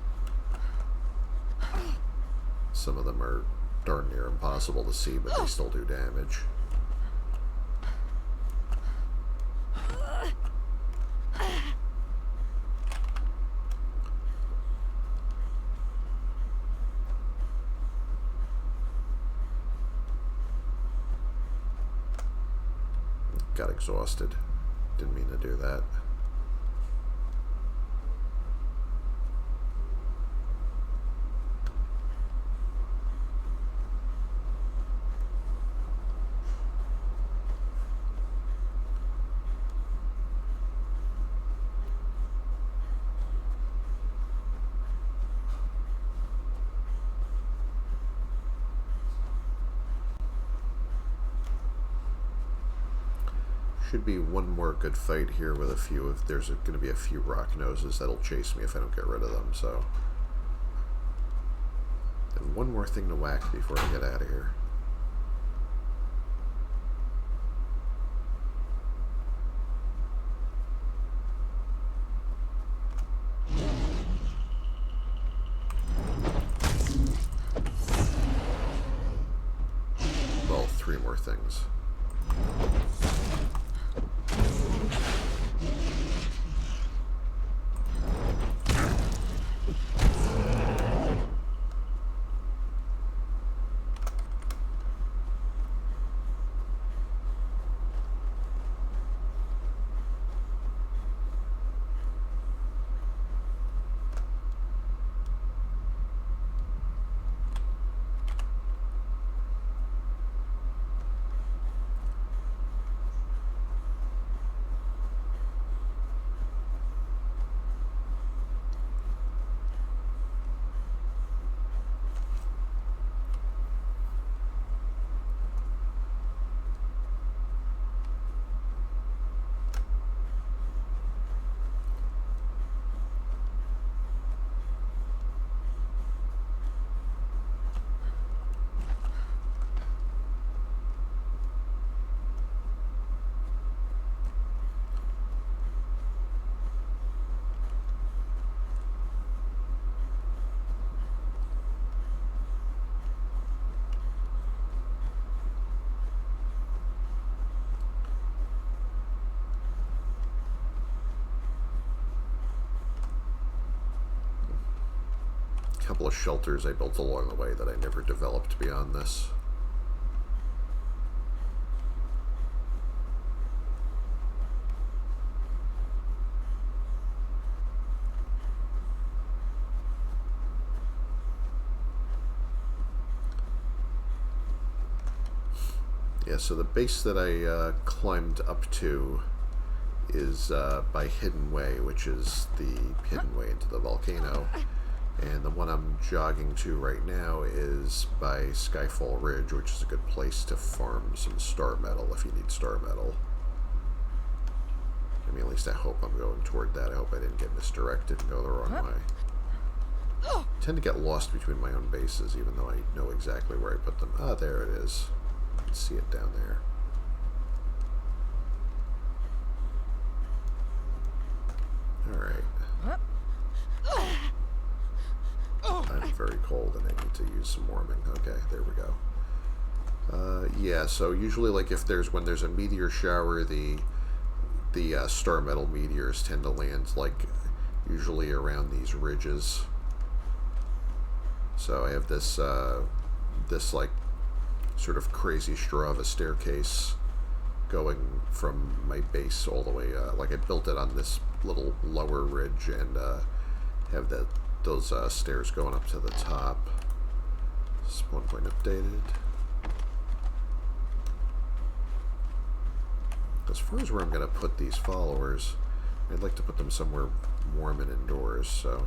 Some of them are darn near impossible to see, but they still do damage. Got exhausted. Didn't mean to do that. Should be one more good fight here with a few of... There's going to be a few rock noses that'll chase me if I don't get rid of them, so... And one more thing to whack before I get out of here. Well, 3 more things. Couple of shelters I built along the way that I never developed beyond this. Yeah, so the base that I climbed up to is by Hidden Way, which is the hidden way into the volcano. And the one I'm jogging to right now is by Skyfall Ridge, which is a good place to farm some star metal if you need star metal. I mean, at least I hope I'm going toward that. I hope I didn't get misdirected and go the wrong way. tend to get lost between my own bases, even though I know exactly where I put them. Ah, there it is. You can see it down there. Alright. I'm very cold and I need to use some warming. Okay, there we go. Yeah, so usually, like, when there's a meteor shower, the star metal meteors tend to land, like, usually around these ridges. So I have this, like, sort of crazy straw of a staircase going from my base all the way, like, I built it on this little lower ridge and have those stairs going up to the top. Spawn point updated. As far as where I'm going to put these followers, I'd like to put them somewhere warm and indoors, so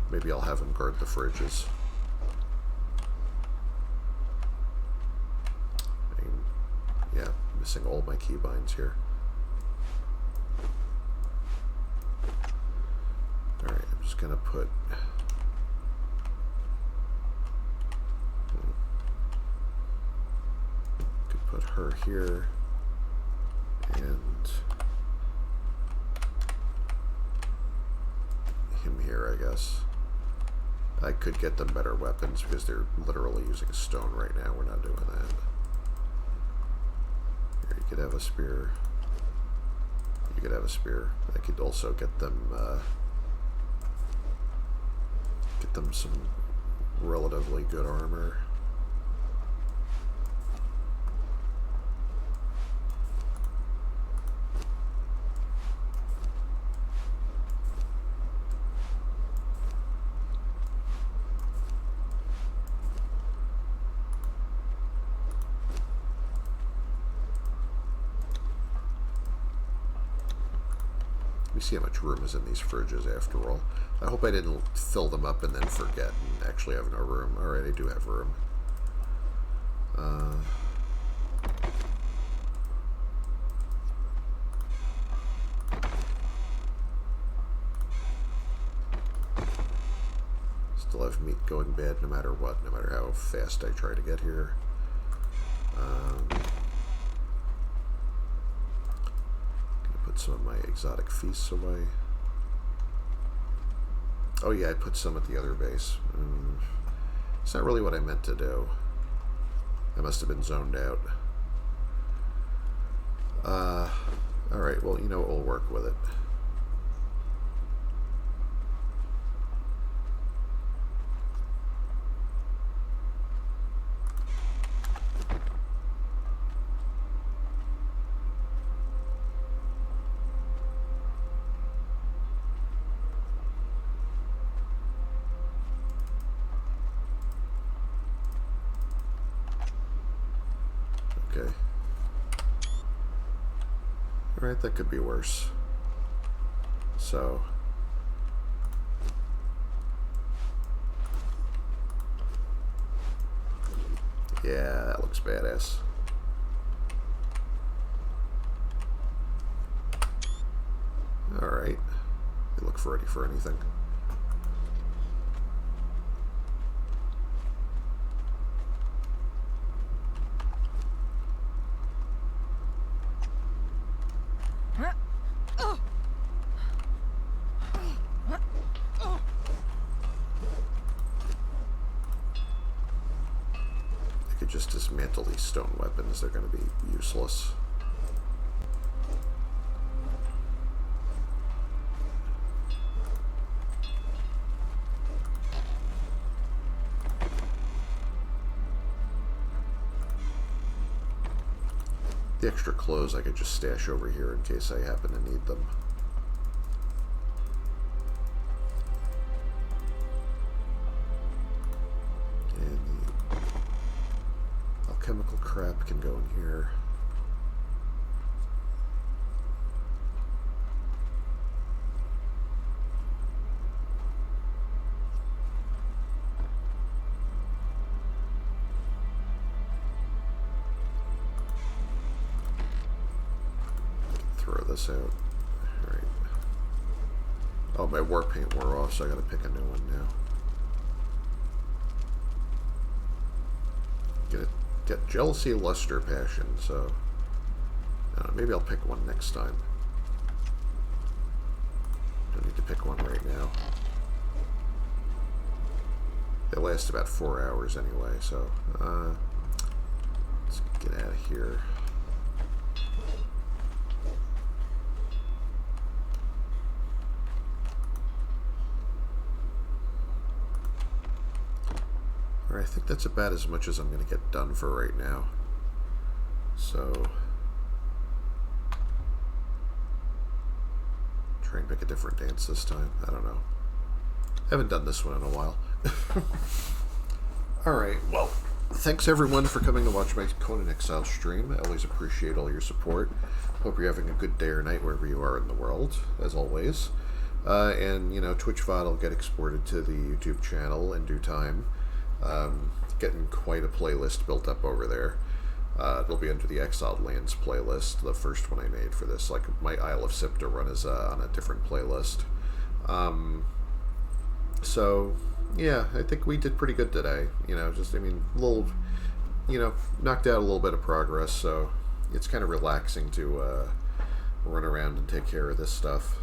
maybe I'll have them guard the fridges. Yeah, missing all my keybinds here. Alright, I'm just going to put... Could put her here. And him here, I guess. I could get them better weapons because they're literally using stone right now. We're not doing that. Here, you could have a spear. You could have a spear. I could also get them some relatively good armor. Let me see how much room is in these fridges after all. I hope I didn't fill them up and then forget and actually have no room. Alright, I do have room. Still have meat going bad no matter what, no matter how fast I try to get here. Some of my exotic feasts away. Oh yeah, I put some at the other base. It's not really what I meant to do. I must have been zoned out. Alright, well, you know, we'll work with it. Okay. Alright, that could be worse. So... yeah, that looks badass. Alright. They look ready for anything. Just dismantle these stone weapons. They're going to be useless. The extra clothes I could just stash over here in case I happen to need them. Chemical crap can go in here. Throw this out. Alright. Oh, Oh, my war paint wore off, so I gotta pick a new one now. Get jealousy, luster, passion, so... maybe I'll pick one next time. Don't need to pick one right now. They last about 4 hours anyway, so... let's get out of here. Alright, I think that's about as much as I'm going to get done for right now. So... try and pick a different dance this time. I don't know. I haven't done this one in a while. Alright, well, thanks everyone for coming to watch my Conan Exiles stream. I always appreciate all your support. Hope you're having a good day or night wherever you are in the world, as always. And, you know, Twitch VOD will get exported to the YouTube channel in due time. Getting quite a playlist built up over there. It'll be under the Exiled Lands playlist, the first one I made for this. Like, my Isle of Sipta run is on a different playlist. So, yeah, I think we did pretty good today. You know, just, I mean, a little, you know, knocked out a little bit of progress, so it's kind of relaxing to run around and take care of this stuff.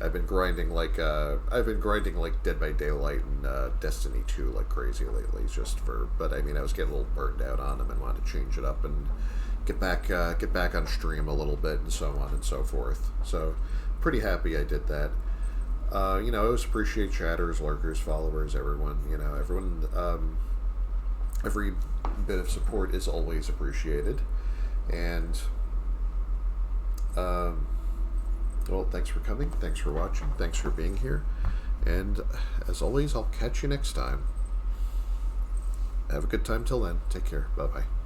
I've been grinding like Dead by Daylight and Destiny 2 like crazy lately, but I mean, I was getting a little burned out on them and wanted to change it up and get back on stream a little bit and so on and so forth. So, pretty happy I did that. You know, I always appreciate chatters, lurkers, followers, everyone. You know, everyone, every bit of support is always appreciated. And, well, thanks for coming, thanks for watching, thanks for being here, and as always, I'll catch you next time. Have a good time till then. Take care. Bye-bye.